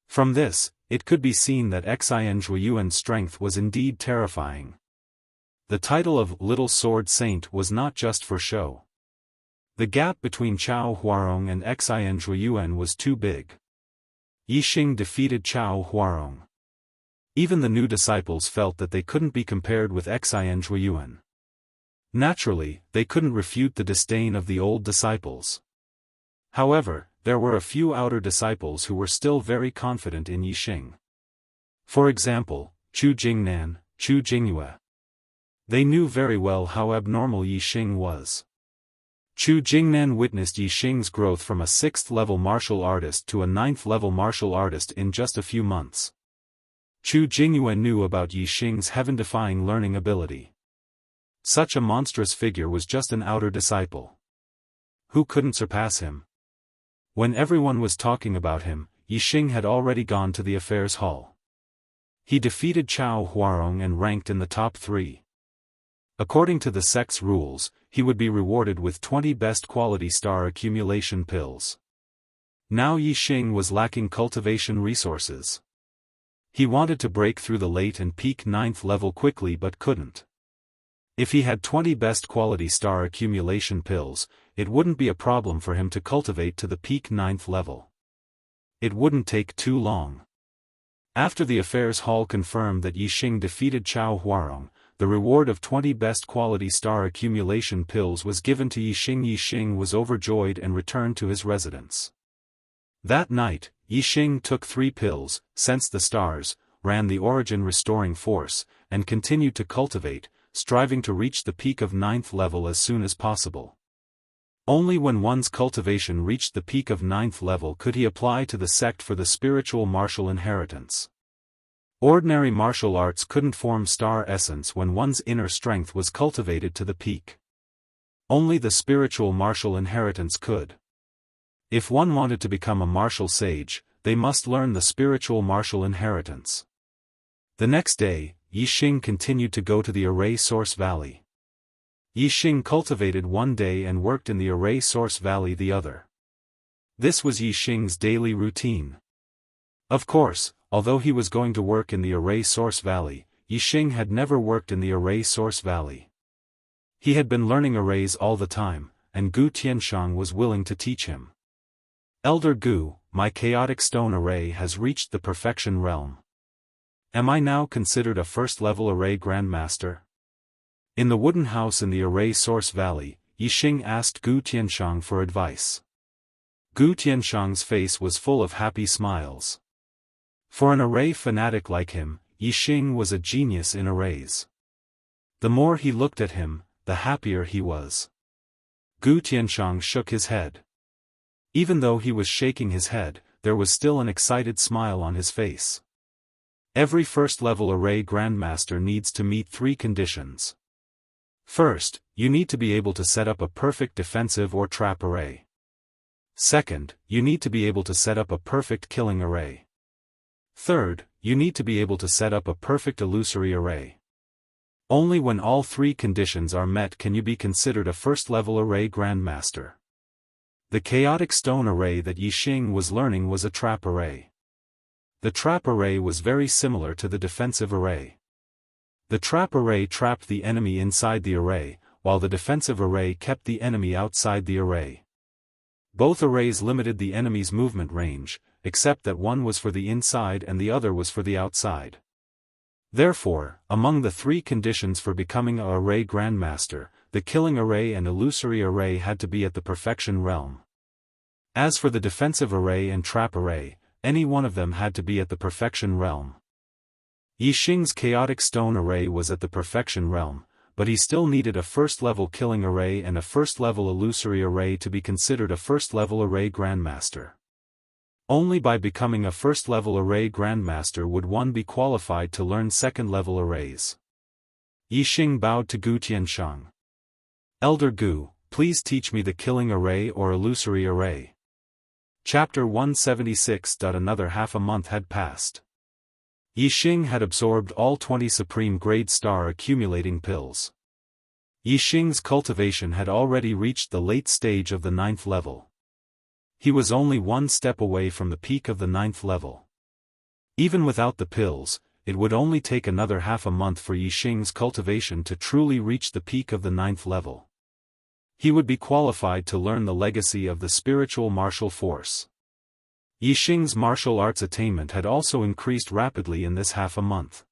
From this, it could be seen that Xian Zhuiyuan's strength was indeed terrifying. The title of Little Sword Saint was not just for show. The gap between Chao Huarong and Xian Zhuiyuan was too big. Yixing defeated Chao Huarong. Even the new disciples felt that they couldn't be compared with Xian Zhuiyuan. Naturally, they couldn't refute the disdain of the old disciples. However, there were a few outer disciples who were still very confident in Yixing. For example, Chu Jingnan, Chu Jingyue. They knew very well how abnormal Yixing was. Chu Jingnan witnessed Yixing's growth from a 6th-level martial artist to a 9th-level martial artist in just a few months. Chu Jingyue knew about Yixing's heaven-defying learning ability. Such a monstrous figure was just an outer disciple. Who couldn't surpass him? When everyone was talking about him, Yixing had already gone to the affairs hall. He defeated Chao Huarong and ranked in the top 3. According to the sect's rules, he would be rewarded with 20 best quality star accumulation pills. Now Yixing was lacking cultivation resources. He wanted to break through the late and peak 9th level quickly but couldn't. If he had 20 best quality star accumulation pills, it wouldn't be a problem for him to cultivate to the peak 9th level. It wouldn't take too long. After the affairs hall confirmed that Yixing defeated Chao Huarong, the reward of 20 best quality star accumulation pills was given to Yixing. Yixing was overjoyed and returned to his residence. That night, Yixing took 3 pills, sensed the stars, ran the origin restoring force, and continued to cultivate, striving to reach the peak of 9th level as soon as possible. Only when one's cultivation reached the peak of 9th level could he apply to the sect for the spiritual martial inheritance. Ordinary martial arts couldn't form star essence when one's inner strength was cultivated to the peak. Only the spiritual martial inheritance could. If one wanted to become a martial sage, they must learn the spiritual martial inheritance. The next day, Yixing continued to go to the Array Source Valley. Yixing cultivated one day and worked in the Array Source Valley the other. This was Yixing's daily routine. Of course, although he was going to work in the Array Source Valley, Yixing had never worked in the Array Source Valley. He had been learning arrays all the time, and Gu Tianshang was willing to teach him. Elder Gu, my chaotic stone array has reached the perfection realm. Am I now considered a first-level array grandmaster? In the wooden house in the Array Source Valley, Yixing asked Gu Tianshang for advice. Gu Tianshang's face was full of happy smiles. For an array fanatic like him, Yixing was a genius in arrays. The more he looked at him, the happier he was. Gu Tianshang shook his head. Even though he was shaking his head, there was still an excited smile on his face. Every first-level array grandmaster needs to meet 3 conditions. First, you need to be able to set up a perfect defensive or trap array. Second, you need to be able to set up a perfect killing array. Third, you need to be able to set up a perfect illusory array. Only when all 3 conditions are met can you be considered a first-level array grandmaster. The chaotic stone array that Yixing was learning was a trap array. The trap array was very similar to the defensive array. The trap array trapped the enemy inside the array, while the defensive array kept the enemy outside the array. Both arrays limited the enemy's movement range, except that one was for the inside and the other was for the outside. Therefore, among the three conditions for becoming a array grandmaster, the killing array and illusory array had to be at the perfection realm. As for the defensive array and trap array, any one of them had to be at the perfection realm. Yixing's chaotic stone array was at the perfection realm, but he still needed a first-level killing array and a first-level illusory array to be considered a first-level array grandmaster. Only by becoming a first-level array grandmaster would one be qualified to learn second-level arrays. Yixing bowed to Gu Tianshang. Elder Gu, please teach me the killing array or illusory array. Chapter 176. Another half a month had passed. Yixing had absorbed all 20 supreme grade star accumulating pills. Yixing's cultivation had already reached the late stage of the 9th level. He was only one step away from the peak of the 9th level. Even without the pills, it would only take another half a month for Yixing's cultivation to truly reach the peak of the 9th level. He would be qualified to learn the legacy of the spiritual martial force. Yixing's martial arts attainment had also increased rapidly in this half a month.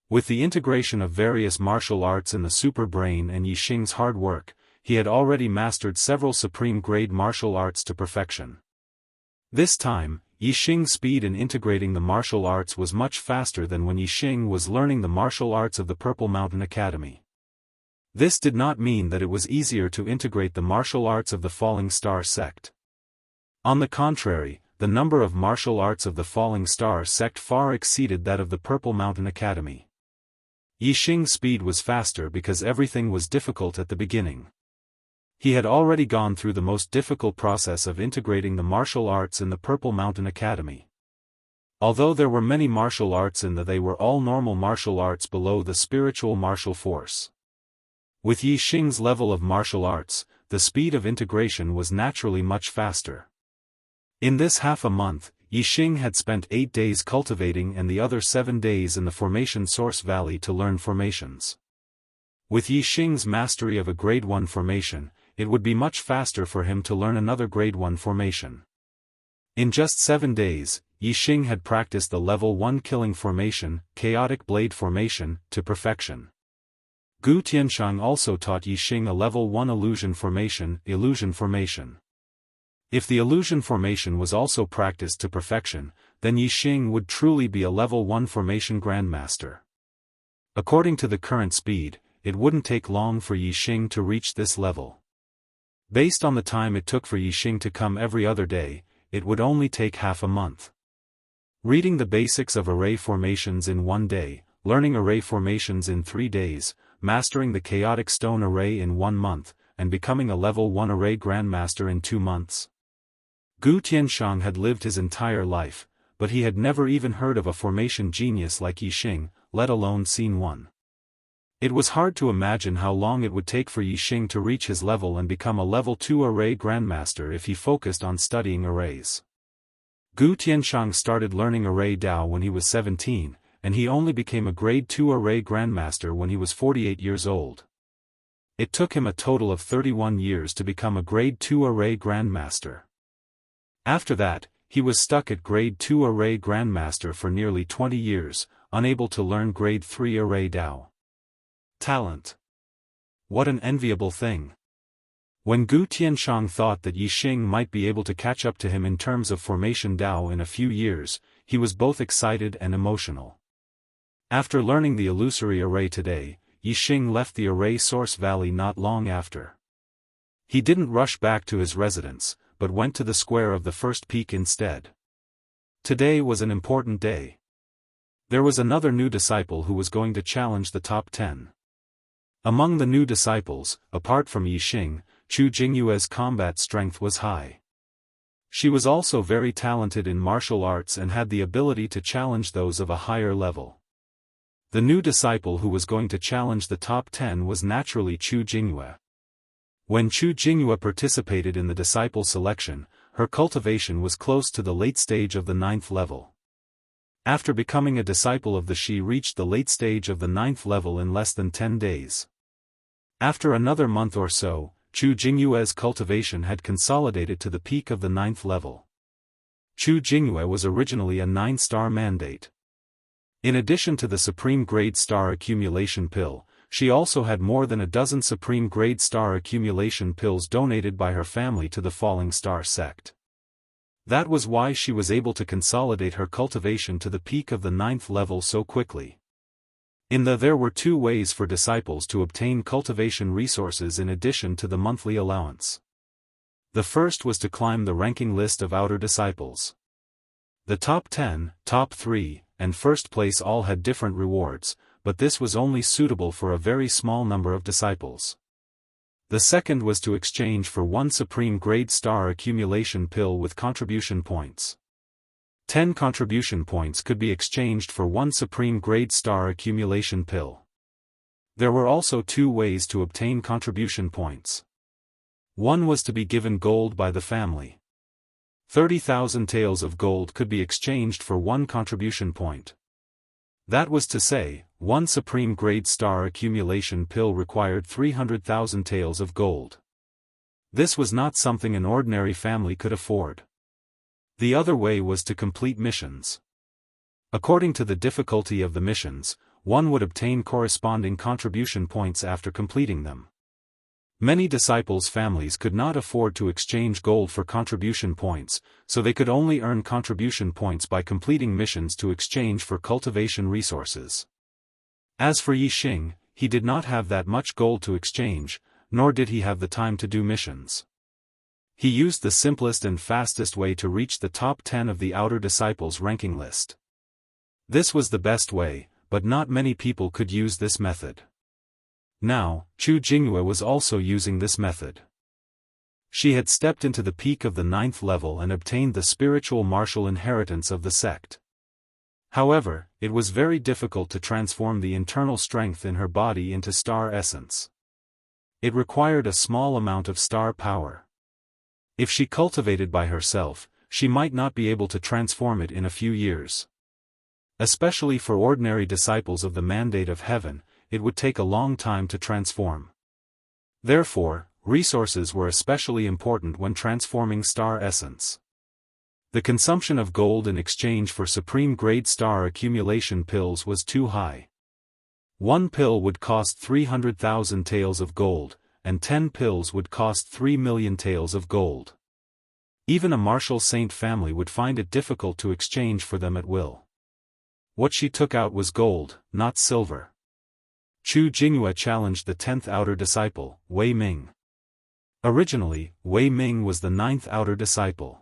With the integration of various martial arts in the super brain and Yixing's hard work, he had already mastered several supreme grade martial arts to perfection. This time, Yixing's speed in integrating the martial arts was much faster than when Yixing was learning the martial arts of the Purple Mountain Academy. This did not mean that it was easier to integrate the martial arts of the Falling Star sect. On the contrary, the number of martial arts of the Falling Star sect far exceeded that of the Purple Mountain Academy. Yixing's speed was faster because everything was difficult at the beginning. He had already gone through the most difficult process of integrating the martial arts in the Purple Mountain Academy. Although there were many martial arts they were all normal martial arts below the spiritual martial force. With Yixing's level of martial arts, the speed of integration was naturally much faster. In this half a month, Yixing had spent 8 days cultivating and the other 7 days in the Formation Source Valley to learn formations. With Yixing's mastery of a Grade 1 formation, it would be much faster for him to learn another Grade 1 formation. In just 7 days, Yixing had practiced the Level 1 killing formation, Chaotic Blade formation, to perfection. Gu Tianshang also taught Yixing a Level 1 illusion formation, Illusion formation. If the illusion formation was also practiced to perfection, then Yixing would truly be a Level 1 formation grandmaster. According to the current speed, it wouldn't take long for Yixing to reach this level. Based on the time it took for Yixing to come every other day, it would only take half a month. Reading the basics of array formations in 1 day, learning array formations in 3 days, mastering the chaotic stone array in 1 month, and becoming a Level 1 array grandmaster in 2 months. Gu Tianshang had lived his entire life, but he had never even heard of a formation genius like Yixing, let alone seen one. It was hard to imagine how long it would take for Yixing to reach his level and become a Level 2 array grandmaster if he focused on studying arrays. Gu Tianshang started learning array Dao when he was 17, and he only became a Grade 2 array grandmaster when he was 48 years old. It took him a total of 31 years to become a Grade 2 array grandmaster. After that, he was stuck at Grade 2 array grandmaster for nearly 20 years, unable to learn Grade 3 array Dao. Talent. What an enviable thing. When Gu Tianshang thought that Yixing might be able to catch up to him in terms of formation Dao in a few years, he was both excited and emotional. After learning the illusory array today, Yixing left the array source valley not long after. He didn't rush back to his residence, but went to the square of the first peak instead. Today was an important day. There was another new disciple who was going to challenge the top 10. Among the new disciples, apart from Yixing, Chu Jingyue's combat strength was high. She was also very talented in martial arts and had the ability to challenge those of a higher level. The new disciple who was going to challenge the top 10 was naturally Chu Jingyue. When Chu Jingyue participated in the disciple selection, her cultivation was close to the late stage of the 9th level. After becoming a disciple of she reached the late stage of the 9th level in less than 10 days. After another month or so, Chu Jingyue's cultivation had consolidated to the peak of the 9th level. Chu Jingyue was originally a 9-star mandate. In addition to the Supreme Grade Star Accumulation Pill, she also had more than a dozen Supreme Grade Star Accumulation Pills donated by her family to the Falling Star sect. That was why she was able to consolidate her cultivation to the peak of the 9th level so quickly. There were 2 ways for disciples to obtain cultivation resources in addition to the monthly allowance. The first was to climb the ranking list of outer disciples. The top 10, top 3, and first place all had different rewards, but this was only suitable for a very small number of disciples. The second was to exchange for 1 Supreme Grade Star Accumulation Pill with contribution points. 10 contribution points could be exchanged for 1 Supreme Grade Star Accumulation Pill. There were also 2 ways to obtain contribution points. One was to be given gold by the family. 30,000 taels of gold could be exchanged for 1 contribution point. That was to say, 1 Supreme Grade Star Accumulation Pill required 300,000 taels of gold. This was not something an ordinary family could afford. The other way was to complete missions. According to the difficulty of the missions, one would obtain corresponding contribution points after completing them. Many disciples' families could not afford to exchange gold for contribution points, so they could only earn contribution points by completing missions to exchange for cultivation resources. As for Yixing, he did not have that much gold to exchange, nor did he have the time to do missions. He used the simplest and fastest way to reach the top 10 of the outer disciples' ranking list. This was the best way, but not many people could use this method. Now, Chu Jingyue was also using this method. She had stepped into the peak of the 9th level and obtained the spiritual martial inheritance of the sect. However, it was very difficult to transform the internal strength in her body into star essence. It required a small amount of star power. If she cultivated by herself, she might not be able to transform it in a few years. Especially for ordinary disciples of the Mandate of Heaven, it would take a long time to transform. Therefore, resources were especially important when transforming star essence. The consumption of gold in exchange for Supreme Grade Star Accumulation Pills was too high. 1 pill would cost 300,000 taels of gold, and 10 pills would cost 3 million taels of gold. Even a martial saint family would find it difficult to exchange for them at will. What she took out was gold, not silver. Chu Jingyue challenged the 10th outer disciple, Wei Ming. Originally, Wei Ming was the 9th outer disciple.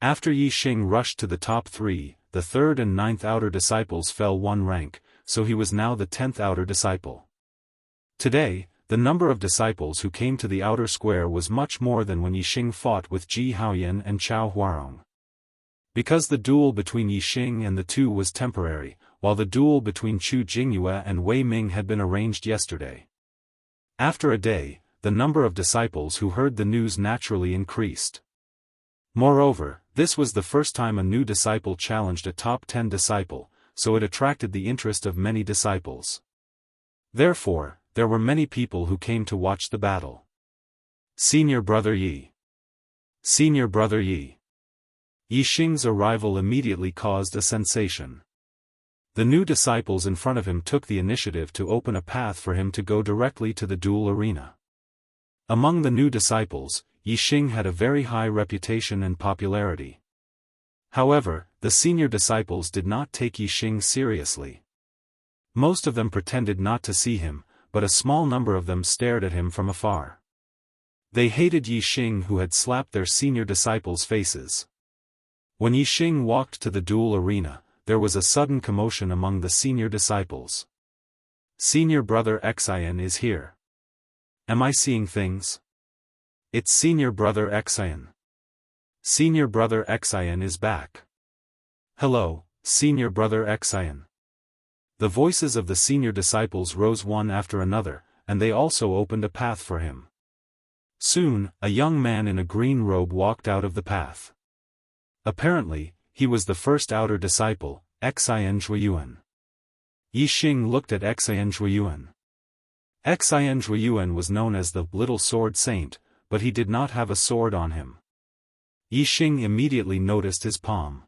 After Yixing rushed to the top 3, the 3rd and 9th outer disciples fell 1 rank, so he was now the 10th outer disciple. Today, the number of disciples who came to the outer square was much more than when Yixing fought with Ji Haoyan and Chao Huarong. Because the duel between Yixing and the 2 was temporary, while the duel between Chu Jingyue and Wei Ming had been arranged yesterday. After a day, the number of disciples who heard the news naturally increased. Moreover, this was the first time a new disciple challenged a top 10 disciple, so it attracted the interest of many disciples. Therefore, there were many people who came to watch the battle. Senior Brother Yi. Senior Brother Yi. Yixing's arrival immediately caused a sensation. The new disciples in front of him took the initiative to open a path for him to go directly to the duel arena. Among the new disciples, Yixing had a very high reputation and popularity. However, the senior disciples did not take Yixing seriously. Most of them pretended not to see him, but a small number of them stared at him from afar. They hated Yixing, who had slapped their senior disciples' faces. When Yixing walked to the duel arena, there was a sudden commotion among the senior disciples. Senior Brother Xian is here. Am I seeing things? It's Senior Brother Xian. Senior Brother Xian is back. Hello, Senior Brother Xian. The voices of the senior disciples rose one after another, and they also opened a path for him. Soon, a young man in a green robe walked out of the path. Apparently, he was the first outer disciple, Xian Zhuiyuan. Yixing looked at Xian Zhuiyuan. Xian Zhuiyuan was known as the Little Sword Saint, but he did not have a sword on him. Yixing immediately noticed his palm.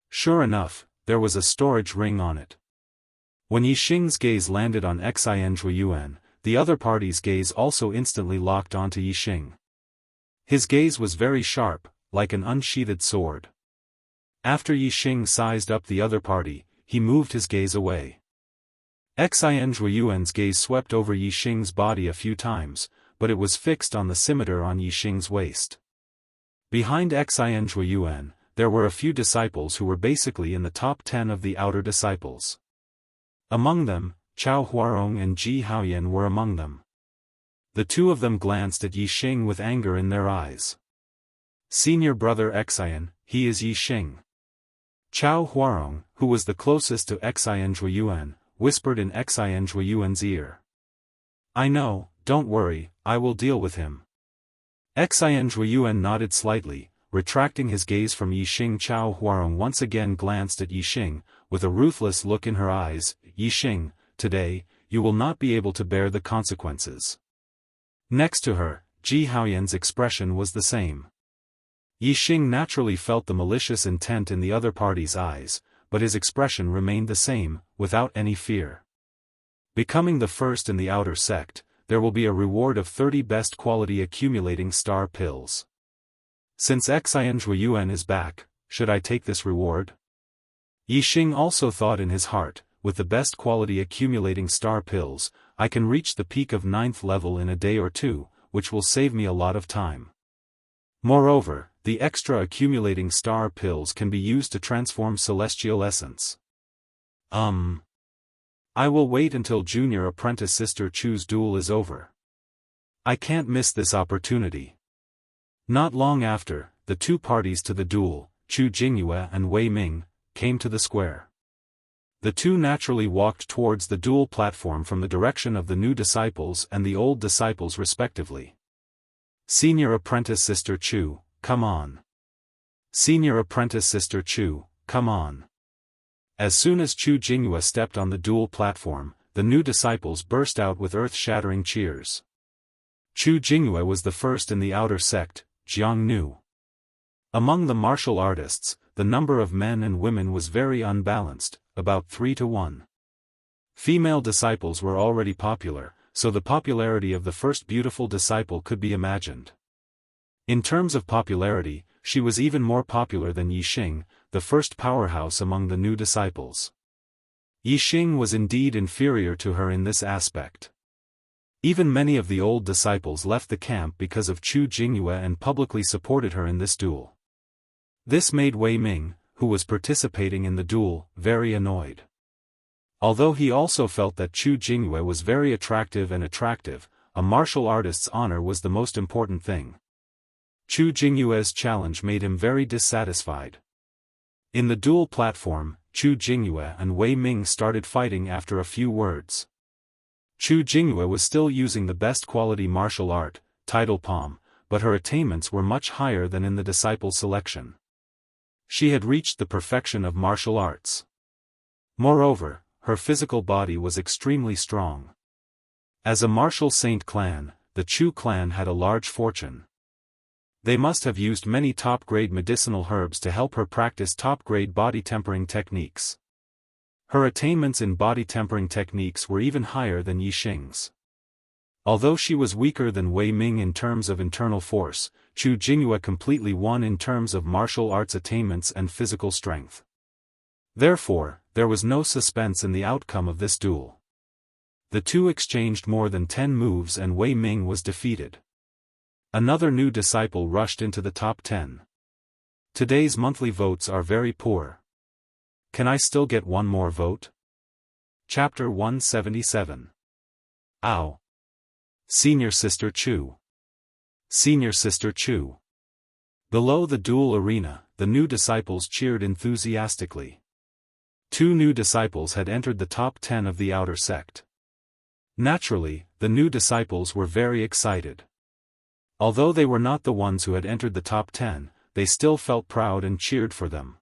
Sure enough, there was a storage ring on it. When Yixing's gaze landed on Xian Zhuiyuan, the other party's gaze also instantly locked onto Yixing. His gaze was very sharp, like an unsheathed sword. After Yixing sized up the other party, he moved his gaze away. Xian Zhuiyuan's gaze swept over Yixing's body a few times, but it was fixed on the scimitar on Yixing's waist. Behind Xian Zhuiyuan, there were a few disciples who were basically in the top 10 of the outer disciples. Among them, Chao Huarong and Ji Haoyan were among them. The two of them glanced at Yixing with anger in their eyes. Senior brother Xian, he is Yixing. Chao Huarong, who was the closest to Xian Zhuiyuan, whispered in Xian Zhuiyuan's ear. I know, don't worry, I will deal with him. Xian Zhuiyuan nodded slightly, retracting his gaze from Yixing. Chao Huarong once again glanced at Yixing, with a ruthless look in her eyes. Yixing, today, you will not be able to bear the consequences. Next to her, Ji Haoyan's expression was the same. Yixing naturally felt the malicious intent in the other party's eyes, but his expression remained the same, without any fear. Becoming the first in the outer sect, there will be a reward of 30 best quality accumulating star pills. Since Xian Zhuiyuan is back, should I take this reward? Yixing also thought in his heart, with the best quality accumulating star pills, I can reach the peak of 9th level in a day or two, which will save me a lot of time. Moreover, the extra accumulating star pills can be used to transform celestial essence. I will wait until junior apprentice Sister Chu's duel is over. I can't miss this opportunity. Not long after, the two parties to the duel, Chu Jingyue and Wei Ming, came to the square. The two naturally walked towards the duel platform from the direction of the new disciples and the old disciples respectively. Senior apprentice Sister Chu, come on. Senior apprentice Sister Chu, come on. As soon as Chu Jingyue stepped on the duel platform, the new disciples burst out with earth-shattering cheers. Chu Jingyue was the first in the outer sect, Jiang Nu. Among the martial artists, the number of men and women was very unbalanced, about 3 to 1. Female disciples were already popular, so the popularity of the first beautiful disciple could be imagined. In terms of popularity, she was even more popular than Yixing, the first powerhouse among the new disciples. Yixing was indeed inferior to her in this aspect. Even many of the old disciples left the camp because of Chu Jingyue and publicly supported her in this duel. This made Wei Ming, who was participating in the duel, very annoyed. Although he also felt that Chu Jingyue was very attractive, a martial artist's honor was the most important thing. Chu Jingyue's challenge made him very dissatisfied. In the duel platform, Chu Jingyue and Wei Ming started fighting after a few words. Chu Jingyue was still using the best quality martial art, Tidal Palm, but her attainments were much higher than in the disciple selection. She had reached the perfection of martial arts. Moreover, her physical body was extremely strong. As a martial saint clan, the Chu clan had a large fortune. They must have used many top-grade medicinal herbs to help her practice top-grade body tempering techniques. Her attainments in body tempering techniques were even higher than Yixing's. Although she was weaker than Wei Ming in terms of internal force, Chu Jingyue completely won in terms of martial arts attainments and physical strength. Therefore, there was no suspense in the outcome of this duel. The two exchanged more than 10 moves and Wei Ming was defeated. Another new disciple rushed into the top 10. Today's monthly votes are very poor. Can I still get one more vote? Chapter 177. Ow! Senior Sister Chu. Senior Sister Chu. Below the duel arena, the new disciples cheered enthusiastically. 2 new disciples had entered the top 10 of the outer sect. Naturally, the new disciples were very excited. Although they were not the ones who had entered the top 10, they still felt proud and cheered for them.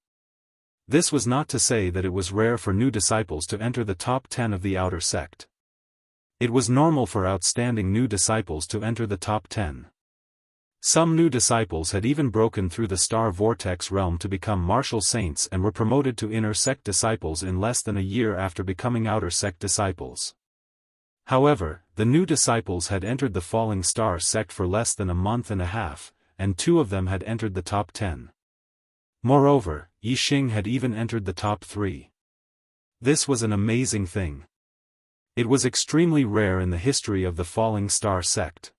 This was not to say that it was rare for new disciples to enter the top 10 of the outer sect. It was normal for outstanding new disciples to enter the top 10. Some new disciples had even broken through the star vortex realm to become martial saints and were promoted to inner sect disciples in less than a year after becoming outer sect disciples. However, the new disciples had entered the falling star sect for less than a month and a half, and 2 of them had entered the top 10. Moreover, Yixing had even entered the top 3. This was an amazing thing. It was extremely rare in the history of the falling star sect.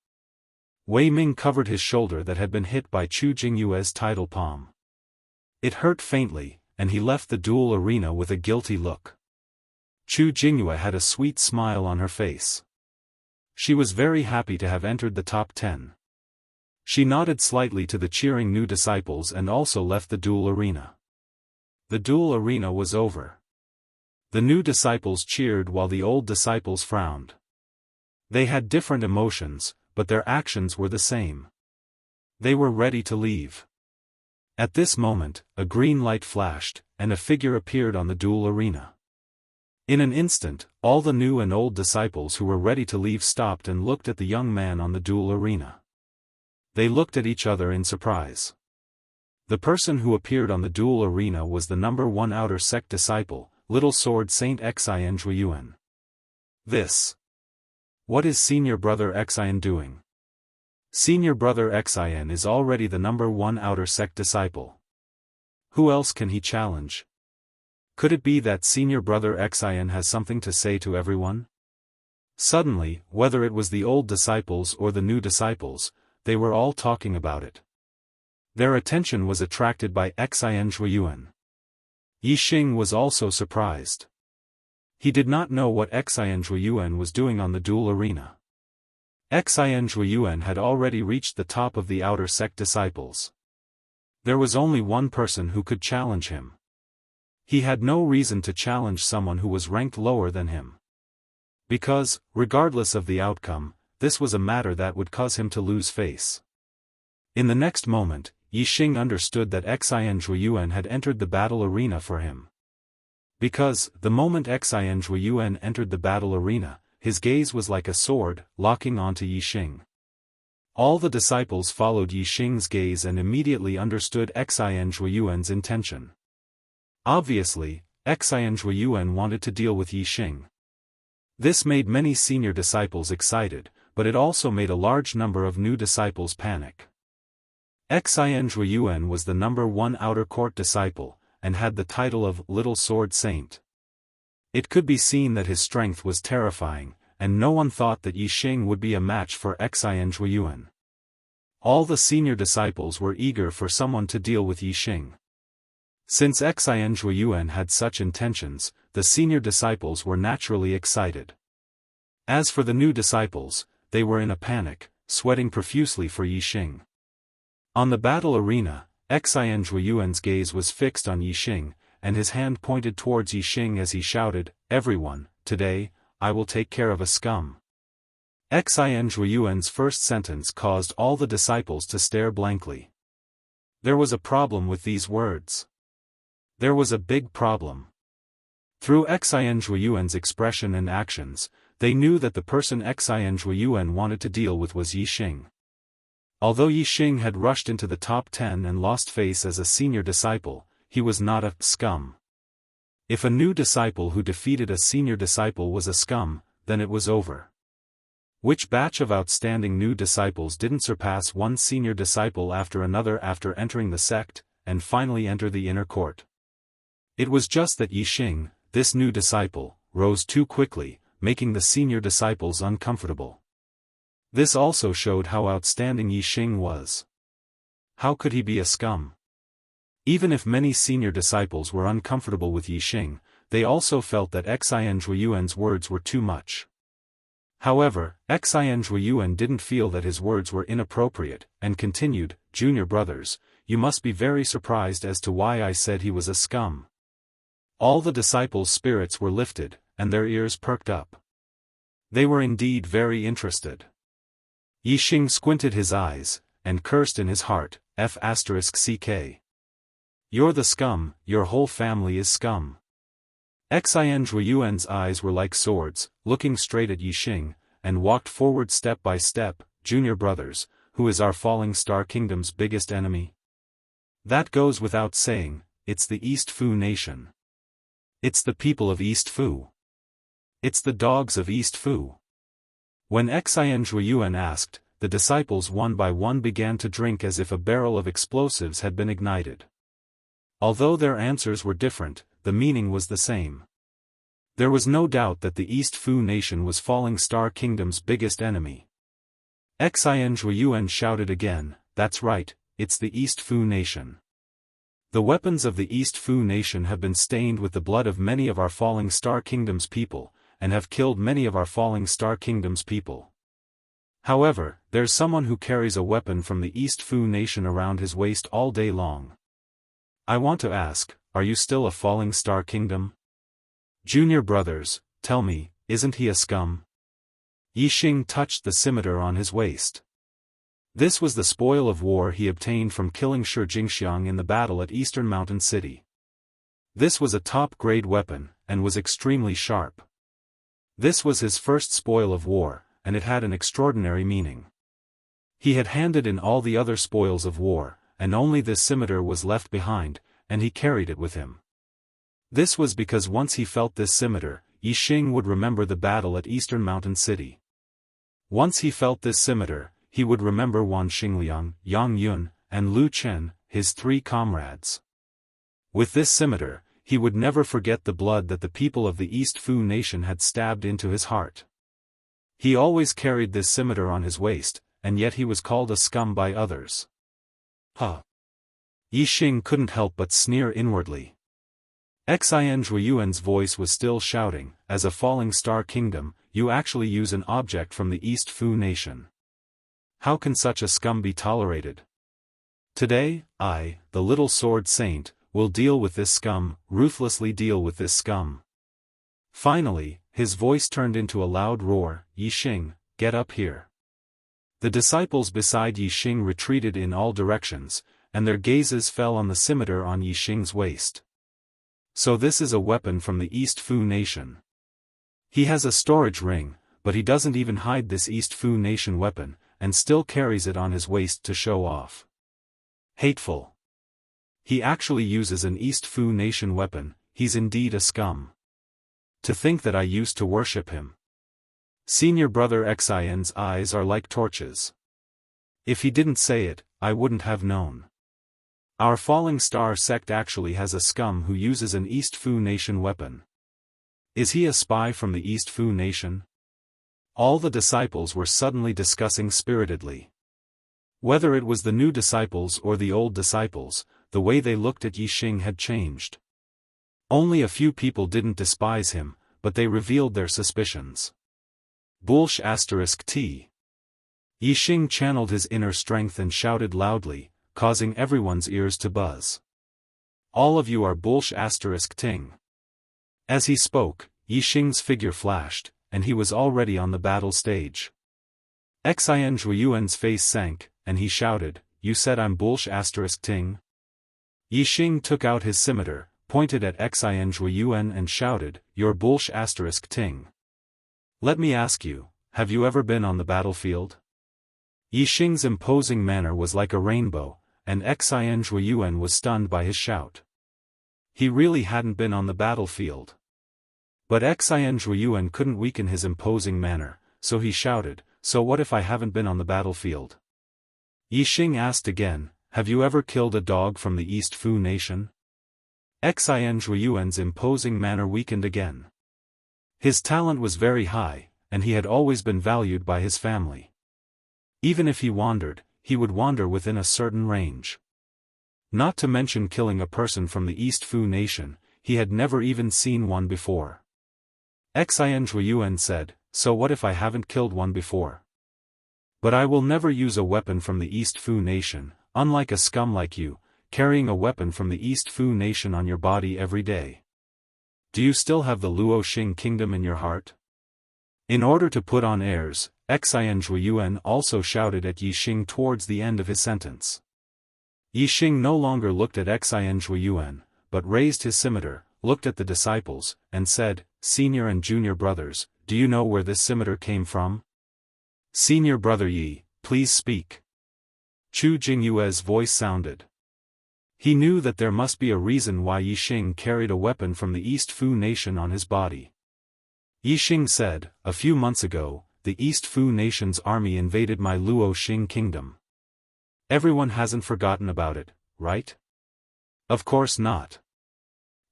Wei Ming covered his shoulder that had been hit by Chu Jingyue's tidal palm. It hurt faintly, and he left the duel arena with a guilty look. Chu Jingyue had a sweet smile on her face. She was very happy to have entered the top 10. She nodded slightly to the cheering new disciples and also left the duel arena. The duel arena was over. The new disciples cheered while the old disciples frowned. They had different emotions, but their actions were the same. They were ready to leave. At this moment, a green light flashed, and a figure appeared on the duel arena. In an instant, all the new and old disciples who were ready to leave stopped and looked at the young man on the duel arena. They looked at each other in surprise. The person who appeared on the duel arena was the number 1 outer sect disciple, Little Sword Saint Xian Zhuiyuan. This. What is Senior Brother Xian doing? Senior Brother Xian is already the number 1 outer sect disciple. Who else can he challenge? Could it be that Senior Brother Xian has something to say to everyone? Suddenly, whether it was the old disciples or the new disciples, they were all talking about it. Their attention was attracted by Xian Zhuiyuan. Yixing was also surprised. He did not know what Xian Zhuiyuan was doing on the duel arena. Xian Zhuiyuan had already reached the top of the outer sect disciples. There was only one person who could challenge him. He had no reason to challenge someone who was ranked lower than him. Because, regardless of the outcome, this was a matter that would cause him to lose face. In the next moment, Yixing understood that Xian Zhuiyuan had entered the battle arena for him. Because, the moment Xian Zhuiyuan entered the battle arena, his gaze was like a sword, locking onto Yixing. All the disciples followed Yixing's gaze and immediately understood Xian Zhuiyuan's intention. Obviously, Xian Zhuiyuan wanted to deal with Yixing. This made many senior disciples excited, but it also made a large number of new disciples panic. Xian Zhuiyuan was the number 1 outer court disciple, and had the title of Little Sword Saint. It could be seen that his strength was terrifying, and no one thought that Yixing would be a match for Xian Zhuiyuan. All the senior disciples were eager for someone to deal with Yixing. Since Xian Zhuiyuan had such intentions, the senior disciples were naturally excited. As for the new disciples, they were in a panic, sweating profusely for Yixing. On the battle arena, Xian Zhuiyuan's gaze was fixed on Yixing, and his hand pointed towards Yixing as he shouted, "Everyone, today, I will take care of a scum." Xian Zhuiyuan's first sentence caused all the disciples to stare blankly. There was a problem with these words. There was a big problem. Through Xian Zhuiyuan's expression and actions, they knew that the person Xian Zhuiyuan wanted to deal with was Yixing. Although Yixing had rushed into the top 10 and lost face as a senior disciple, he was not a scum. If a new disciple who defeated a senior disciple was a scum, then it was over. Which batch of outstanding new disciples didn't surpass one senior disciple after another after entering the sect, and finally enter the inner court? It was just that Yixing, this new disciple, rose too quickly, making the senior disciples uncomfortable. This also showed how outstanding Yixing was. How could he be a scum? Even if many senior disciples were uncomfortable with Yixing, they also felt that Xian Zhuiyuan's words were too much. However, Xian Zhuiyuan didn't feel that his words were inappropriate, and continued, "Junior brothers, you must be very surprised as to why I said he was a scum." All the disciples' spirits were lifted, and their ears perked up. They were indeed very interested. Yixing squinted his eyes, and cursed in his heart, F***ck. "You're the scum, your whole family is scum." Xian Zhuiyuan's eyes were like swords, looking straight at Yixing, and walked forward step by step. Junior brothers, who is our falling star kingdom's biggest enemy? That goes without saying, it's the East Fu nation. It's the people of East Fu. It's the dogs of East Fu. When Xian Zhuiyuan asked, the disciples one by one began to drink as if a barrel of explosives had been ignited. Although their answers were different, the meaning was the same. There was no doubt that the East Fu nation was Falling Star Kingdom's biggest enemy. Xian Zhuiyuan shouted again, "That's right, it's the East Fu nation. The weapons of the East Fu nation have been stained with the blood of many of our Falling Star Kingdom's people, and have killed many of our Falling Star Kingdom's people. However, there's someone who carries a weapon from the East Fu nation around his waist all day long. I want to ask, are you still a Falling Star Kingdom? Junior brothers, tell me, isn't he a scum?" Yixing touched the scimitar on his waist. This was the spoil of war he obtained from killing Shi Jingxiang in the battle at Eastern Mountain City. This was a top-grade weapon, and was extremely sharp. This was his first spoil of war, and it had an extraordinary meaning. He had handed in all the other spoils of war, and only this scimitar was left behind, and he carried it with him. This was because once he felt this scimitar, Yixing would remember the battle at Eastern Mountain City. Once he felt this scimitar, he would remember Wan Xingliang, Yang Yun, and Lu Chen, his three comrades. With this scimitar, he would never forget the blood that the people of the East Fu nation had stabbed into his heart. He always carried this scimitar on his waist, and yet he was called a scum by others. Huh! Yixing couldn't help but sneer inwardly. Xian Zhuiyuan's voice was still shouting, "As a Falling Star Kingdom, you actually use an object from the East Fu nation. How can such a scum be tolerated? Today, I, the little sword saint, will deal with this scum, ruthlessly deal with this scum." Finally, his voice turned into a loud roar, "Yixing, get up here." The disciples beside Yixing retreated in all directions, and their gazes fell on the scimitar on Yixing's waist. So this is a weapon from the East Fu nation. He has a storage ring, but he doesn't even hide this East Fu nation weapon, and still carries it on his waist to show off. Hateful. He actually uses an East Fu nation weapon, he's indeed a scum. To think that I used to worship him. Senior brother Xian's eyes are like torches. If he didn't say it, I wouldn't have known. Our Falling Star sect actually has a scum who uses an East Fu nation weapon. Is he a spy from the East Fu nation? All the disciples were suddenly discussing spiritedly. Whether it was the new disciples or the old disciples, the way they looked at Yixing had changed. Only a few people didn't despise him, but they revealed their suspicions. Bullsh *T. Yixing channeled his inner strength and shouted loudly, causing everyone's ears to buzz. "All of you are Bullsh *Ting." As he spoke, Yixing's figure flashed, and he was already on the battle stage. Xian Zhuiyuan's face sank, and he shouted, "You said I'm Bullsh *Ting?" Yixing took out his scimitar, pointed at Xian Zhuiyuan and shouted, "You're Bullsh *Ting. Let me ask you, have you ever been on the battlefield?" Yixing's imposing manner was like a rainbow, and Xian Zhuiyuan was stunned by his shout. He really hadn't been on the battlefield. But Xian Zhuiyuan couldn't weaken his imposing manner, so he shouted, "So what if I haven't been on the battlefield?" Yixing asked again, "Have you ever killed a dog from the East Fu nation?" Xian Zhuiyuan's imposing manner weakened again. His talent was very high, and he had always been valued by his family. Even if he wandered, he would wander within a certain range. Not to mention killing a person from the East Fu nation, he had never even seen one before. Xian Zhuiyuan said, "So what if I haven't killed one before? But I will never use a weapon from the East Fu nation, unlike a scum like you, carrying a weapon from the East Fu nation on your body every day. Do you still have the Luo Xing kingdom in your heart?" In order to put on airs, Xian Zhuiyuan also shouted at Yixing towards the end of his sentence. Yixing no longer looked at Xian Zhuiyuan, but raised his scimitar, looked at the disciples, and said, "Senior and junior brothers, do you know where this scimitar came from? Senior brother Yi, please speak." Chu Jingyue's voice sounded. He knew that there must be a reason why Yixing carried a weapon from the East Fu nation on his body. Yixing said, "A few months ago, the East Fu nation's army invaded my Luo Xing kingdom. Everyone hasn't forgotten about it, right?" "Of course not."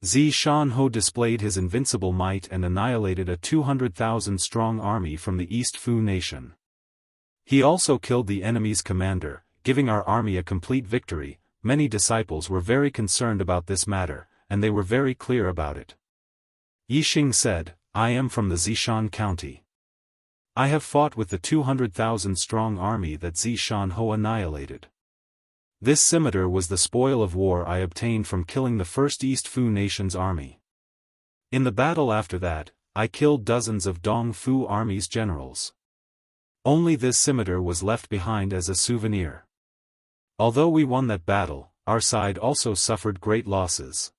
Zi Shanho displayed his invincible might and annihilated a 200,000-strong army from the East Fu nation. He also killed the enemy's commander, giving our army a complete victory. Many disciples were very concerned about this matter, and they were very clear about it. Yixing said, "I am from the Zishan county. I have fought with the 200,000-strong army that Zishan-ho annihilated. This scimitar was the spoil of war I obtained from killing the first East Fu nation's army. In the battle after that, I killed dozens of Dong Fu army's generals. Only this scimitar was left behind as a souvenir. Although we won that battle, our side also suffered great losses.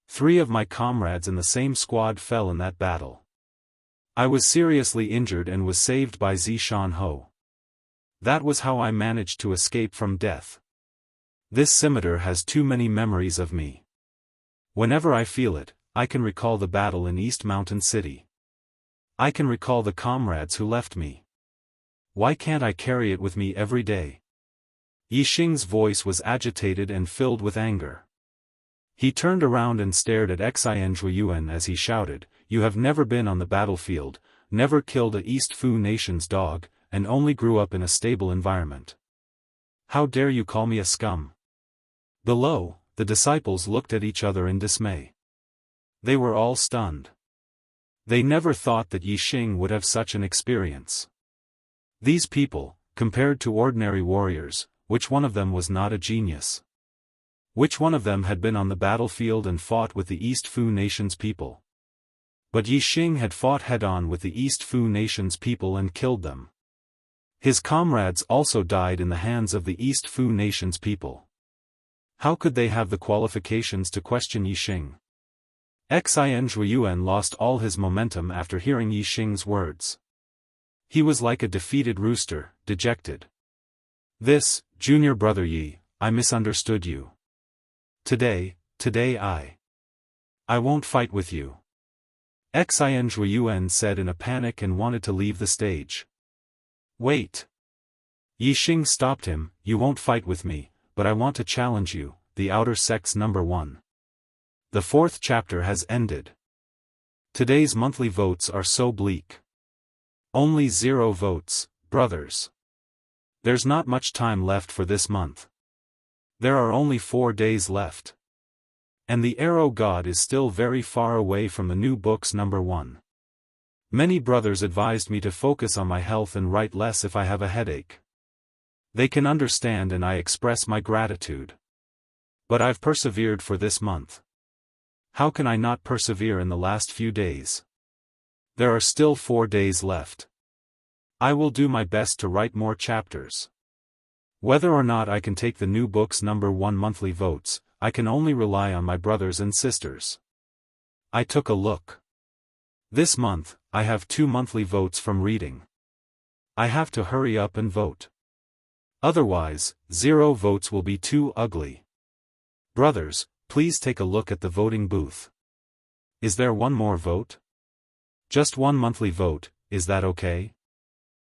3 of my comrades in the same squad fell in that battle. I was seriously injured and was saved by Zishan-ho. That was how I managed to escape from death. This scimitar has too many memories of me. Whenever I feel it, I can recall the battle in East Mountain City. I can recall the comrades who left me. Why can't I carry it with me every day?" Yixing's voice was agitated and filled with anger. He turned around and stared at Xian Zhuiyuan as he shouted, "You have never been on the battlefield, never killed a East Fu nation's dog, and only grew up in a stable environment. How dare you call me a scum?" Below, the disciples looked at each other in dismay. They were all stunned. They never thought that Yixing would have such an experience. These people, compared to ordinary warriors, which one of them was not a genius? Which one of them had been on the battlefield and fought with the East Fu nation's people? But Yixing had fought head-on with the East Fu nation's people and killed them. His comrades also died in the hands of the East Fu nation's people. How could they have the qualifications to question Yixing? Xian Zhuiyuan lost all his momentum after hearing Yixing's words. He was like a defeated rooster, dejected. "This, junior brother Yi, I misunderstood you. Today I won't fight with you," Xian Zhuiyuan said in a panic and wanted to leave the stage. "Wait." Yixing stopped him, "You won't fight with me, but I want to challenge you, the Outer Sects number 1. The 4th chapter has ended. Today's monthly votes are so bleak. Only 0 votes, brothers. There's not much time left for this month. There are only 4 days left. And the Arrow God is still very far away from the new books number 1. Many brothers advised me to focus on my health and write less if I have a headache. They can understand and I express my gratitude. But I've persevered for this month. How can I not persevere in the last few days? There are still 4 days left. I will do my best to write more chapters. Whether or not I can take the new books number 1 monthly votes, I can only rely on my brothers and sisters. I took a look. This month, I have 2 monthly votes from reading. I have to hurry up and vote. Otherwise, 0 votes will be too ugly. Brothers, please take a look at the voting booth. Is there one more vote? Just 1 monthly vote, is that okay?